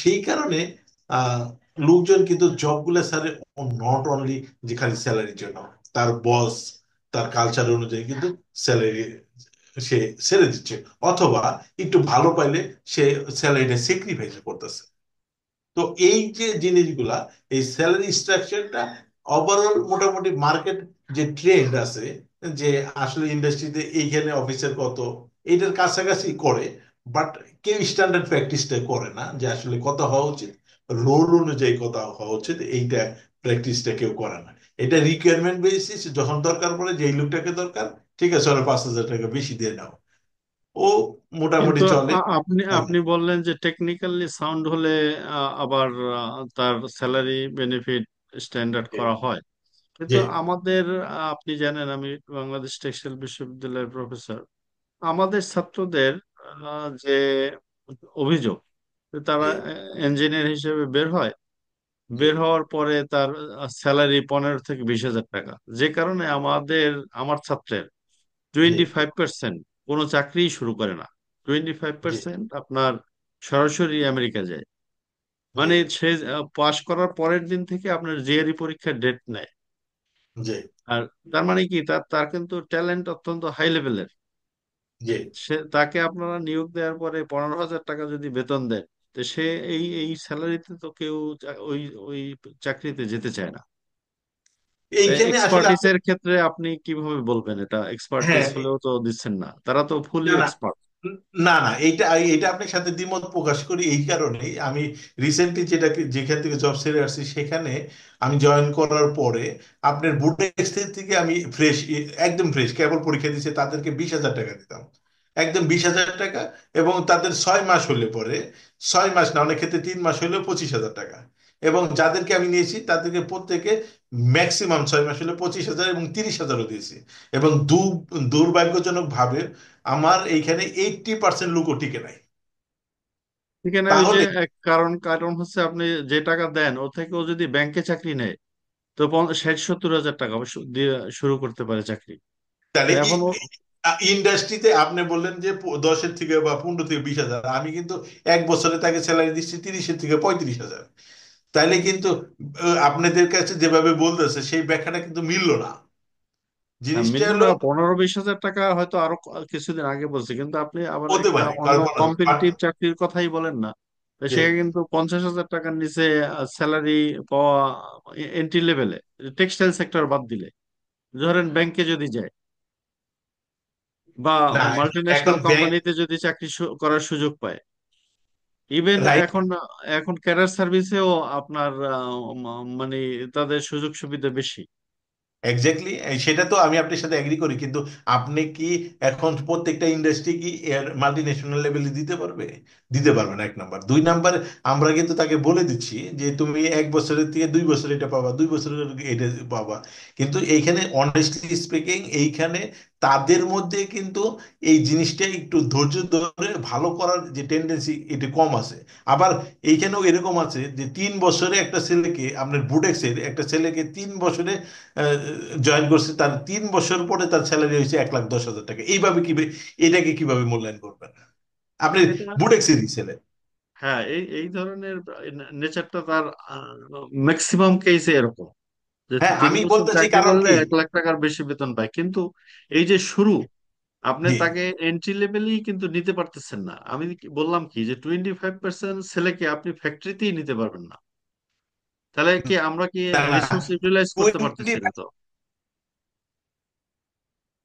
সেই কারণে লোকজন কিন্তু জবগুলো ছাড়ে, নট অনলি যে খালি স্যালারির জন্য, তার বস তার কালচার অনুযায়ী কিন্তু স্যালারি সে ছেড়ে দিচ্ছে, অথবা একটু ভালো পাইলে সে স্যালারিটা স্যাক্রিফাইস করতেছে। তো এই যে জিনিসগুলা, এই স্যালারি স্ট্রাকচারটা ওভারঅল মোটামুটি মার্কেট যে ট্রেন্ড আছে, যে আসলে ইন্ডাস্ট্রিতে এইখানে অফিসের কত, এইটার কাছাকাছি করে। বাট কেউ স্ট্যান্ডার্ড প্র্যাকটিসটা করে না যে আসলে কত হওয়া উচিত, রোল অনুযায়ী কত হওয়া উচিত, এইটা প্র্যাকটিসটা কেউ করে না। এটা রিকোয়ারমেন্ট বেসিস, যখন দরকার পড়ে যে এই লোকটাকে দরকার, ঠিক আছে ওরা 5,000 টাকা বেশি দিয়ে নাও, ও মোটামুটি কিন্তু চলে। আপনি হ্যাঁ, আপনি বললেন যে টেকনিক্যালি সাউন্ড হলে আবার তার স্যালারি বেনিফিট স্ট্যান্ডার্ড জি করা হয়। জি কিন্তু আমাদের আপনি জানেন আমি বাংলাদেশ টেক্সটাইল বিশ্ববিদ্যালয়ের প্রফেসর। আমাদের ছাত্রদের যে অভিযোগ, যে তারা জি ইঞ্জিনিয়ার হিসেবে বের হয়, জি বের হওয়ার পরে তার স্যালারি 15 থেকে 20 হাজার টাকা, যে কারণে আমার ছাত্রের জি 25% কোনো চাকরি শুরু করে না। টোয়েন্টি ফাইভ জি পার্সেন্ট আপনার সরাসরি আমেরিকা যায়। জি মানে সে পাশ করার পরের দিন থেকে আপনার জিআরই পরীক্ষার ডেট নেয়। জি আর তার মানে কি, তার তার কিন্তু ট্যালেন্ট অত্যন্ত হাই লেভেলের। জি তাকে আপনারা নিয়োগ দেওয়ার পরে 15 হাজার টাকা যদি বেতন দেন, তো সে এই স্যালারিতে তো কেউ ওই ওই চাকরিতে যেতে চায় না। এইখানে আসলে আপনি, এক্সপার্টিসের ক্ষেত্রে আপনি কিভাবে বলবেন? এটা এক্সপার্টিস হ্যাঁ, হলেও তো দিচ্ছেন না, তারা তো ফুলি না না এক্সপার্ট। না না, এইটা এইটা আপনার সাথে দ্বিমত প্রকাশ করি এই কারণেই, আমি রিসেন্টলি যেখান থেকে জব ছেড়ে আসছি সেখানে আমি জয়েন করার পরে আপনার বুটেক্স থেকে আমি ফ্রেশ, একদম ফ্রেশ কেবল পরীক্ষা দিয়েছে, তাদেরকে 20,000 টাকা দিতাম, একদম 20,000 টাকা। এবং তাদের 6 মাস হলে পরে, 6 মাস না, অনেক ক্ষেত্রে 3 মাস হলেও 25,000 টাকা। এবং যাদেরকে আমি নিয়েছি তাদেরকে প্রত্যেকে ম্যাক্সিমাম 6 মাস হলে 25,000 এবং 30,000ও দিয়েছি। এবং দুর্ভাগ্যজনক ভাবে আমার এইখানে 80% লোকও টিকে নাই। এখানে ওই যে তাহলে এক কারণ কারণ হচ্ছে আপনি যে টাকা দেন ও থেকে ও যদি ব্যাংকে চাকরি নেয়, তো 60-70 হাজার টাকা দিয়ে শুরু করতে পারে চাকরি। তো তাহলে এখন ও ইন্ডাস্ট্রিতে আপনি বললেন যে 10-এর থেকে বা 15 থেকে 20,000, আমি কিন্তু এক বছরে তাকে স্যালারি দিচ্ছি 30-35,000। তাইলে কিন্তু আপনাদের কাছে যেভাবে বলতেছে সেই ব্যাখ্যাটা কিন্তু মিললো না। জিনিসটা মিলল হলো, না। 15-20 হাজার টাকা হয়তো আরো কিছুদিন আগে বলছে, কিন্তু আপনি আবার হতে একটা পারে অন্য কল্পনা, বাট কম্পিটিটিভ চাকরির কথাই বলেন না। তো যে সে কিন্তু 50 হাজার টাকার নিচে স্যালারি পাওয়া এন্ট্রি লেভেলে, টেক্সটাইল সেক্টর বাদ দিলে, ধরেন ব্যাংকে যদি যায় বা না, এখন মাল্টিন্যাশনাল ব্যাংক, কোম্পানিতে যদি চাকরি করার সুযোগ পায়, ইভেন রাইট, এখন এখন ক্যাডার সার্ভিসেও আপনার মানে তাদের সুযোগ সুবিধা বেশি। এক্স্যাক্টলি, সেটা তো আমি আপনার সাথে এগ্রি করি, কিন্তু আপনি কি এখন প্রত্যেকটা ইন্ডাস্ট্রি কি এর মাল্টি ন্যাশনাল লেভেলে দিতে পারবে? দিতে পারবে না, 1 নাম্বার। 2 নাম্বার, আমরা কিন্তু তাকে বলে দিচ্ছি যে তুমি 1 বছরের থেকে 2 বছর এটা পাবা, 2 বছরের এটা পাবা। কিন্তু এইখানে অনেস্টলি স্পিকিং, এইখানে তাদের মধ্যে কিন্তু এই জিনিসটা একটু ধৈর্য ধরে ভালো করার যে টেন্ডেন্সি এটা কম আছে। আবার এইখানেও এরকম আছে যে 3 বছরে একটা ছেলেকে, আপনার বুটেক্সের একটা ছেলেকে 3 বছরে জয়েন করছে, তার 3 বছর পরে তার স্যালারি হয়েছে 1,10,000 টাকা। এইভাবে কি, এটাকে কিভাবে মূল্যায়ন করবেন আপনি? এটা বুটেক্সেরই ছেলে। হ্যাঁ, এই এই ধরনের নেচারটা তার ম্যাক্সিমাম কেসে এরকম, যে হ্যাঁ, তিন আমি বছর বলতেছি চাকরি কারণ করলে কি, 1 লাখ টাকার বেশি বেতন পায়, কিন্তু এই যে শুরু, আপনি জি তাকে এন্ট্রি লেভেলই কিন্তু নিতে পারতেছেন না। আমি বললাম কি, যে 25% ছেলেকে আপনি ফ্যাক্টরিতেই নিতে পারবেন না। তাহলে কি আমরা কি না না রিসোর্স ইউটিলাইজ করতে 20, পারতেছি না তো?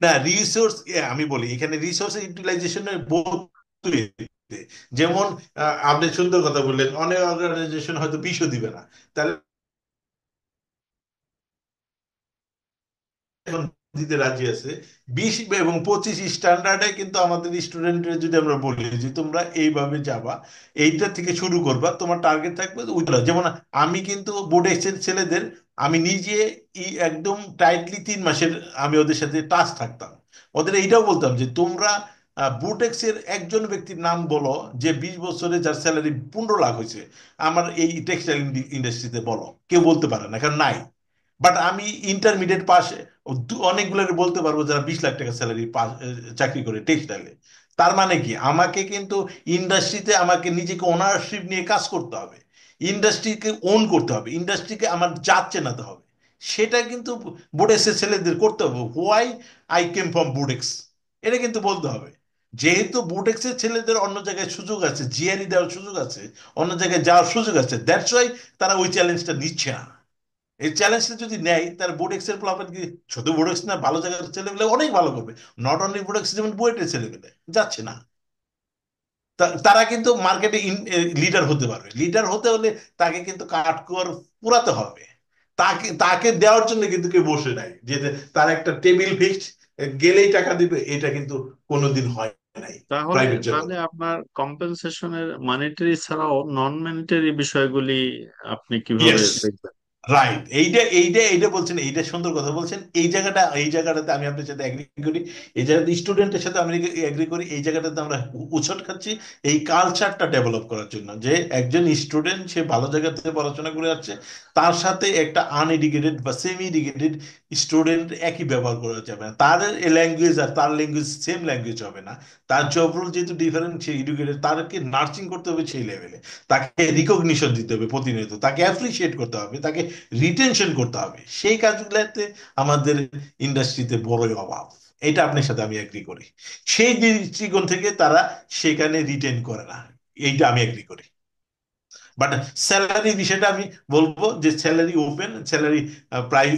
না রিসোর্স, আমি বলি এখানে রিসোর্স ইউটিলাইজেশনের বহুত way। যেমন আপনি সুন্দর কথা বললেন, অনেক অর্গানাইজেশন হয়তো 20ও দিবে না, তাহলে এখন দিতে রাজি আছে 20 এবং 25 স্ট্যান্ডার্ডে। কিন্তু আমাদের স্টুডেন্টরা যদি আমরা বলি যে তোমরা এইভাবে যাবা, এইটা থেকে শুরু করবা, তোমার টার্গেট থাকবে উইথড্র, যেমন আমি কিন্তু বোর্ড এক্সচেঞ্জ ছেলেদের, আমি নিজে একদম টাইটলি 3 মাসের আমি ওদের সাথে টাচ থাকতাম। ওদের এইটাও বলতাম যে তোমরা বুটেক্সের একজন ব্যক্তির নাম বলো যে 20 বছরে যার স্যালারি 15 লাখ হয়েছে আমার এই টেক্সটাইল ইন্ডাস্ট্রিতে, বলো। কেউ বলতে পারে না, কারণ নাই। বাট আমি ইন্টারমিডিয়েট পাস অনেকগুলো বলতে পারবো যারা 20 লাখ টাকা স্যালারি পাস চাকরি করে টেক্সটাইলে। তার মানে কি, আমাকে কিন্তু ইন্ডাস্ট্রিতে আমাকে নিজেকে ওনারশিপ নিয়ে কাজ করতে হবে। ইন্ডাস্ট্রিকে ওন করতে হবে, ইন্ডাস্ট্রিকে আমার জাত চেনাতে হবে। সেটা কিন্তু বুডেক্সের ছেলেদের করতে হবে। হোয়াই আই কেম ফ্রম বুডেক্স, এটা কিন্তু বলতে হবে। যেহেতু বুডেক্সের ছেলেদের অন্য জায়গায় সুযোগ আছে, জিআরই দেওয়ার সুযোগ আছে, অন্য জায়গায় যাওয়ার সুযোগ আছে, দ্যাটস ওয়াই তারা ওই চ্যালেঞ্জটা নিচ্ছে না। এই চ্যালেঞ্জটা যদি নেয়, তার বোর্ডেক্সের প্লাবের কি, শুধু বোর্ডেক্স না, ভালো জায়গার ছেলেগুলো অনেক ভালো করবে। নট অনলি বোর্ডেক্স, যেমন বুয়েটের ছেলেগুলো যাচ্ছে না। তারা কিন্তু মার্কেটে লিডার হতে পারবে। লিডার হতে হলে তাকে কিন্তু কাঠখড় পোড়াতে হবে। তাকে তাকে দেওয়ার জন্য কিন্তু কেউ বসে নাই যে তার একটা টেবিল ফিক্সড, গেলেই টাকা দিবে, এটা কিন্তু কোনোদিন হয় নাই তাহলে প্রাইভেট তাহলে জগতে। আপনার কম্পেনসেশনের মনিটারি ছাড়াও নন মনিটারি বিষয়গুলি আপনি কিভাবে ইয়েস, দেখবেন? রাইট। এইটা বলছেন, এইটা সুন্দর কথা বলছেন। এই জায়গাটাতে আমি আপনার সাথে এগ্রি করি। এই জায়গাতে স্টুডেন্টের সাথে আমি এগ্রি করি। এই জায়গাটাতে আমরা উছট খাচ্ছি এই কালচারটা ডেভেলপ করার জন্য, যে একজন স্টুডেন্ট সে ভালো জায়গা থেকে পড়াশোনা করে যাচ্ছে, তার সাথে একটা আনএডুকেটেড বা সেমি এডুকেটেড স্টুডেন্ট একই ব্যবহার করা যাবে না। তার ল্যাঙ্গুয়েজ আর তার ল্যাঙ্গুয়েজ সেম ল্যাঙ্গুয়েজ হবে না। তার জবরুল যেহেতু ডিফারেন্ট, সে এডুকেটেড, তাকে নার্সিং করতে হবে সেই লেভেলে। তাকে রিকগনিশন দিতে হবে প্রতিনিয়ত, তাকে অ্যাপ্রিসিয়েট করতে হবে, তাকে রিটেনশন করতে হবে। সেই কাজগুলোতে আমাদের ইন্ডাস্ট্রিতে বড়ই অভাব। এটা আপনার সাথে আমি এগ্রি করি। সেই দৃষ্টিকোণ থেকে তারা সেখানে রিটেন করে না, এইটা আমি এগ্রি করি। বাট স্যালারি বিষয়টা আমি বলবো যে স্যালারি ওপেন স্যালারি, প্রায়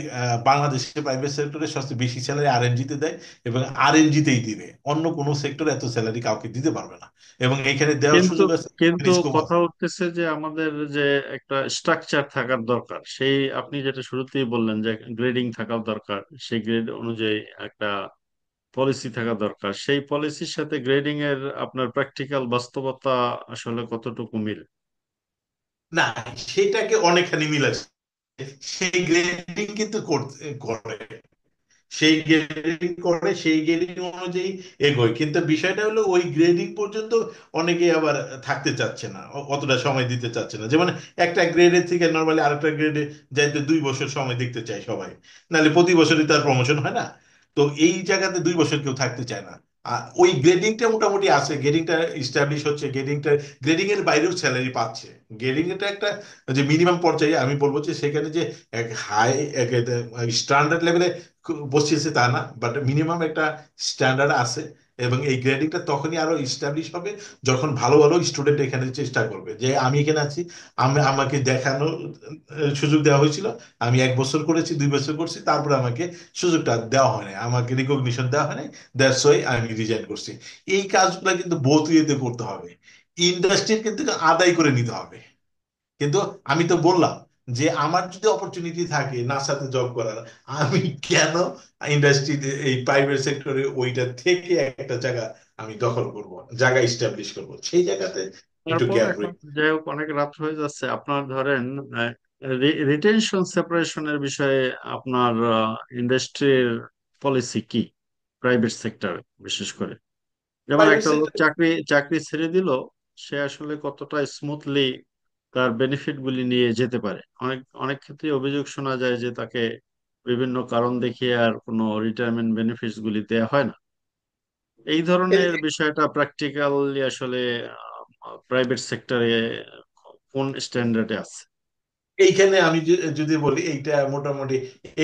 বাংলাদেশে প্রাইভেট সেক্টরে সবচেয়ে বেশি স্যালারি আরএনজি তে দেয়, এবং আরএনজি তেই দিবে। অন্য কোনো সেক্টরে এত স্যালারি কাউকে দিতে পারবে না, এবং এইখানে দেওয়ার কিন্তু সুযোগ আছে, কিন্তু স্কোপ কথা আছে। উঠতেছে যে আমাদের যে একটা স্ট্রাকচার থাকার দরকার, সেই আপনি যেটা শুরুতেই বললেন যে গ্রেডিং থাকা দরকার, সেই গ্রেড অনুযায়ী একটা পলিসি থাকা দরকার। সেই পলিসির সাথে গ্রেডিং এর আপনার প্র্যাকটিক্যাল বাস্তবতা আসলে কতটুকু মিল? না, সেটাকে অনেকখানি মিল আছে। সেই গ্রেডিং কিন্তু করে, সেই গ্রেডিং করে, সেই গ্রেডিং অনুযায়ী এগোয়। কিন্তু বিষয়টা হলো ওই গ্রেডিং পর্যন্ত অনেকেই আবার থাকতে চাচ্ছে না, অতটা সময় দিতে চাচ্ছে না। যেমন একটা গ্রেডের থেকে নর্মালি আরেকটা গ্রেডে যাইতে 2 বছর সময় দেখতে চায় সবাই, নাহলে প্রতি বছরই তার প্রমোশন হয় না। তো এই জায়গাতে 2 বছর কেউ থাকতে চায় না। আর ওই গ্রেডিংটা মোটামুটি আছে, গ্রেডিংটা ইস্টাবলিশ হচ্ছে, গ্রেডিং এর বাইরেও স্যালারি পাচ্ছে। গ্রেডিং এটা একটা যে মিনিমাম পর্যায়ে আমি বলবো যে সেখানে যে এক হাই এক স্ট্যান্ডার্ড লেভেলে বসিয়েছে তা না, বাট মিনিমাম একটা স্ট্যান্ডার্ড আছে। এবং এই গ্রেডিংটা তখনই আরো ইস্টাবলিশ হবে যখন ভালো ভালো স্টুডেন্ট এখানে চেষ্টা করবে যে আমি এখানে আছি, আমাকে দেখানোর সুযোগ দেওয়া হয়েছিল। আমি 1 বছর করেছি, 2 বছর করছি, তারপরে আমাকে সুযোগটা দেওয়া হয় নাই, আমাকে রিকগনিশন দেওয়া হয় নাই, দ্যাটস ওয়াই আমি রিজাইন করছি। এই কাজগুলো কিন্তু বহুত ইয়েতে করতে হবে, ইন্ডাস্ট্রির কিন্তু আদায় করে নিতে হবে। কিন্তু আমি তো বললাম যে আমার যদি অপরচুনিটি থাকে নাসাতে জব করার, আমি কেন ইন্ডাস্ট্রিতে এই প্রাইভেট সেক্টরে ওইটা থেকে একটা জায়গা আমি দখল করব, জায়গা ইস্টাবলিশ করব, সেই জায়গাতে একটু তারপর গ্যাপ এখন রয়েছে। যাই হোক, অনেক রাত হয়ে যাচ্ছে। আপনার ধরেন রিটেনশন সেপারেশনের বিষয়ে আপনার ইন্ডাস্ট্রির পলিসি কি, প্রাইভেট সেক্টর বিশেষ করে? যেমন প্রাইভেট একটা লোক সেক্টর চাকরি চাকরি ছেড়ে দিল, সে আসলে কতটা স্মুথলি তার বেনিফিট গুলি নিয়ে যেতে পারে? অনেক অনেক ক্ষেত্রে অভিযোগ শোনা যায় যে তাকে বিভিন্ন কারণ দেখিয়ে আর কোনো রিটায়ারমেন্ট বেনিফিটস গুলি দেওয়া হয় না। এই ধরনের বিষয়টা প্র্যাকটিক্যালি আসলে প্রাইভেট সেক্টরে কোন স্ট্যান্ডার্ডে আছে? এইখানে আমি যদি বলি, এইটা মোটামুটি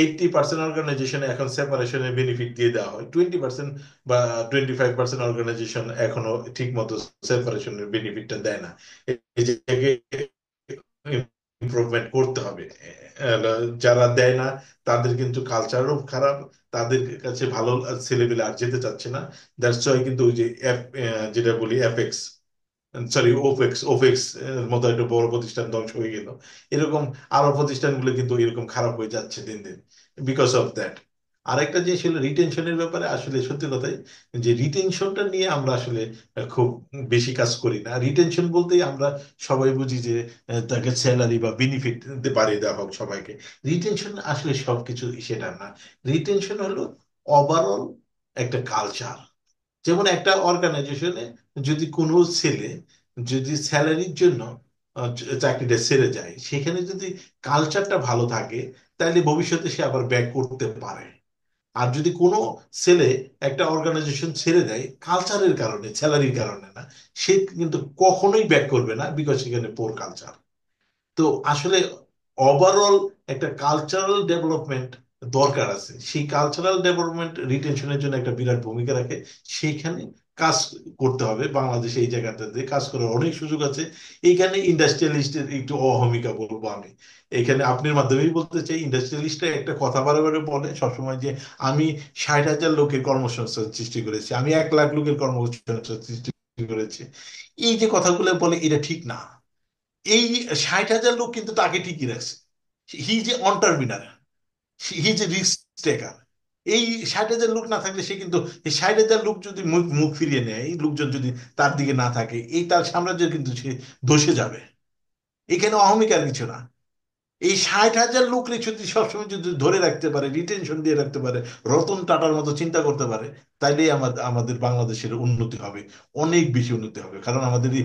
80% অর্গানাইজেশনে এখন সেপারেশনের বেনিফিট দিয়ে দেওয়া হয়, 20% বা 25% অর্গানাইজেশন এখনো ঠিক মতো সেপারেশনের বেনিফিটটা দেয় না। এই যে ইমপ্রুভমেন্ট করতে হবে। যারা দেয় না তাদের কিন্তু কালচারও খারাপ, তাদের কাছে ভালো ছেলেপেলে আর যেতে চাচ্ছে না। দ্যাটস ওয়াই কিন্তু ওই যে যেটা বলি অ্যাপেক্স, সরি ওপেক্স, ওপেক্স এর মতো একটা বড় প্রতিষ্ঠান ধ্বংস হয়ে গেল। এরকম আরো প্রতিষ্ঠানগুলো কিন্তু এরকম খারাপ হয়ে যাচ্ছে দিন দিন, বিকজ অফ দ্যাট। আরেকটা যে আসলে রিটেনশনের ব্যাপারে আসলে সত্যি কথাই, যে রিটেনশনটা নিয়ে আমরা আসলে খুব বেশি কাজ করি না। রিটেনশন বলতেই আমরা সবাই বুঝি যে তাকে স্যালারি বা বেনিফিট বাড়িয়ে দেওয়া হোক সবাইকে। রিটেনশন আসলে সবকিছু সেটা না। রিটেনশন হলো ওভারঅল একটা কালচার। যেমন একটা অর্গানাইজেশনে যদি কোনো ছেলে যদি স্যালারির জন্য চাকরিটা ছেড়ে যায়, সেখানে যদি কালচারটা ভালো থাকে, তাহলে ভবিষ্যতে সে আবার ব্যাক করতে পারে। আর যদি কোনো ছেলে একটা অর্গানাইজেশন ছেড়ে দেয় কালচারের কারণে, স্যালারির কারণে না, সে কিন্তু কখনোই ব্যাক করবে না, বিকজ সেখানে পোর কালচার। তো তো আসলে ওভারঅল একটা কালচারাল ডেভেলপমেন্ট দরকার আছে। সেই কালচারাল ডেভেলপমেন্ট রিটেনশনের জন্য একটা বিরাট ভূমিকা রাখে। সেইখানে কাজ করতে হবে। বাংলাদেশে এই জায়গাটাতে কাজ করার অনেক সুযোগ আছে। এইখানে ইন্ডাস্ট্রিয়ালিস্টের একটু অহমিকা বলবো আমি। এখানে আপনার মাধ্যমেই বলতে চাই, ইন্ডাস্ট্রিয়ালিস্টরা একটা কথা বারে বারে বলে সবসময় যে আমি 60,000 লোকের কর্মসংস্থান সৃষ্টি করেছি, আমি 1 লাখ লোকের কর্মসংস্থান সৃষ্টি করেছি। এই যে কথাগুলো বলে এটা ঠিক না। এই 60,000 লোক কিন্তু তাকে টিকিয়ে রাখছে। হি যে অন্টারপ্রিনার, হি যে রিস্ক টেকার। এই 60,000 লোক না থাকলে সে কিন্তু, এই 60,000 লোক যদি মুখ মুখ ফিরিয়ে নেয়, এই লোকজন যদি তার দিকে না থাকে, এই তার সাম্রাজ্যের কিন্তু সে ধসে যাবে। এখানে অহমিকার কিছু না। এই 60,000 লোকরে যদি সবসময় যদি ধরে রাখতে পারে, রিটেনশন দিয়ে রাখতে পারে, রতন টাটার মতো চিন্তা করতে পারে, তাইলেই আমাদের আমাদের বাংলাদেশের উন্নতি হবে। অনেক বেশি উন্নতি হবে। কারণ আমাদের এই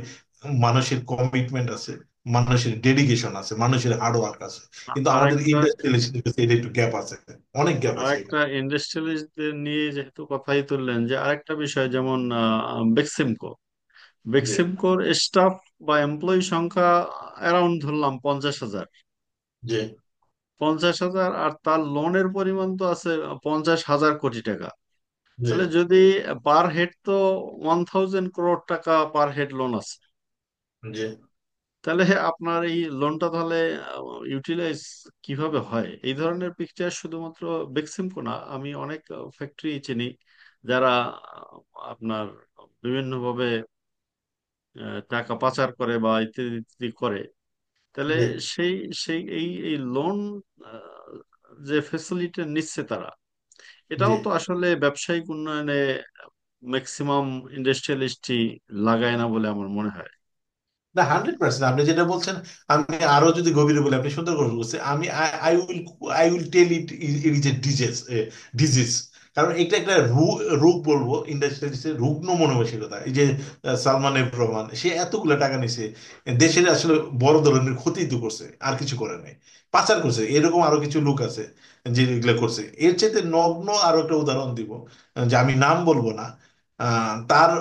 মানুষের কমিটমেন্ট আছে, মানুষের ডেডিকেশন আছে, মানুষের হার্ডওয়ার্ক আছে। কিন্তু আমাদের আরেকটা ইন্ডাস্ট্রিয়াল এটা একটু গ্যাপ আছে, অনেক গ্যাপ আছে আরেকটা এখানে। ইন্ডাস্ট্রিয়ালিস্টদের নিয়ে যেহেতু কথাই তুললেন, যে আরেকটা বিষয় যেমন বেক্সিমকো, জি, বেক্সিমকোর স্টাফ বা এমপ্লয়ি সংখ্যা অ্যারাউন্ড ধরলাম 50,000। জি, 50,000 আর তার লোনের পরিমাণ তো আছে 50,000 কোটি টাকা। জি, তাহলে যদি পার হেড তো 1,000 crore টাকা পার হেড লোন আছে, জি। তাহলে আপনার এই লোনটা তাহলে ইউটিলাইজ কিভাবে হয়? এই ধরনের পিকচার শুধুমাত্র বেক্সিমকো না, আমি অনেক ফ্যাক্টরি চিনি যারা আপনার বিভিন্নভাবে টাকা পাচার করে বা ইত্যাদি ইত্যাদি করে। তাহলে জি, সেই সেই এই লোন যে ফেসিলিটি নিচ্ছে তারা, জি। এটাও তো আসলে ব্যবসায়িক উন্নয়নে ম্যাক্সিমাম ইন্ডাস্ট্রিয়ালিস্টই লাগায় না বলে আমার মনে হয়। না, 100% আপনি যেটা বলছেন, আমি আরো যদি গভীরে বলি, আপনি সুন্দর করে বলছেন। আমি I will tell it, it is a disease, disease. কারণ এটা একটা রোগ বলবো, ইন্ডাস্ট্রিয়াল রুগ্ন মনোমানসিকতা। এই যে সালমান এফ রহমান, সে এতগুলা টাকা নিছে, দেশের আসলে বড় ধরনের ক্ষতি তো করছে, আর কিছু করে নাই। পাচার করছে। এরকম আরো কিছু লোক আছে যে এগুলা করছে। এর চাইতে নগ্ন আরো একটা উদাহরণ দিব, যে আমি নাম বলবো না। তার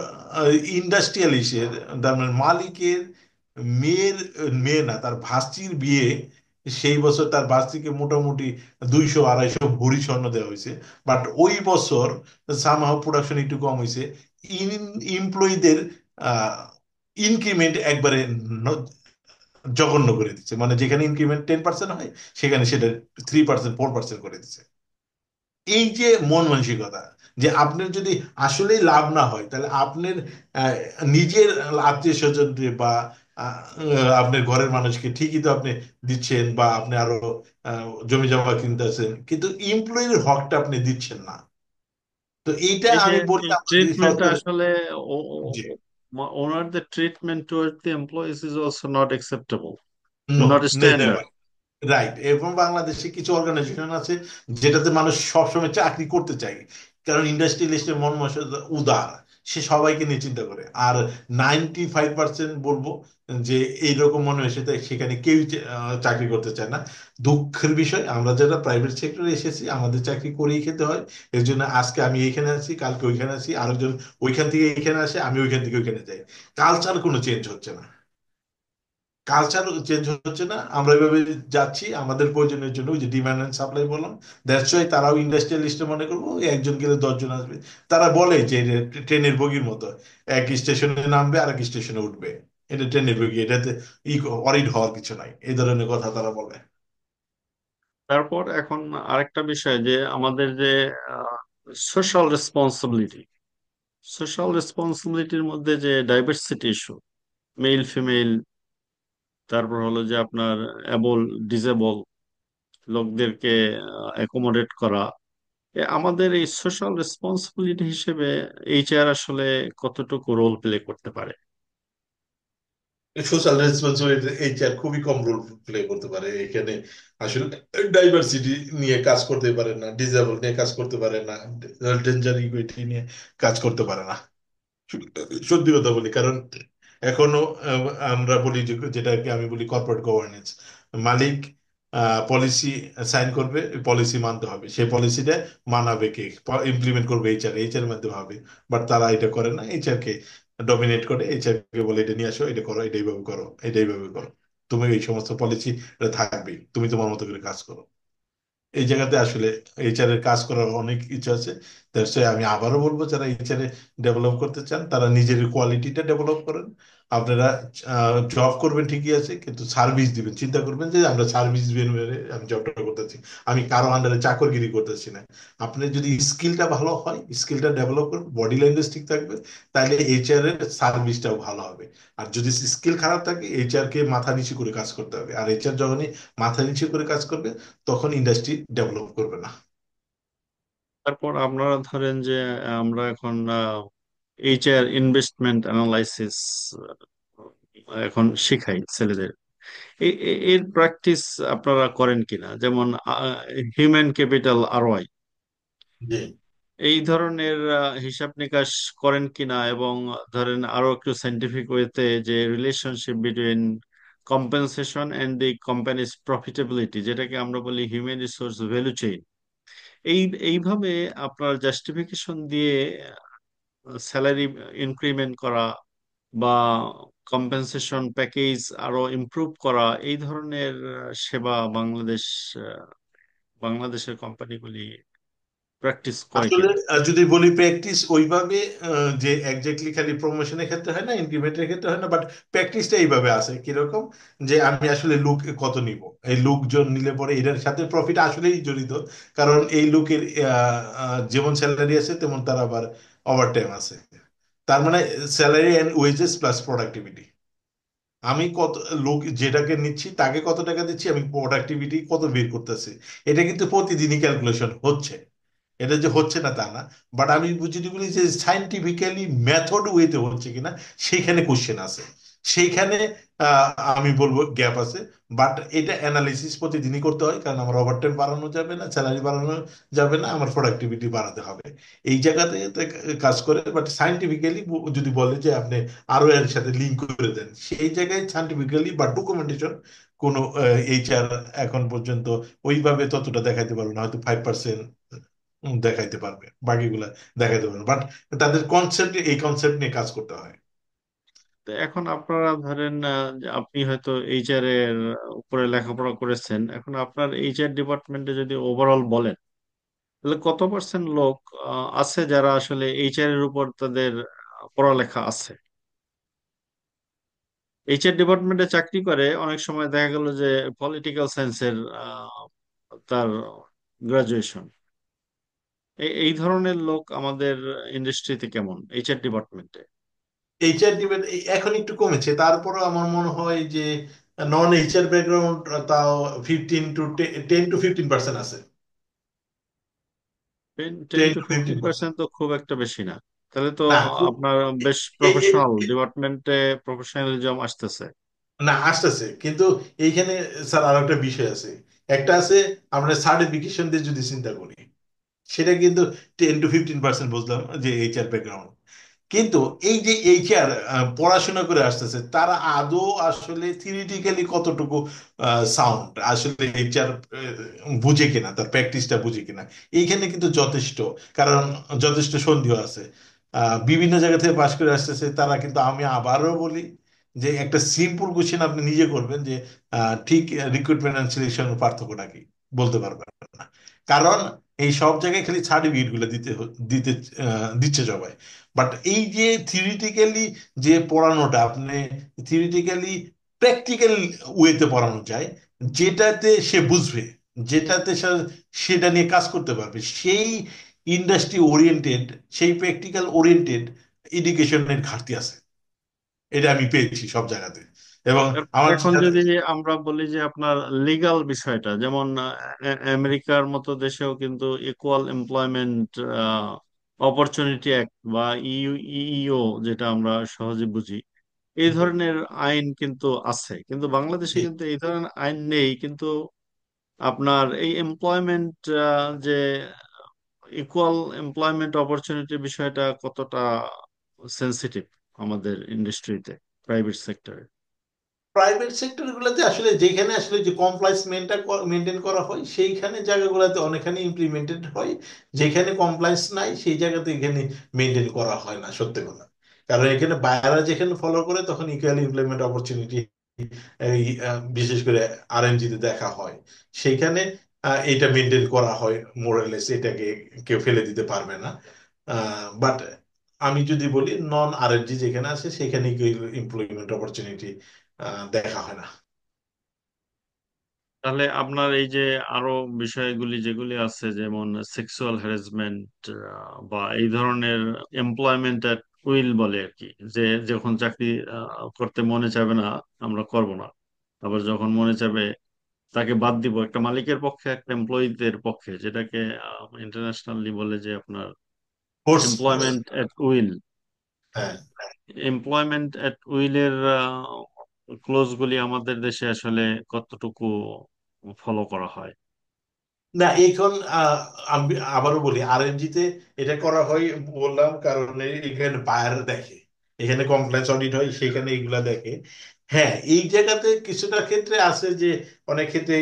ইন্ডাস্ট্রিয়ালিস্টের, তার মানে মালিকের মেয়ের, মেয়ে না, তার ভাস্তির বিয়ে। সেই বছর তার ভাস্তিকে মোটামুটি 200-250 ভরি স্বর্ণ দেওয়া হয়েছে। বাট ওই বছর সামহাও প্রোডাকশন একটু কম হয়েছে। এমপ্লয়ীদের ইনক্রিমেন্ট একবারে ন- জঘন্য করে দিচ্ছে। মানে যেখানে ইনক্রিমেন্ট 10% হয়, সেখানে সেটা 3%, 4% করে দিচ্ছে। এই যে মন মানসিকতা, যে আপনার যদি আসলেই লাভ না হয়, তাহলে আপনার আহ, নিজের আত্মীয় স্বজন বা আপনার ঘরের মানুষকে ঠিকই তো আপনি দিচ্ছেন, বা আপনি আরো জমি জমা কিনতেছেন, কিন্তু এমপ্লয়ির হকটা আপনি দিচ্ছেন না। তো এইটা এই যে আমি বলি এই আমাদের ট্রিটমেন্টটা সরকার। আসলে জি, ওনারদের treatment toward the employees is also not acceptable, no, not standard. Never. Right. এবং বাংলাদেশে কিছু অর্গানাইজেশন আছে যেটাতে মানুষ সবসময় চাকরি করতে চায়, কারণ ইন্ডাস্ট্রিয়ালিস্টের মন মানসিকতা উদার। সে সবাইকে নিয়ে চিন্তা করে। আর 95% বলবো যে এইরকম মনে হয়, সেটা সেখানে কেউ চাকরি করতে চায় না। দুঃখের বিষয়, আমরা যারা প্রাইভেট সেক্টরে এসেছি, আমাদের চাকরি করেই খেতে হয়। এর জন্য আজকে আমি এখানে আছি, কালকে ওইখানে আছি, আরেকজন ওইখান থেকে এখানে আসে, আমি ওইখান থেকে ওইখানে যাই। কালচার কোনো চেঞ্জ হচ্ছে না। কালচার চেঞ্জ হচ্ছে না। আমরা এভাবে যাচ্ছি আমাদের প্রয়োজনের জন্য, ওই যে ডিমান্ড এন্ড সাপ্লাই বললাম। দ্যাটস ওয়াই তারাও ইন্ডাস্ট্রিয়ালিস্টে মনে করবো ওই একজন গেলে 10 জন আসবে। তারা বলে যে এটা ট্রেনের বগির মতো, এক স্টেশনে নামবে আর এক স্টেশনে উঠবে। এটা ট্রেনের বগি, এটাতে অরিড হওয়ার কিছু নাই, এই ধরনের কথা তারা বলে। তারপর এখন আরেকটা বিষয় যে আমাদের যে সোশ্যাল রেসপন্সিবিলিটি, সোশ্যাল রেসপন্সিবিলিটির মধ্যে যে ডাইভার্সিটি ইস্যু, মেল ফিমেল, তারপর হলো যে আপনার অ্যাবল ডিসেবল লোকদেরকে অ্যাকোমোডেট করা, আমাদের এই সোশ্যাল রেসপন্সিবিলিটি হিসেবে এইচআর আসলে কতটুকু রোল প্লে করতে পারে? সোশ্যাল রেসপন্সিবিলিটি এইচআর খুবই কম রোল প্লে করতে পারে এখানে। আসলে ডাইভার্সিটি নিয়ে কাজ করতে পারে না, ডিসেবল নিয়ে কাজ করতে পারে না, ডেঞ্জার ইকুইটি নিয়ে কাজ করতে পারে না। সত্যি কথা বলি, কারণ এখনো আমরা বলি যে, যেটাকে আমি বলি কর্পোরেট গভর্নেন্স। মালিক পলিসি সাইন করবে, পলিসি মানতে হবে, সেই পলিসিটা মানাবে কে, ইমপ্লিমেন্ট করবে এইচআর, এইচআর মাধ্যমে হবে। বাট তারা এটা করে না, এইচআর কে ডমিনেট করে। এইচআর কে বলে এটা নিয়ে আসো, এটা করো, এটা এইভাবে করো, এটা এইভাবে করো। তুমি এই সমস্ত পলিসি থাকবেই, তুমি তোমার মতো করে কাজ করো। এই জায়গাতে আসলে এইচআর এর কাজ করার অনেক ইচ্ছা আছে। দ্যাটস ওয়াই আমি আবারও বলবো, যারা এইচআর এ ডেভেলপ করতে চান তারা নিজের কোয়ালিটিটা ডেভেলপ করেন। আপনারা জব করবেন ঠিকই আছে, কিন্তু সার্ভিস দিবেন, চিন্তা করবেন যে আমরা সার্ভিস দিবেন বলে আমি জবটা করতেছি, আমি কারো আন্ডারে চাকরগিরি করতেছি না। আপনার যদি স্কিলটা ভালো হয়, স্কিলটা ডেভেলপ করবেন, বডি ল্যাঙ্গুয়েজ ঠিক থাকবে, তাহলে এইচআর এর সার্ভিসটাও ভালো হবে। আর যদি স্কিল খারাপ থাকে, এইচআর কে মাথা নিচু করে কাজ করতে হবে, আর এইচআর যখনই মাথা নিচু করে কাজ করবে তখন ইন্ডাস্ট্রি ডেভেলপ করবে না। তারপর আপনারা ধরেন যে আমরা এখন এইচআর ইনভেস্টমেন্ট অ্যানালাইসিস এখন শিখাই ছেলেদের। এর প্র্যাকটিস আপনারা করেন কিনা? যেমন হিউম্যান ক্যাপিটাল আরওআই, জি। এই ধরনের হিসাব নিকাশ করেন কিনা? এবং ধরেন আরো একটু সাইন্টিফিক ওয়েতে যে relationship between compensation and the company's profitability, যেটাকে আমরা বলি হিউম্যান রিসোর্স ভ্যালু চেইন, এই এইভাবে আপনার জাস্টিফিকেশন দিয়ে স্যালারি ইনক্রিমেন্ট করা বা কম্পেনসেশন প্যাকেজ আরো ইমপ্রুভ করা, এই ধরনের সেবা বাংলাদেশের কোম্পানিগুলি প্র্যাকটিস করে আসলে কিনা? যদি বলি প্র্যাকটিস ওইভাবে, যে একজাক্টলি খালি প্রমোশনের ক্ষেত্রে হয় না, ইনক্রিমেন্টের ক্ষেত্রে হয় না, বাট প্র্যাকটিসটা এইভাবে আছে কিরকম, যে আমি আসলে লুক কত নিব, এই লোকজন নিলে পরে এটার সাথে প্রফিট আসলেই জড়িত। কারণ এই লোকের যেমন স্যালারি আছে তেমন তার আবার ওভার টাইম আছে। তার মানে salary and wages plus productivity. আমি কত লোক যেটাকে নিচ্ছি তাকে কত টাকা দিচ্ছি, আমি প্রোডাক্টিভিটি কত বের করতেছি, এটা কিন্তু প্রতিদিনই ক্যালকুলেশন হচ্ছে। এটা যে হচ্ছে না তা না, বাট আমি যদি বলি যে সাইন্টিফিক্যালি মেথড ওয়েতে হচ্ছে কিনা, সেইখানে কোশ্চেন আছে, সেইখানে আমি বলবো গ্যাপ আছে। বাট এটা অ্যানালিসিস প্রতিদিনই করতে হয়, কারণ আমার ওভারটাইম বাড়ানো যাবে না, স্যালারি বাড়ানো যাবে না, আমার প্রোডাক্টিভিটি বাড়াতে হবে। এই জায়গাতে এতে কাজ করে। বাট সাইন্টিফিক্যালি যদি বলে যে আপনি আরো এর সাথে লিঙ্ক করে দেন, সেই জায়গায় সাইন্টিফিক্যালি বা ডকুমেন্টেশন কোনো এইচআর এখন পর্যন্ত ওইভাবে ততটা দেখাইতে পারবে না, হয়তো 5% দেখাইতে পারবে, বাকিগুলা দেখাইতে পারবে, বাট তাদের কনসেপ্ট, এই কনসেপ্ট নিয়ে কাজ করতে হয়। তো এখন আপনারা ধরেন যে আপনি হয়তো এইচআর এর উপরে লেখাপড়া করেছেন, এখন আপনার এইচআর ডিপার্টমেন্টে যদি ওভারঅল বলেন, তাহলে কত পার্সেন্ট লোক আছে যারা আসলে এইচআর এর উপর তাদের পড়ালেখা আছে? এইচআর ডিপার্টমেন্টে চাকরি করে অনেক সময় দেখা গেল যে পলিটিক্যাল সায়েন্সের তার গ্রাজুয়েশন। এই ধরনের লোক আমাদের ইন্ডাস্ট্রিতে কেমন এইচআর ডিপার্টমেন্টে? এইচআর ডিবেট এখন একটু কমেছে, তারপরও আমার মনে হয় যে নন এইচআর ব্যাকগ্রাউন্ড তাও 10 to 15% আছে। Ten ten ten two two fifteen fifteen percent তো খুব একটা বেশি না। তাহলে তো না খুব। আপনার এ- বেশ এ- প্রফেশনাল এ- ডিপার্টমেন্টে প্রফেশনালিজম আসতেছে। না আসতেছে, কিন্তু এইখানে স্যার আরো একটা বিষয় আছে। একটা আছে, আমরা সার্টিফিকেশন দিয়ে যদি চিন্তা করি, সেটা কিন্তু 10 to 15% বুঝলাম যে এইচআর ব্যাকগ্রাউন্ড। কিন্তু এই যে এইচআর পড়াশোনা করে আসতেছে, তারা আদৌ আসলে থিওরিটিক্যালি কতটুকু সাউন্ড, আসলে এইচআর বুঝে কিনা, তার প্র্যাকটিসটা বুঝে কিনা, এইখানে কিন্তু যথেষ্ট, কারণ যথেষ্ট সন্দেহ আছে। বিভিন্ন জায়গা থেকে পাশ করে আসতেছে তারা, কিন্তু আমি আবারও বলি যে একটা সিম্পল কোশ্চেন আপনি নিজে করবেন যে ঠিক রিক্রুটমেন্ট অ্যান্ড সিলেকশন পার্থক্যটা কি, বলতে পারবেন না। কারণ এই সব জায়গায় খালি সার্টিফিকেট গুলো দিতে দিচ্ছে সবাই। বাট এই যে থিওরিটিক্যালি যে পড়ানোটা, আপনি থিওরিটিক্যালি প্র্যাকটিক্যাল ওয়েতে পড়ানো যায়, যেটাতে সে বুঝবে, যেটাতে সেটা নিয়ে কাজ করতে পারবে, সেই ইন্ডাস্ট্রি ওরিয়েন্টেড, সেই প্র্যাকটিক্যাল ওরিয়েন্টেড এডুকেশনের ঘাটতি আছে। এটা আমি পেয়েছি সব জায়গাতে। এবং তারপর আমার এখন সাথে। যদি আমরা বলি যে আপনার লিগ্যাল বিষয়টা, যেমন আমেরিকার মতো দেশেও কিন্তু ইকুয়াল এমপ্লয়মেন্ট অপরচুনিটি অ্যাক্ট বা ইইও, যেটা আমরা সহজে বুঝি, এই জি, ধরনের আইন কিন্তু আছে, কিন্তু বাংলাদেশে জি। কিন্তু এই ধরনের আইন নেই। কিন্তু আপনার এই এমপ্লয়মেন্ট, যে ইকুয়াল এমপ্লয়মেন্ট অপরচুনিটি বিষয়টা কতটা সেন্সিটিভ আমাদের ইন্ডাস্ট্রিতে, প্রাইভেট সেক্টরে? প্রাইভেট সেক্টর গুলোতে আসলে যেখানে আসলে যে কমপ্লায়েন্স মেনটেন করা হয়, সেইখানে জায়গাগুলোতে অনেকখানি ইমপ্লিমেন্টেড হয়। যেখানে কমপ্লায়েন্স নাই সেই জায়গাতে এখানে মেনটেন করা হয় না, সত্যি কথা। কারণ এখানে বায়াররা যেখানে ফলো করে তখন ইকুয়ালি এমপ্লয়মেন্ট অপরচুনিটি এই বিশেষ করে আরএনজি তে দেখা হয়, সেখানে এটা মেনটেন করা হয় মোরালেস, এটাকে কেউ ফেলে দিতে পারবে না। বাট আমি যদি বলি নন আরএনজি যেখানে আছে সেখানে কেউ এমপ্লয়মেন্ট অপরচুনিটি দেখা হয় না। তাহলে আপনার এই যে আরো বিষয়গুলি যেগুলি আছে, যেমন সেক্সুয়াল হ্যারাসমেন্ট বা এই ধরনের এমপ্লয়মেন্ট এট উইল বলে আর কি, যে যখন চাকরি করতে মনে চাবে না আমরা করব না, আবার যখন মনে চাবে তাকে বাদ দিব, একটা মালিকের পক্ষে একটা এমপ্লয়ীদের পক্ষে, যেটাকে ইন্টারন্যাশনালি বলে যে আপনার ফোর্স। Employment at will. হ্যাঁ। এমপ্লয়মেন্ট এট উইলের ক্লোজ গুলি আমাদের দেশে আসলে কতটুকু ফলো করা হয়? না এখন আমি আবারও বলি আরএনজি তে এটা করা হয় বললাম কারণ এখানে বায়ার দেখে, এখানে কমপ্লেন্স অডিট হয়, সেখানে এগুলা দেখে। হ্যাঁ, এই জায়গাতে কিছুটা ক্ষেত্রে আছে যে অনেক ক্ষেত্রে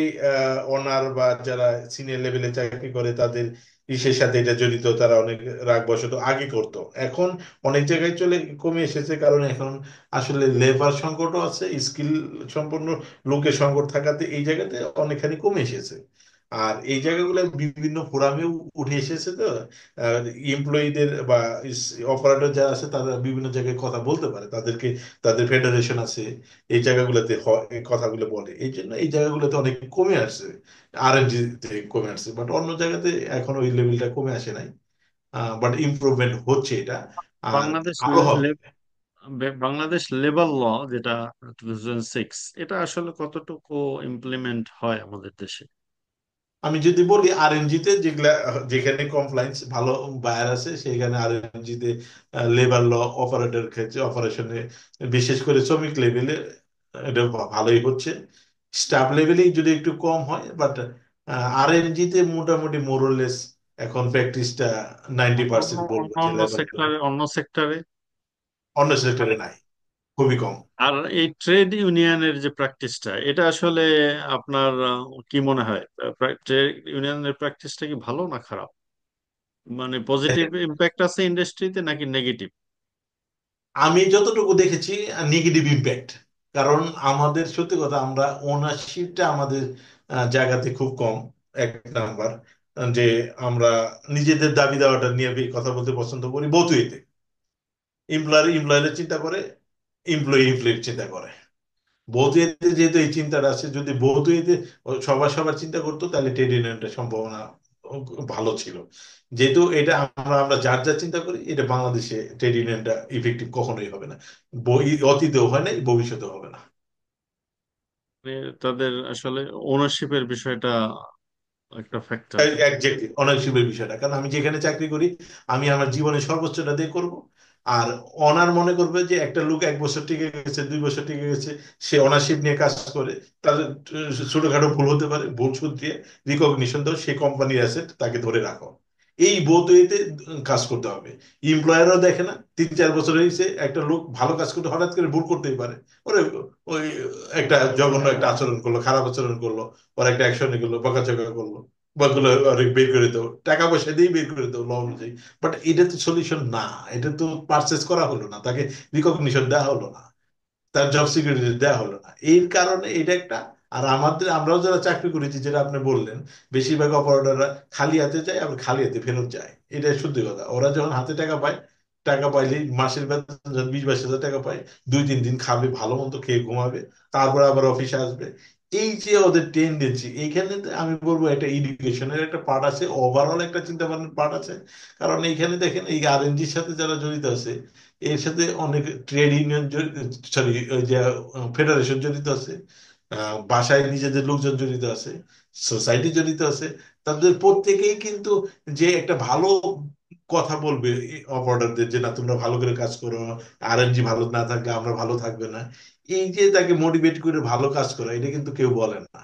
ওনার বা যারা সিনিয়র লেভেলে চাকরি করে তাদের ইসের সাথে এটা জড়িত, তারা অনেক রাগ বশত আগে করতো। এখন অনেক জায়গায় চলে কমে এসেছে, কারণ এখন আসলে লেবার সংকটও আছে, স্কিল সম্পন্ন লোকের সংকট থাকাতে এই জায়গাতে অনেকখানি কমে এসেছে। আর এই জায়গাগুলো বিভিন্ন ফোরামেও উঠে এসেছে তো, এমপ্লয়ীদের বা অপারেটর যারা আছে তারা বিভিন্ন জায়গায় কথা বলতে পারে, তাদেরকে তাদের ফেডারেশন আছে, এই জায়গাগুলোতে এই কথাগুলো বলে, এই জন্য এই জায়গাগুলোতে অনেক কমে আসছে, আরএনজি তে কমে আসছে, বাট অন্য জায়গাতে এখন ওই লেভেলটা কমে আসে নাই। বাট ইমপ্রুভমেন্ট হচ্ছে এটা, আর বাংলাদেশ আরো হবে। বাংলাদেশ লেবার ল যেটা 2006, এটা আসলে কতটুকু ইমপ্লিমেন্ট হয় আমাদের দেশে? আমি যদি বলি আরএনজি তে যেগুলা যেখানে কমপ্লায়েন্স ভালো বায়ার আছে সেখানে আরএনজি তে লেবার ল অপারেটর ক্ষেত্রে অপারেশনে বিশেষ করে শ্রমিক লেভেলে এটা ভালোই হচ্ছে। স্টাফ লেভেলেই যদি একটু কম হয়, বাট আরএনজি তে মোটামুটি মোরলেস এখন প্র্যাকটিসটা নাইনটি অন্য পার্সেন্ট বলবো অন্য যে অন্য লেবার। সেক্টরে, অন্য সেক্টরে নাই, খুবই কম। আর এই ট্রেড ইউনিয়নের যে প্র্যাকটিসটা, এটা আসলে আপনার কি মনে হয়? ট্রেড ইউনিয়নের প্র্যাকটিসটা কি ভালো না খারাপ? মানে পজিটিভ ইম্প্যাক্ট আছে ইন্ডাস্ট্রিতে নাকি নেগেটিভ? আমি যতটুকু দেখেছি নেগেটিভ ইম্প্যাক্ট, কারণ আমাদের সত্যি কথা আমরা ওনারশিপটা আমাদের জায়গাতে খুব কম। এক নাম্বার যে আমরা নিজেদের দাবি দাওয়াটা নিয়ে কথা বলতে পছন্দ করি বোথ ওয়েতে, এমপ্লয়ার এমপ্লয়ারের চিন্তা করে, এমপ্লয়ি এমপ্লয়ের চিন্তা করে, বোথ ওয়েতে যেহেতু এই চিন্তাটা আছে, যদি বোথ ওয়েতে সবার সবার চিন্তা করতো তাহলে ট্রেড ইউনিয়নটা সম্ভাবনা ভালো ছিল। যেহেতু এটা আমরা আমরা যার যার চিন্তা করি, এটা বাংলাদেশে ট্রেড ইউনিয়নটা ইফেক্টিভ কখনোই হবে না, অতীতেও হয় নাই, ভবিষ্যতেও হবে না। মানে তাদের আসলে ওনারশিপের বিষয়টা একটা ফ্যাক্টর। একজ্যাক্টলি অনার্সিপের বিষয়টা, কারণ আমি যেখানে চাকরি করি আমি আমার জীবনের সর্বোচ্চটা দিয়ে করব। আর অনার মনে করবে যে একটা লোক 1 বছর টিকে গেছে, 2 বছর টিকে গেছে, সে অনারশিপ নিয়ে কাজ করে, তার ছোটখাটো ভুল হতে পারে, ভুল শুধরিয়ে রিকগনিশন দাও, সেই কোম্পানির অ্যাসেট তাকে ধরে রাখো। এই বোধ এতে কাজ করতে হবে। এমপ্লয়ারও দেখে না 3-4 বছর হয়েছে একটা লোক ভালো কাজ করতে হঠাৎ করে ভুল করতেই পারে, ওরে ওই একটা জঘন্য একটা আচরণ করলো, খারাপ আচরণ করলো, ওর একটা অ্যাকশনে গেলো, বকাঝকা করলো, বাগুলো আরে বের করে দাও, টাকা পয়সা দিয়ে বের করে দাও ল অনুযায়ী। বাট এটা তো সলিউশন না, এটা তো পারচেস করা হলো না, তাকে রিকগনিশন দেওয়া হলো না, তার জব সিকিউরিটি দেওয়া হলো না, এই কারণে এটা একটা। আর আমাদের আমরাও যারা চাকরি করেছি, যেটা আপনি বললেন, বেশিরভাগ অপারেটররা খালি হাতে যায় আবার খালি হাতে ফেরত যায়, এটা সত্যি কথা। ওরা যখন হাতে টাকা পায়, টাকা পাইলেই মাসের বেতন যখন 20-22 হাজার টাকা পায়, 2-3 দিন খাবে, ভালো মন্দ খেয়ে ঘুমাবে, তারপর আবার অফিসে আসবে। এই যে ওদের টেন্ডেন্সি, এইখানে তো আমি বলবো একটা এডুকেশনের একটা পার্ট আছে, ওভারঅল একটা চিন্তা ভাবনার পার্ট আছে। কারণ এইখানে দেখেন এই আরএনজির সাথে যারা জড়িত আছে, এর সাথে অনেক ট্রেড ইউনিয়ন, সরি ওই যে ফেডারেশন জড়িত আছে, বাসায় নিজেদের লোকজন জড়িত আছে, সোসাইটি জড়িত আছে। তাদের প্রত্যেকেই কিন্তু যে একটা ভালো কথা বলবে অপারেটরদের যে না তোমরা ভালো করে কাজ করো, আরএনজি ভালো না থাকলে আমরা ভালো থাকবে না, এই যে তাকে মোটিভেট করে ভালো কাজ করা, এটা কিন্তু কেউ বলে না।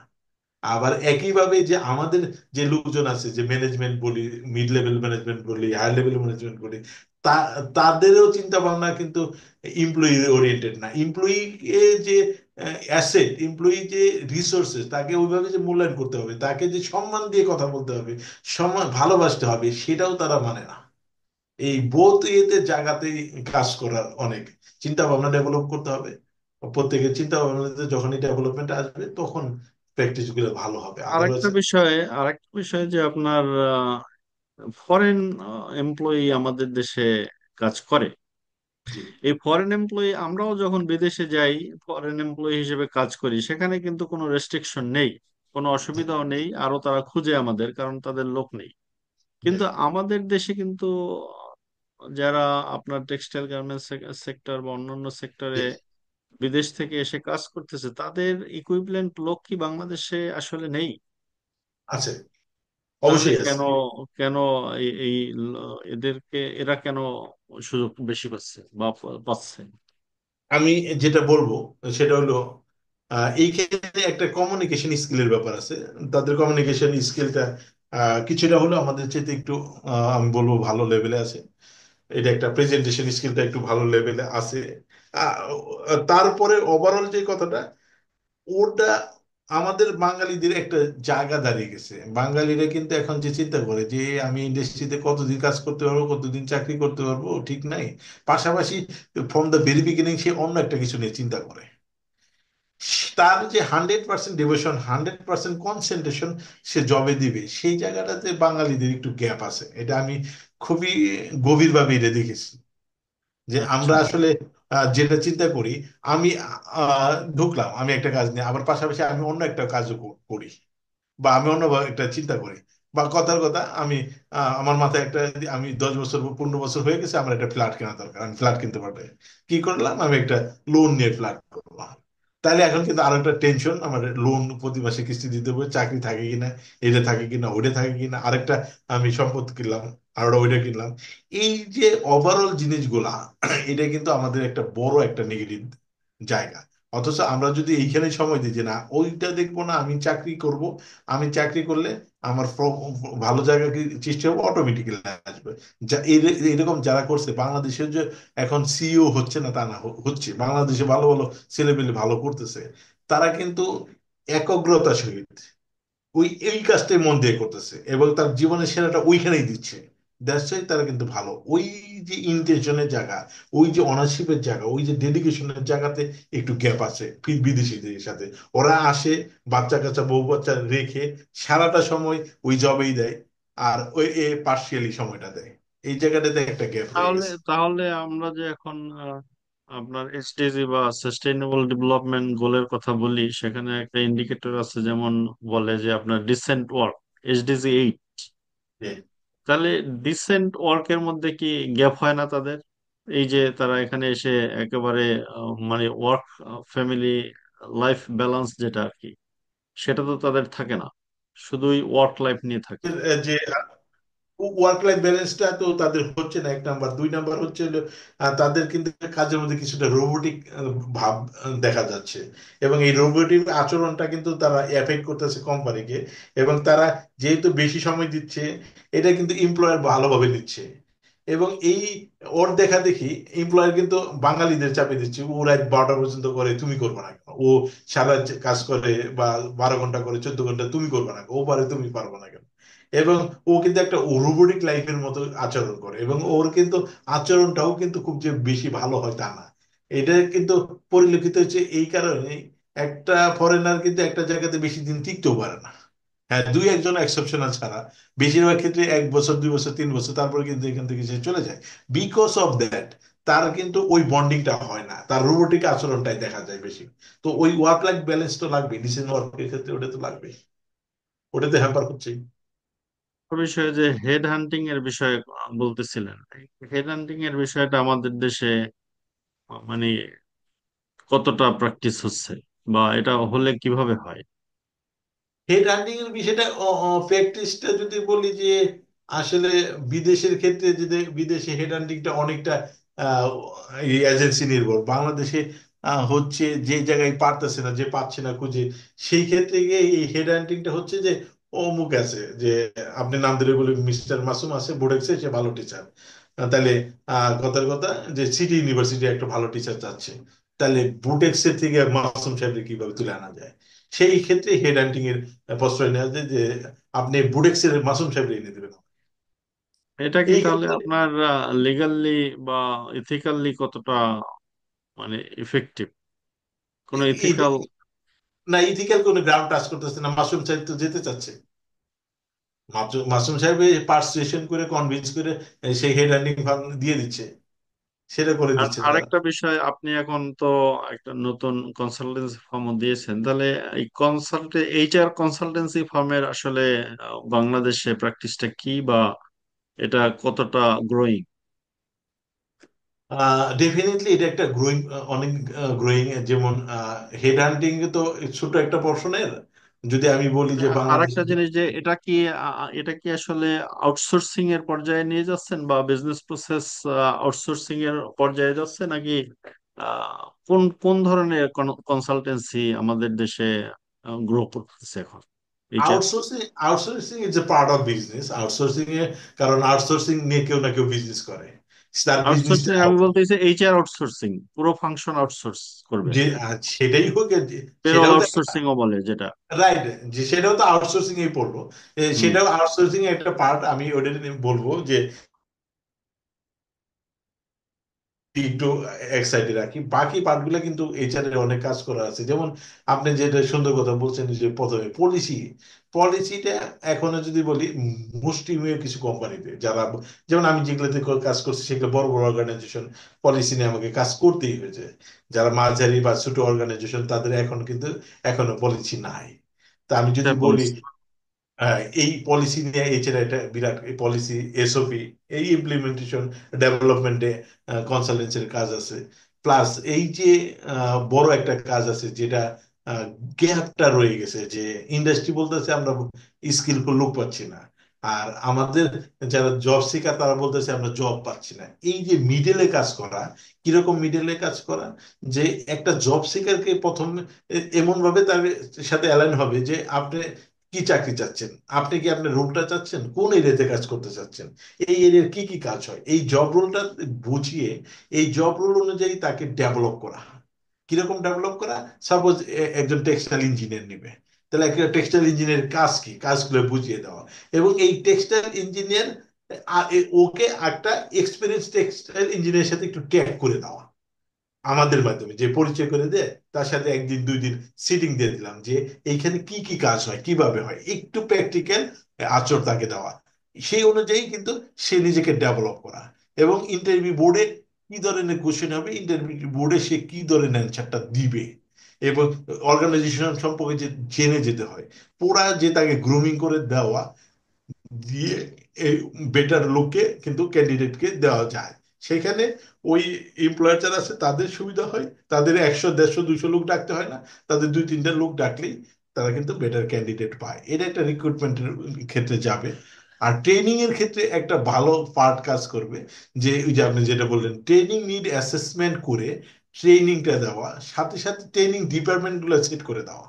আবার একইভাবে যে আমাদের যে লোকজন আছে, যে ম্যানেজমেন্ট বলি, মিড লেভেল ম্যানেজমেন্ট বলি, হাই লেভেল ম্যানেজমেন্ট বলি, তা তাদেরও চিন্তা ভাবনা কিন্তু এমপ্লয়ি ওরিয়েন্টেড না। এমপ্লয়ি যে অ্যাসেট, এমপ্লয়ি যে রিসোর্সেস, তাকে ওইভাবে যে মূল্যায়ন করতে হবে, তাকে যে সম্মান দিয়ে কথা বলতে হবে, সম্মান ভালোবাসতে হবে, সেটাও তারা মানে না। এই বোথ এতে জায়গাতেই কাজ করার অনেক চিন্তা ভাবনা ডেভেলপ করতে হবে। প্রত্যেকের চিন্তা ভাবনাতে যখনই ডেভেলপমেন্ট আসবে তখন প্র্যাকটিস গুলো ভালো হবে, আদারওয়াইজ। আরেকটা বিষয় যে আপনার ফরেন এমপ্লয়ি আমাদের দেশে কাজ করে। জি। এই ফরেন এমপ্লয়ি আমরাও যখন বিদেশে যাই, ফরেন এমপ্লয়ি হিসেবে কাজ করি, সেখানে কিন্তু কোনো রেস্ট্রিকশন নেই, কোনো অসুবিধাও নেই, আরো তারা খুঁজে আমাদের, কারণ তাদের লোক নেই। কিন্তু আমাদের দেশে কিন্তু যারা আপনার টেক্সটাইল গার্মেন্টস সেক্টর বা অন্যান্য সেক্টরে বিদেশ থেকে এসে কাজ করতেছে, তাদের ইকুইভ্যালেন্ট লোক কি বাংলাদেশে আসলে নেই? আছে, তাহলে অবশ্যই আছে। কেন কেন এরা কেন সুযোগ বেশি পাচ্ছে বা পাচ্ছে? আমি যেটা বলবো সেটা হলো এই ক্ষেত্রে একটা কমিউনিকেশন স্কিলের ব্যাপার আছে। তাদের কমিউনিকেশন স্কিলটা কিছুটা হলো আমাদের চেয়ে একটু আমি বলবো ভালো লেভেলে আছে। এটা একটা প্রেজেন্টেশন স্কিলটা একটু ভালো লেভেলে আছে। আহ, তারপরে ওভারঅল যে কথাটা, ওটা আমাদের বাঙালিদের একটা জায়গা দাঁড়িয়ে গেছে। বাঙালিরা কিন্তু এখন যে চিন্তা করে যে আমি ইন্ডাস্ট্রিতে কতদিন কাজ করতে পারবো, কতদিন চাকরি করতে পারবো, ঠিক নাই। পাশাপাশি ফ্রম দ্য ভেরি বিগিনিং সে অন্য একটা কিছু নিয়ে চিন্তা করে। তার যে 100% ডিভোশন, 100% কনসেন্ট্রেশন সে জবে দিবে, সেই জায়গাটাতে বাঙালিদের একটু গ্যাপ আছে। এটা আমি খুবই গভীরভাবে এটা দেখেছি। যে আচ্ছা। আমরা আসলে যেটা চিন্তা করি, আমি ঢুকলাম আমি একটা কাজ নিয়ে, আবার পাশাপাশি আমি অন্য একটা কাজও করি, বা আমি অন্য একটা চিন্তা করি। বা কথার কথা আমি আমার মাথায় একটা, আমি 10 বছর 15 বছর হয়ে গেছে, আমার একটা ফ্ল্যাট কেনা দরকার, আমি ফ্ল্যাট কিনতে পারবে। কি করলাম, আমি একটা লোন নিয়ে ফ্ল্যাট করলাম। তাহলে এখন কিন্তু আরো একটা টেনশন, আমার লোন প্রতি মাসে কিস্তি দিতে হবে, চাকরি থাকে কিনা, এটা থাকে কিনা, ওইটা থাকে কিনা, আরেকটা আমি সম্পদ কিনলাম, আরোটা ওইটা কিনলাম। এই যে ওভারঅল জিনিসগুলা, এটা কিন্তু আমাদের একটা বড় একটা নেগেটিভ জায়গা। অথচ আমরা যদি এইখানে সময় দিই যে না ওইটা দেখবো না, আমি চাকরি করব, আমি চাকরি করলে আমার ভালো জায়গা কি সৃষ্টি হবে, অটোমেটিক্যালি আসবে। যা এরকম যারা করছে বাংলাদেশের যে এখন সিইও হচ্ছে না তা না, হচ্ছে বাংলাদেশে ভালো ভালো ছেলেপেলে ভালো করতেছে। তারা কিন্তু একগ্রতার সহিত ওই এই কাজটাই মন দিয়ে করতেছে এবং তার জীবনের সেরাটা ওইখানেই দিচ্ছে। দ্যাটস ওয়াই তারা কিন্তু ভালো। ওই যে ইন্টেনশনের জায়গা, ওই যে অনারশিপের জায়গা, ওই যে ডেডিকেশনের জায়গাতে একটু গ্যাপ আছে বিদেশিদের সাথে। ওরা আসে, বাচ্চা কাচ্চা বউ বাচ্চা রেখে সারাটা সময় ওই জবেই দেয়, আর ওই পার্শিয়ালি সময়টা দেয়। এই জায়গাটাতে একটা গ্যাপ রয়ে তাহলে গেছে। তাহলে আমরা যে এখন আপনার এসডিজি বা সাস্টেইনেবল ডেভেলপমেন্ট গোলের কথা বলি, সেখানে একটা ইন্ডিকেটর আছে, যেমন বলে যে আপনার ডিসেন্ট ওয়ার্ক, এসডিজি 8। হ্যাঁ। তাহলে ডিসেন্ট ওয়ার্কের মধ্যে কি গ্যাপ হয় না তাদের? এই যে তারা এখানে এসে একেবারে মানে ওয়ার্ক ফ্যামিলি লাইফ ব্যালেন্স যেটা আর কি, সেটা তো তাদের থাকে না, শুধুই ওয়ার্ক লাইফ নিয়ে থাকে। যে ওয়ার্ক লাইফ ব্যালেন্সটা তো তাদের হচ্ছে না, 1 নাম্বার। 2 নাম্বার হচ্ছে হলো, তাদের কিন্তু কাজের মধ্যে কিছুটা রোবোটিক ভাব দেখা যাচ্ছে। এবং এই রোবোটিক আচরণটা কিন্তু তারা এফেক্ট করতেছে কোম্পানিকে। এবং তারা যেহেতু বেশি সময় দিচ্ছে, এটা কিন্তু এমপ্লয়ার ভালোভাবে নিচ্ছে। এবং এই ওর দেখা দেখি এমপ্লয়ার কিন্তু বাঙালিদের চাপে দিচ্ছে, ও রাত 12টা পর্যন্ত করে, তুমি করবে না কেন? ও সারা কাজ করে, বা 12 ঘন্টা করে, 14 ঘন্টা, তুমি করবে না কেন? ও পারে, তুমি পারবে না কেন? এবং ও কিন্তু একটা রোবোটিক লাইফের মতো আচরণ করে, এবং ওর কিন্তু আচরণটাও কিন্তু খুব যে বেশি ভালো হয় তা না। এটা কিন্তু পরিলক্ষিত হচ্ছে এই কারণে, একটা ফরেনার কিন্তু একটা জায়গাতে বেশি দিন টিকতেও পারে না। হ্যাঁ, দুই একজন এক্সেপশনাল ছাড়া বেশিরভাগ ক্ষেত্রে 1 বছর 2 বছর 3 বছর তারপরে কিন্তু এখান থেকে সে চলে যায়। বিকজ অফ দ্যাট তার কিন্তু ওই বন্ডিংটা হয় না, তার রোবোটিক আচরণটাই দেখা যায় বেশি। তো ওই ওয়ার্ক লাইফ ব্যালেন্স তো লাগবে, ডিসিশন ওয়ার্কের ক্ষেত্রে ওটা তো লাগবে, ওটাতে হ্যাম্পার হচ্ছে। বিষয়ে যে হেড হান্টিং এর বিষয়ে বলতেছিলেন, হেড হান্টিং এর বিষয়টা আমাদের দেশে মানে কতটা প্র্যাকটিস হচ্ছে, বা এটা হলে কিভাবে হয়? হেড হান্টিং এর বিষয়টা, প্র্যাকটিসটা যদি বলি যে আসলে বিদেশের ক্ষেত্রে যদি, বিদেশে হেড হান্টিংটা অনেকটা এজেন্সি নির্ভর। বাংলাদেশে হচ্ছে যে জায়গায় পারতেছে না, যে পাচ্ছে না খুঁজে, সেই ক্ষেত্রে গিয়ে এই হেড হান্টিংটা হচ্ছে যে অমুক আছে, যে আপনি নাম দিলে বলে মিস্টার মাসুম আছে বোর্ডেক্সে, সে ভালো টিচার। তাহলে কথার কথা যে সিটি ইউনিভার্সিটি একটা ভালো টিচার চাচ্ছে, তাহলে বুটেক্সের থেকে মাসুম সাহেবকে কিভাবে তুলে আনা যায়। সেই ক্ষেত্রে হেড হান্টিং এর প্রশ্রয় নেওয়া যায়, যে আপনি বুটেক্সের মাসুম সাহেব এনে দেবেন। এটা কি এই তাহলে ক্ষেত্রে আপনার লিগালি বা ইথিক্যালি কতটা মানে ইফেক্টিভ? কোনো এটা ইথিক্যাল? না, ইথিক্যাল কোনো গ্রাউন্ড টাচ করতেছে না। মাসুম সাহেব তো যেতে চাচ্ছে। মাসুম সাহেব পার্সুয়েশন করে, কনভিন্স করে সেই হেড রাইটিং ফার্ম দিয়ে দিচ্ছে, সেটা করে আর দিচ্ছে তারা। আরেকটা বিষয়, আপনি এখন তো একটা নতুন কনসালটেন্সি ফার্ম দিয়েছেন, তাহলে এই এইচআর কনসালটেন্সি ফার্মের আসলে বাংলাদেশে প্র্যাকটিসটা কি, বা এটা কতটা গ্রোয়িং? ডেফিনেটলি এটা একটা গ্রোয়িং, অনেক গ্রোয়িং। যেমন হেড হান্টিং তো ছোট একটা পর্শনের। যদি আমি বলি যে আর একটা বাংলাদেশে জিনিস, যে এটা কি আসলে আউটসোর্সিং এর পর্যায়ে নিয়ে যাচ্ছেন, বা বিজনেস প্রসেস আউটসোর্সিং এর পর্যায়ে যাচ্ছে, নাকি কোন কোন ধরনের কনসালটেন্সি আমাদের দেশে গ্রো করতেছে এখন এইটার? Outsourcing, outsourcing is a part of business. Outsourcing এ, কারণ আউটসোর্সিং নিয়ে কেউ না কেউ বিজনেস করে, তার বিজনেসটা। আউটসোর্সিং আমি বলতেছি এইচআর আউটসোর্সিং, পুরো ফাংশন আউটসোর্স করবে। যে সেটাই হোক, পেরোল সেটাও তো, আউটসোর্সিং ও বলে যেটা। রাইট, যে সেটাও তো আউটসোর্সিং এই পড়লো। হুম। সেটাও আউটসোর্সিং এর একটা পার্ট। আমি ওটা নিয়ে বলবো যে একটু এক সাইডে রাখি, বাকি পার্টগুলো কিন্তু এইচআর এর অনেক কাজ করা আছে। যেমন আপনি যেটা সুন্দর কথা বলছেন যে প্রথমে পলিসি, পলিসিটা এখনো যদি বলি মুষ্টিমেয় কিছু কোম্পানিতে যারা, যেমন আমি যেগুলোতে কাজ করছি সেগুলো বড় বড় অর্গানাইজেশন, পলিসি নিয়ে আমাকে কাজ করতেই হয়েছে। যারা মাঝারি বা ছোট অর্গানাইজেশন তাদের এখন কিন্তু এখনো পলিসি নাই। তা আমি যদি বলি পলিসি। এই পলিসি নিয়ে এছাড়া একটা বিরাট পলিসি, এসওপি, এই ইমপ্লিমেন্টেশন ডেভেলপমেন্টে কনসালটেন্সির কাজ আছে। প্লাস এই যে বড় একটা কাজ আছে যেটা গ্যাপটা রয়ে গেছে, যে ইন্ডাস্ট্রি বলতেছে আমরা স্কিলফুল লোক পাচ্ছি না, আর আমাদের যারা জব সিকার তারা বলতেছে আমরা জব পাচ্ছি না। এই যে মিডলে কাজ করা, কিরকম মিডলে কাজ করা, যে একটা জব সিকারকে প্রথম এমন ভাবে তার সাথে অ্যালাইন হবে যে আপনি কি চাকরি চাচ্ছেন, আপনি কি আপনার রোলটা চাচ্ছেন, কোন এরিয়াতে কাজ করতে চাচ্ছেন, এই এরিয়ার কি কি কাজ হয়, এই জব রোলটা বুঝিয়ে এই জব রোল অনুযায়ী তাকে ডেভেলপ করা। কিরকম ডেভেলপ করা? সাপোজ একজন টেক্সটাইল ইঞ্জিনিয়ার নিবে, তাহলে একটা টেক্সটাইল ইঞ্জিনিয়ার কাজ কি, কাজগুলো বুঝিয়ে দেওয়া। এবং এই টেক্সটাইল ইঞ্জিনিয়ার ওকে একটা এক্সপিরিয়েন্স টেক্সটাইল ইঞ্জিনিয়ারের সাথে একটু ট্যাগ করে দেওয়া আমাদের মাধ্যমে, যে পরিচয় করে দেয় তার সাথে একদিন দুই দিন সিটিং দিয়ে দিলাম যে এইখানে কি কি কাজ হয়, কিভাবে হয়, একটু প্র্যাকটিক্যাল আচর তাকে দেওয়া। সেই অনুযায়ী কিন্তু সে নিজেকে ডেভেলপ করা। এবং ইন্টারভিউ বোর্ডে কি ধরনের কোশ্চেন হবে, ইন্টারভিউ বোর্ডে সে কি ধরনের অ্যান্সারটা দিবে, এবং অর্গানাইজেশন সম্পর্কে যে জেনে যেতে হয়, পুরা যে তাকে গ্রুমিং করে দেওয়া, দিয়ে এই বেটার লোককে কিন্তু ক্যান্ডিডেটকে দেওয়া যায়। সেখানে ওই এমপ্লয়ার যারা আছে তাদের সুবিধা হয়, তাদের 100 150 200 লোক ডাকতে হয় না, তাদের দুই তিনটা লোক ডাকলেই তারা কিন্তু বেটার ক্যান্ডিডেট পায়। এটা একটা রিক্রুটমেন্টের ক্ষেত্রে যাবে। আর ট্রেনিং এর ক্ষেত্রে একটা ভালো পার্ট কাজ করবে, যে ওই যে আপনি যেটা বললেন ট্রেনিং নিড অ্যাসেসমেন্ট করে ট্রেনিংটা দেওয়া, সাথে সাথে ট্রেনিং ডিপার্টমেন্টগুলো সেট করে দেওয়া।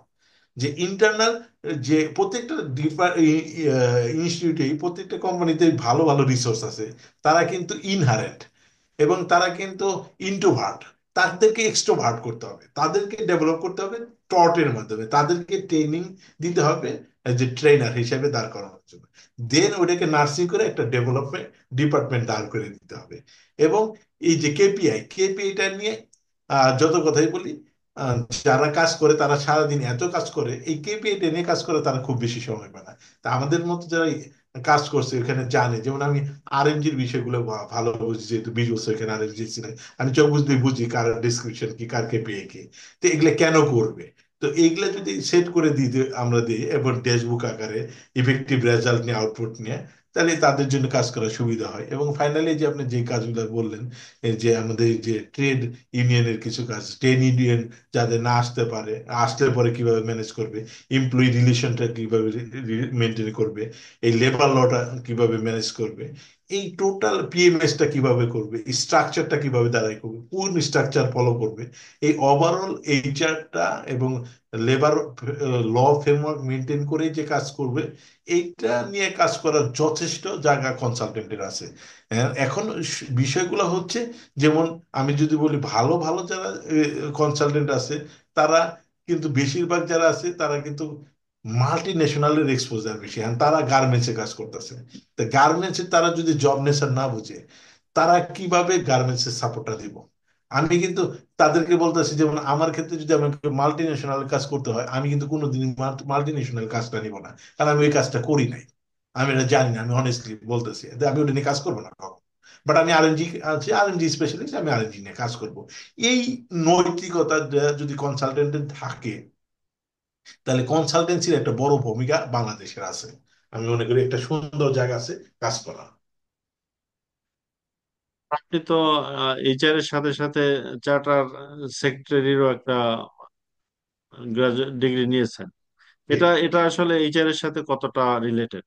যে ইন্টারনাল, যে প্রত্যেকটা ইনস্টিটিউটে, প্রত্যেকটা কোম্পানিতে ভালো ভালো রিসোর্স আছে, তারা কিন্তু ইনহারেন্ট এবং তারা কিন্তু ইন্ট্রোভার্ট। তাদেরকে এক্সট্রোভার্ট করতে হবে, তাদেরকে ডেভেলপ করতে হবে টটের মাধ্যমে, তাদেরকে ট্রেনিং দিতে হবে যে ট্রেনার হিসেবে দাঁড় করানোর জন্য। দেন ওটাকে নার্সিং করে একটা ডেভেলপমেন্ট ডিপার্টমেন্ট দাঁড় করে দিতে হবে। এবং এই যে কেপিআইটা নিয়ে যত কথাই বলি, আহ, যারা কাজ করে তারা সারাদিন এত কাজ করে, এই কেপিআই টেনে কাজ করে তারা খুব বেশি সময় পায় না। তা আমাদের মতো যারা কাজ করছে ওখানে জানে, যেমন আমি আরএমজির বিষয়গুলো ভালো বুঝি, যেহেতু 20 বছর এখানে আরএমজি ছিলেন, আমি চোখ বুঝতে বুঝি কার ডিসক্রিপশন কি, কার কেপিআই কি, তো এগুলো কেন করবে। তো এইগুলা যদি সেট করে দিতে আমরা দিই এবং ড্যাশবুক আকারে ইফেক্টিভ রেজাল্ট নিয়ে, আউটপুট নিয়ে, তাহলে তাদের জন্য কাজ করা সুবিধা হয়। এবং ফাইনালি যে আপনি যে কাজগুলো বললেন, এই যে আমাদের যে ট্রেড ইউনিয়নের কিছু কাজ, ট্রেড ইউনিয়ন যাদের না আসতে পারে, আসলে পরে কিভাবে ম্যানেজ করবে, এমপ্লয়ি রিলেশনটা কিভাবে মেনটেন করবে, এই লেবার লটা কিভাবে ম্যানেজ করবে, এই টোটাল পিএমএসটা কিভাবে করবে, স্ট্রাকচারটা কিভাবে দাঁড়ায় করবে, কোন স্ট্রাকচার ফলো করবে, এই ওভারঅল এইচআরটা এবং লেবার ল ফ্রেমওয়ার্ক মেনটেন করে যে কাজ করবে, এইটা নিয়ে কাজ করার যথেষ্ট জায়গা কনসালটেন্টের আছে। এখন বিষয়গুলো হচ্ছে, যেমন আমি যদি বলি ভালো ভালো যারা কনসালটেন্ট আছে, তারা কিন্তু বেশিরভাগ যারা আছে তারা কিন্তু মাল্টি ন্যাশনালের এক্সপোজার বেশি, আর তারা গার্মেন্টসে কাজ করতেছে। তো গার্মেন্টসে তারা যদি জব নেশন না বুঝে, তারা কিভাবে গার্মেন্টসের সাপোর্টটা দিব? আমি কিন্তু তাদেরকে বলতেছি, যেমন আমার ক্ষেত্রে যদি আমাকে মাল্টি ন্যাশনাল কাজ করতে হয়, আমি কিন্তু কোনোদিন মাল্টি ন্যাশনাল কাজটা নিব না, কারণ আমি ওই কাজটা করি নাই। আমি এটা জানি না, আমি অনেস্টলি বলতেছি যে আমি ওটা নিয়ে কাজ করবো না কখনো। বাট আমি আরএনজি আছি, আরএনজি স্পেশালিস্ট, আমি আরএনজি নিয়ে কাজ করব। এই নৈতিকতা যদি কনসালটেন্টের থাকে, তাহলে কনসালটেন্সির একটা বড় ভূমিকা বাংলাদেশের আছে। আমি মনে করি একটা সুন্দর জায়গা আছে কাজ করা। আপনি তো এইচআর এর সাথে সাথে চার্টার সেক্রেটারিরও একটা গ্রাজুয়েট ডিগ্রি নিয়েছেন। এটা এটা আসলে এইচআর এর সাথে কতটা রিলেটেড?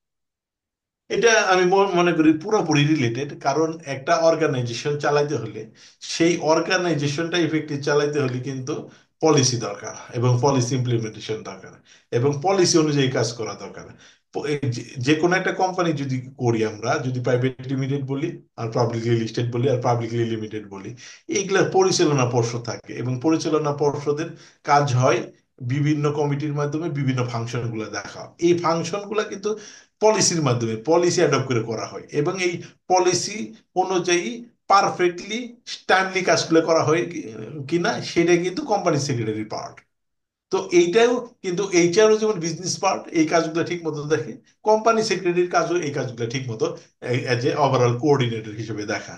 এটা আমি মনে করি পুরোপুরি রিলেটেড, কারণ একটা অর্গানাইজেশন চালাইতে হলে, সেই অর্গানাইজেশনটা ইফেক্টিভ চালাইতে হলে কিন্তু পলিসি দরকার, এবং পলিসি ইমপ্লিমেন্টেশন দরকার, এবং পলিসি অনুযায়ী কাজ করা দরকার। এই যে কোনো একটা কোম্পানি যদি করি, আমরা যদি প্রাইভেট লিমিটেড বলি, আর পাবলিকলি লিস্টেড বলি, আর পাবলিকলি লিমিটেড বলি, এইগুলার পরিচালনা পর্ষদ থাকে, এবং পরিচালনা পর্ষদের কাজ হয় বিভিন্ন কমিটির মাধ্যমে বিভিন্ন ফাংশন গুলো দেখা। এই ফাংশন গুলা কিন্তু পলিসির মাধ্যমে পলিসি অ্যাডপ্ট করে করা হয়, এবং এই পলিসি অনুযায়ী পারফেক্টলি টাইমলি কাজগুলো করা হয় কিনা, সেটা কিন্তু কোম্পানি সেক্রেটারি পার্ট। তো এইটাও কিন্তু এইচআরও যেমন বিজনেস পার্ট, এই কাজগুলো ঠিক মতো দেখে, কোম্পানি সেক্রেটারির কাজও এই কাজগুলো ঠিক মতো এজ এ ওভারঅল কোঅর্ডিনেটর হিসেবে দেখা।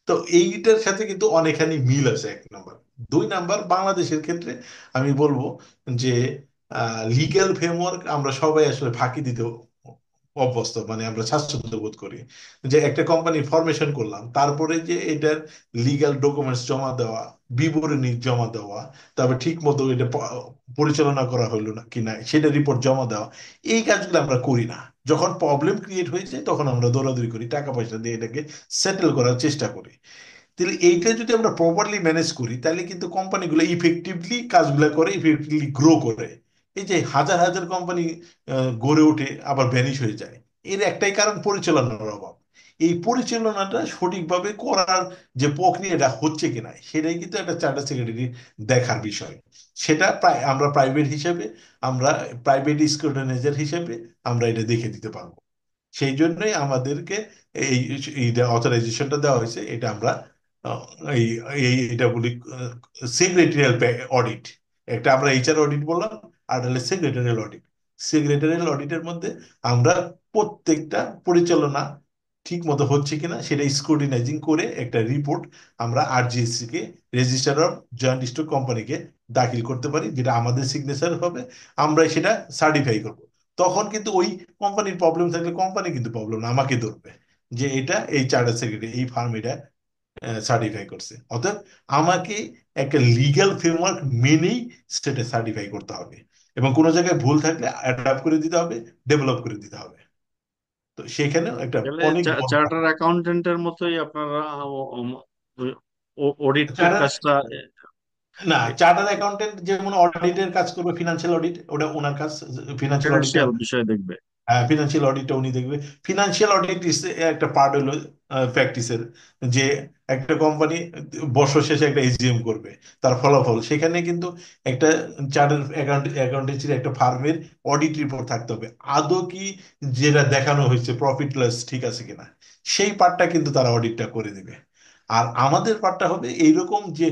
তো এইটার সাথে কিন্তু অনেকখানি মিল আছে, এক নাম্বার। দুই নাম্বার, বাংলাদেশের ক্ষেত্রে আমি বলবো যে লিগ্যাল ফ্রেমওয়ার্ক আমরা সবাই আসলে ফাঁকি দিতে অভ্যস্ত, মানে আমরা স্বাচ্ছন্দ্য বোধ করি। যে একটা কোম্পানি ফরমেশন করলাম, তারপরে যে এটার লিগ্যাল ডকুমেন্টস জমা দেওয়া, বিবরণী জমা দেওয়া, তারপর ঠিক মতো এটা পরিচালনা করা হলো না কিনা সেটা রিপোর্ট জমা দেওয়া, এই কাজগুলো আমরা করি না। যখন প্রবলেম ক্রিয়েট হয়ে যায়, তখন আমরা দৌড়াদৌড়ি করি, টাকা পয়সা দিয়ে এটাকে সেটেল করার চেষ্টা করি। তাহলে এইটা যদি আমরা প্রপারলি ম্যানেজ করি, তাহলে কিন্তু কোম্পানিগুলো ইফেক্টিভলি কাজগুলো করে, ইফেক্টিভলি গ্রো করে। এই যে হাজার হাজার কোম্পানি গড়ে ওঠে আবার ভ্যানিশ হয়ে যায়, এর একটাই কারণ পরিচালনার অভাব। এই পরিচালনাটা সঠিকভাবে করার যে প্রক্রিয়াটা হচ্ছে কিনা, সেটাই কিন্তু একটা চার্টার সেক্রেটারি দেখার বিষয়। সেটা আমরা প্রাইভেট হিসেবে, আমরা প্রাইভেট স্ক্রুটিনাইজার হিসেবে আমরা এটা দেখে দিতে পারবো। সেই জন্যই আমাদেরকে এই এইটা অথরাইজেশনটা দেওয়া হয়েছে। এটা আমরা আহ, এই এটা বলি সেক্রেটারিয়াল অডিট। একটা আমরা এইচআর অডিট বললাম, আর হলে সেক্রেটারিয়াল অডিট। সেক্রেটারিয়াল অডিটের মধ্যে আমরা প্রত্যেকটা পরিচালনা ঠিক মতো হচ্ছে কিনা সেটা স্ক্রুটিনাইজিং করে একটা রিপোর্ট আমরা আরজিএসসি কে, রেজিস্টার অফ জয়েন্ট স্টক কোম্পানিকে দাখিল করতে পারি, যেটা আমাদের সিগনেচার হবে। আমরা সেটা সার্টিফাই করব। তখন কিন্তু ওই কোম্পানির প্রবলেম থাকলে কোম্পানি কিন্তু প্রবলেম না, আমাকে ধরবে যে এটা এই চার্টার সেক্রেটারি, এই ফার্ম এটা সার্টিফাই করছে। অতএব আমাকে একটা লিগ্যাল ফ্রেমওয়ার্ক মেনেই সেটা সার্টিফাই করতে হবে, এবং কোনো জায়গায় ভুল থাকলে অ্যাডাপ্ট করে দিতে হবে, ডেভেলপ করে দিতে হবে। তো সেখানেও একটা তাহলে অনেক বড় চার্টার অ্যাকাউন্টেন্টের মতোই আপনারা অডিটের কাজটা না, চার্টার অ্যাকাউন্টেন্ট যেমন অডিটের কাজ করবে, ফিনান্সিয়াল অডিট ওটা ওনার কাজ, ফিনান্সিয়াল অডিটটা। ফিনান্সিয়াল বিষয় দেখবে। হ্যাঁ, ফিনান্সিয়াল অডিটটা উনি দেখবে। ফিনান্সিয়াল অডিট একটা পার্ট হলো প্র্যাকটিসের, যে একটা কোম্পানি বছর শেষে একটা এজিএম করবে, তার ফলাফল সেখানে কিন্তু একটা চার্টার অ্যাকাউন্টেন্সির একটা ফার্মের অডিট রিপোর্ট থাকতে হবে, আদৌ কি যেটা দেখানো হয়েছে প্রফিট লস ঠিক আছে কিনা, সেই পার্টটা কিন্তু তারা অডিটটা করে দিবে। আর আমাদের পার্টটা হবে এইরকম যে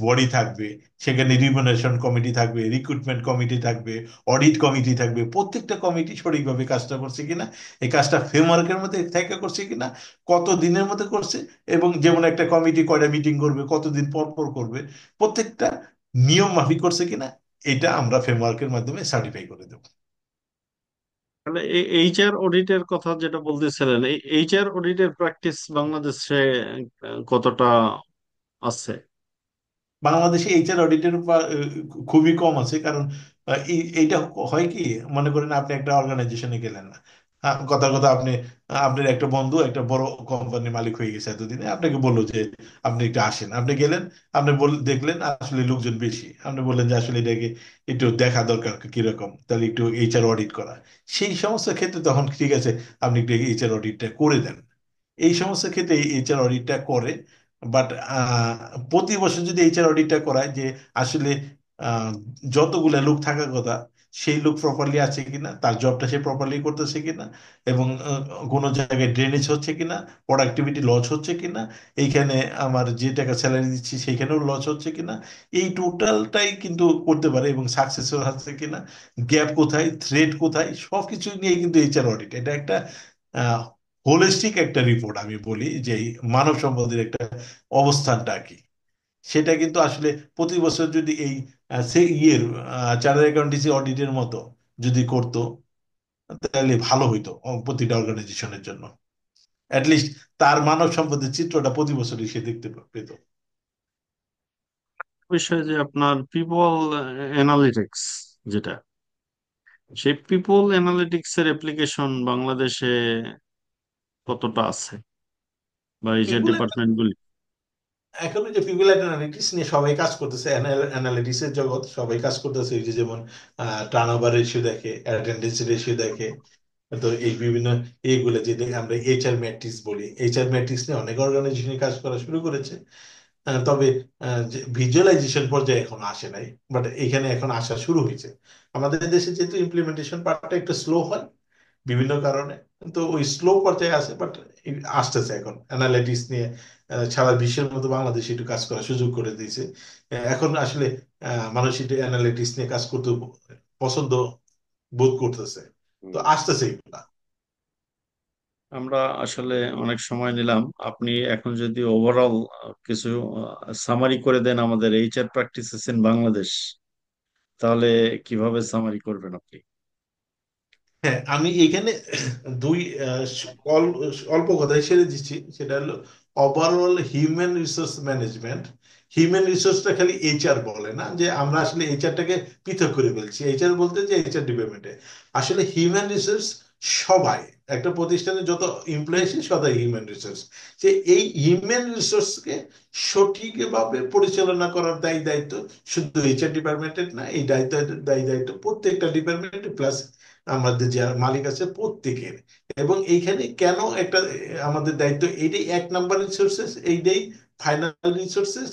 বডি থাকবে, সেখানে রিমিউনারেশন কমিটি থাকবে, রিক্রুটমেন্ট কমিটি থাকবে, অডিট কমিটি থাকবে, প্রত্যেকটা কমিটি সঠিকভাবে কাজটা করছে কিনা, এই কাজটা ফ্রেমওয়ার্কের মধ্যে থেকে করছে কিনা, কত দিনের মধ্যে করছে, এবং যেমন একটা কমিটি কয়টা মিটিং করবে, কতদিন পর পর করবে, প্রত্যেকটা নিয়ম মাফিক করছে কিনা, এটা আমরা ফ্রেমওয়ার্কের মাধ্যমে সার্টিফাই করে দেবো। তাহলে এইচআর অডিটের কথা যেটা বলতেছিলেন, এই এইচআর অডিটের প্র্যাকটিস বাংলাদেশে কতটা আছে? বাংলাদেশে এইচআর অডিটের খুবই কম আছে, কারণ এইটা হয় কি, মনে করেন আপনি একটা অর্গানাইজেশনে গেলেন না, কথার কথা আপনি, আপনার একটা বন্ধু একটা বড় কোম্পানির মালিক হয়ে গেছে এতদিনে, আপনাকে বললো যে আপনি একটু আসেন, আপনি গেলেন, আপনি দেখলেন আসলে লোকজন বেশি, আপনি বললেন যে আসলে এটাকে একটু দেখা দরকার কিরকম, তাহলে একটু এইচআর অডিট করা। সেই সমস্ত ক্ষেত্রে তখন ঠিক আছে, আপনি একটু এইচআর অডিটটা করে দেন। এই সমস্ত ক্ষেত্রে এইচআর অডিটটা করে। বাট প্রতি বছর যদি এইচআর অডিটটা করায় যে আসলে আহ, যতগুলা লোক থাকার কথা, সেই লোক প্রপারলি আছে কিনা, তার জবটা সে প্রপারলি করতেছে কিনা, এবং কোনো জায়গায় ড্রেনেজ হচ্ছে কিনা, প্রোডাক্টিভিটি লস হচ্ছে কিনা, এইখানে আমার যে টাকা স্যালারি দিচ্ছি সেইখানেও লস হচ্ছে কিনা, এই টোটালটাই কিন্তু করতে পারে, এবং সাকসেসফুল হচ্ছে কিনা, গ্যাপ কোথায়, থ্রেড কোথায়, সব কিছু নিয়ে কিন্তু এইচআর অডিট। এটা একটা হোলিস্টিক একটা রিপোর্ট, আমি বলি যে এই মানব সম্পদের একটা অবস্থানটা কি, সেটা কিন্তু আসলে প্রতি বছর যদি এই সে ইয়ের চার্টার্ড অ্যাকাউন্টেন্সি অডিটের মতো যদি করতো, তাহলে ভালো হইতো প্রতিটা অর্গানাইজেশনের জন্য। অ্যাটলিস্ট তার মানব সম্পদের চিত্রটা প্রতি বছরই সে দেখতে পেত। বিষয় যে আপনার পিপল অ্যানালিটিক্স যেটা, সেই পিপল অ্যানালিটিক্স এর অ্যাপ্লিকেশন বাংলাদেশে কতটা আছে, বা এই যে পিপুল, ডিপার্টমেন্ট গুলি? এখন ওই যে পিপল অ্যানালিটিক্স নিয়ে সবাই কাজ করতেছে, অ্যানালিটিক্স এর জগৎ সবাই কাজ করতেছে। এই যে যেমন টার্ন ওভার রেশিও দেখে, অ্যাটেন্ডেন্স রেশিও দেখে, তো এই বিভিন্ন এইগুলো যে আমরা এইচআর ম্যাট্রিক্স বলি, এইচআর ম্যাট্রিক্স নিয়ে অনেক অর্গানাইজেশন কাজ করা শুরু করেছে। তবে ভিজুয়ালাইজেশন পর্যায়ে এখন আসে নাই, বাট এখানে এখন আসা শুরু হয়েছে। আমাদের দেশে যেহেতু ইমপ্লিমেন্টেশন পার্টটা একটু স্লো হয় বিভিন্ন কারণে, তো ওই স্লো পর্যায়ে আছে, বাট আসতেছে এখন অ্যানালিটিক্স নিয়ে। সারা বিশ্বের মতো বাংলাদেশ একটু কাজ করার সুযোগ করে দিয়েছে। এখন আসলে মানুষ একটু অ্যানালিটিক্স নিয়ে কাজ করতে পছন্দ বোধ করতেছে। তো হুম। আসতেছে এগুলা। আমরা আসলে অনেক সময় নিলাম। আপনি এখন যদি ওভারঅল কিছু সামারি করে দেন আমাদের এইচআর প্র্যাকটিসেস ইন বাংলাদেশ, তাহলে কিভাবে সামারি করবেন আপনি? হ্যাঁ, আমি এখানে দুই অল্প কথাই সেরে দিচ্ছি। সেটা হলো overall human resource management. Human রিসোর্সটা খালি এইচআর বলে না, যে আমরা আসলে এইচআরটাকে পৃথক করে ফেলছি। এইচআর বলতে যে এইচআর ডিপার্টমেন্টে আসলে হিউম্যান রিসোর্স সবাই, একটা প্রতিষ্ঠানে যত এমপ্লয়ি আছে সবাই হিউম্যান রিসোর্স। যে এই হিউম্যান রিসোর্সকে সঠিকভাবে পরিচালনা করার দায়ী দায়িত্ব শুধু এইচআর ডিপার্টমেন্টের না, এই দায়ী দায়িত্ব প্রত্যেকটা ডিপার্টমেন্টের, প্লাস আমাদের যে মালিক আছে প্রত্যেকের। এবং এইখানে কেন একটা আমাদের দায়িত্ব, এইটাই এক নাম্বার রিসোর্সেস, এইটাই ফাইনাল রিসোর্সেস।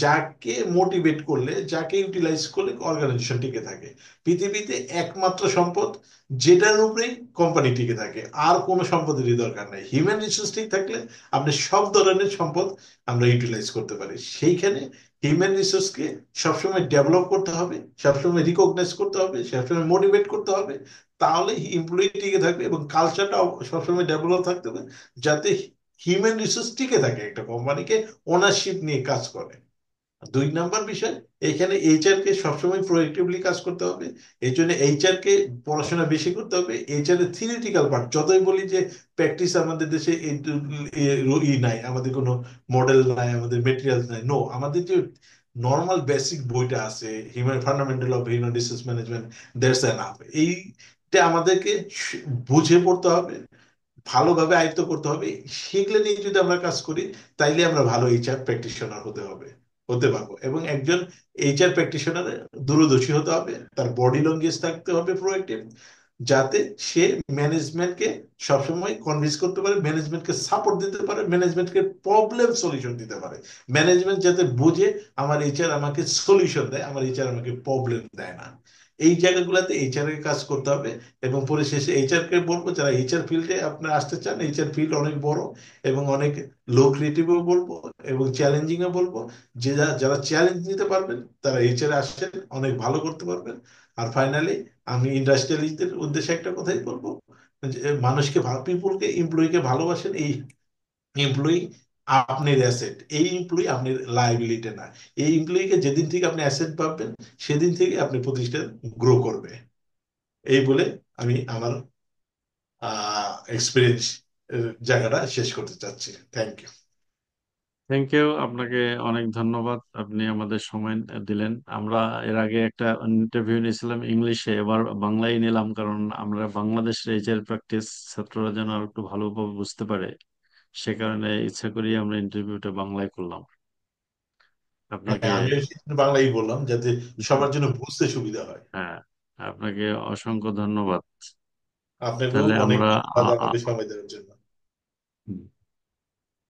যাকে মোটিভেট করলে, যাকে ইউটিলাইজ করলে অর্গানাইজেশন টিকে থাকে। পৃথিবীতে একমাত্র সম্পদ যেটার উপরেই কোম্পানি টিকে থাকে, আর কোনো সম্পদেরই দরকার নাই। হিউম্যান রিসোর্স ঠিক থাকলে আপনি সব ধরনের সম্পদ আমরা ইউটিলাইজ করতে পারি। সেইখানে হিউম্যান রিসোর্সকে সবসময় ডেভেলপ করতে হবে, সবসময় রিকগনাইজ করতে হবে, সবসময় মোটিভেট করতে হবে। তাহলে এমপ্লয়ি টিকে থাকবে, এবং কালচারটাও সবসময় ডেভেলপ থাকতে হবে, যাতে হিউম্যান রিসোর্স টিকে থাকে, একটা কোম্পানিকে ওনারশিপ নিয়ে কাজ করে। দুই নাম্বার বিষয়, এখানে এইচআর কে সবসময় প্রোয়েক্টিভলি কাজ করতে হবে। এই জন্য এইচআর কে পড়াশোনা বেশি করতে হবে। এইচআর এর থিওরিটিক্যাল পার্ট যতই বলি যে প্র্যাকটিস আমাদের দেশে নাই, আমাদের কোনো মডেল নাই, আমাদের মেটেরিয়াল নাই, নো, আমাদের যে নর্মাল বেসিক বইটা আছে, human fundamental of human resource management, that's enough. এইটা আমাদেরকে বুঝে পড়তে হবে, ভালোভাবে আয়ত্ত করতে হবে। সেগুলো নিয়ে যদি আমরা কাজ করি, তাইলে আমরা ভালো এইচআর প্র্যাকটিশনার হতে পারবো। এবং একজন এইচআর প্র্যাকটিশনার দূরদর্শী হতে হবে, তার বডি ল্যাঙ্গুয়েজ থাকতে হবে প্রোয়েক্টিভ, যাতে সে ম্যানেজমেন্টকে সবসময় কনভিন্স করতে পারে, ম্যানেজমেন্টকে সাপোর্ট দিতে পারে, ম্যানেজমেন্টকে প্রবলেম সলিউশন দিতে পারে। ম্যানেজমেন্ট যাতে বুঝে আমার এইচআর আমাকে সলিউশন দেয়, আমার এইচআর আমাকে প্রবলেম দেয় না। এই জায়গাগুলোতে এইচআর এর কাজ করতে হবে। এবং পরিশেষে এইচআর কে বলবো, যারা এইচআর ফিল্ডে আপনার আসতে চান, এইচআর ফিল্ড অনেক বড় এবং অনেক লো ক্রিয়েটিভও বলবো এবং চ্যালেঞ্জিংও বলবো। যে যারা চ্যালেঞ্জ নিতে পারবেন তারা এইচআর আসেন, অনেক ভালো করতে পারবেন। আর ফাইনালি আমি ইন্ডাস্ট্রিয়ালিস্টদের উদ্দেশ্যে একটা কথাই বলবো, যে মানুষকে, পিপুলকে, এমপ্লয়িকে ভালোবাসেন। এই এমপ্লয়ি আপনার অ্যাসেট, এই এমপ্লয়ি আপনার লাইবিলিটি না। এই এমপ্লয়িকে যেদিন থেকে আপনি অ্যাসেট পাবেন, সেদিন থেকে আপনি প্রতিষ্ঠান গ্রো করবে। এই বলে আমি আমার এক্সপিরিয়েন্স জায়গাটা শেষ করতে চাচ্ছি। Thank you. থ্যাংক ইউ আপনাকে, অনেক ধন্যবাদ। আপনি আমাদের সময় দিলেন। আমরা এর আগে একটা ইন্টারভিউ নিয়েছিলাম ইংলিশে, এবার বাংলায় নিলাম, কারণ আমরা বাংলাদেশের এইচআর প্র্যাকটিস ছাত্ররা যেন আর একটু ভালোভাবে বুঝতে পারে, সে কারণে ইচ্ছা করি আমরা ইন্টারভিউটা বাংলায় করলাম। হ্যাঁ, আপনাকে, আমিও সেজন্য বাংলাই বললাম, যাতে সবার জন্য বুঝতে সুবিধা হয়। হ্যাঁ, আপনাকে অসংখ্য ধন্যবাদ। আপনাকেও তাহলে অনেক আমরা ধন্যবাদ আ- আমাকে আ- সময় দেওয়ার জন্য।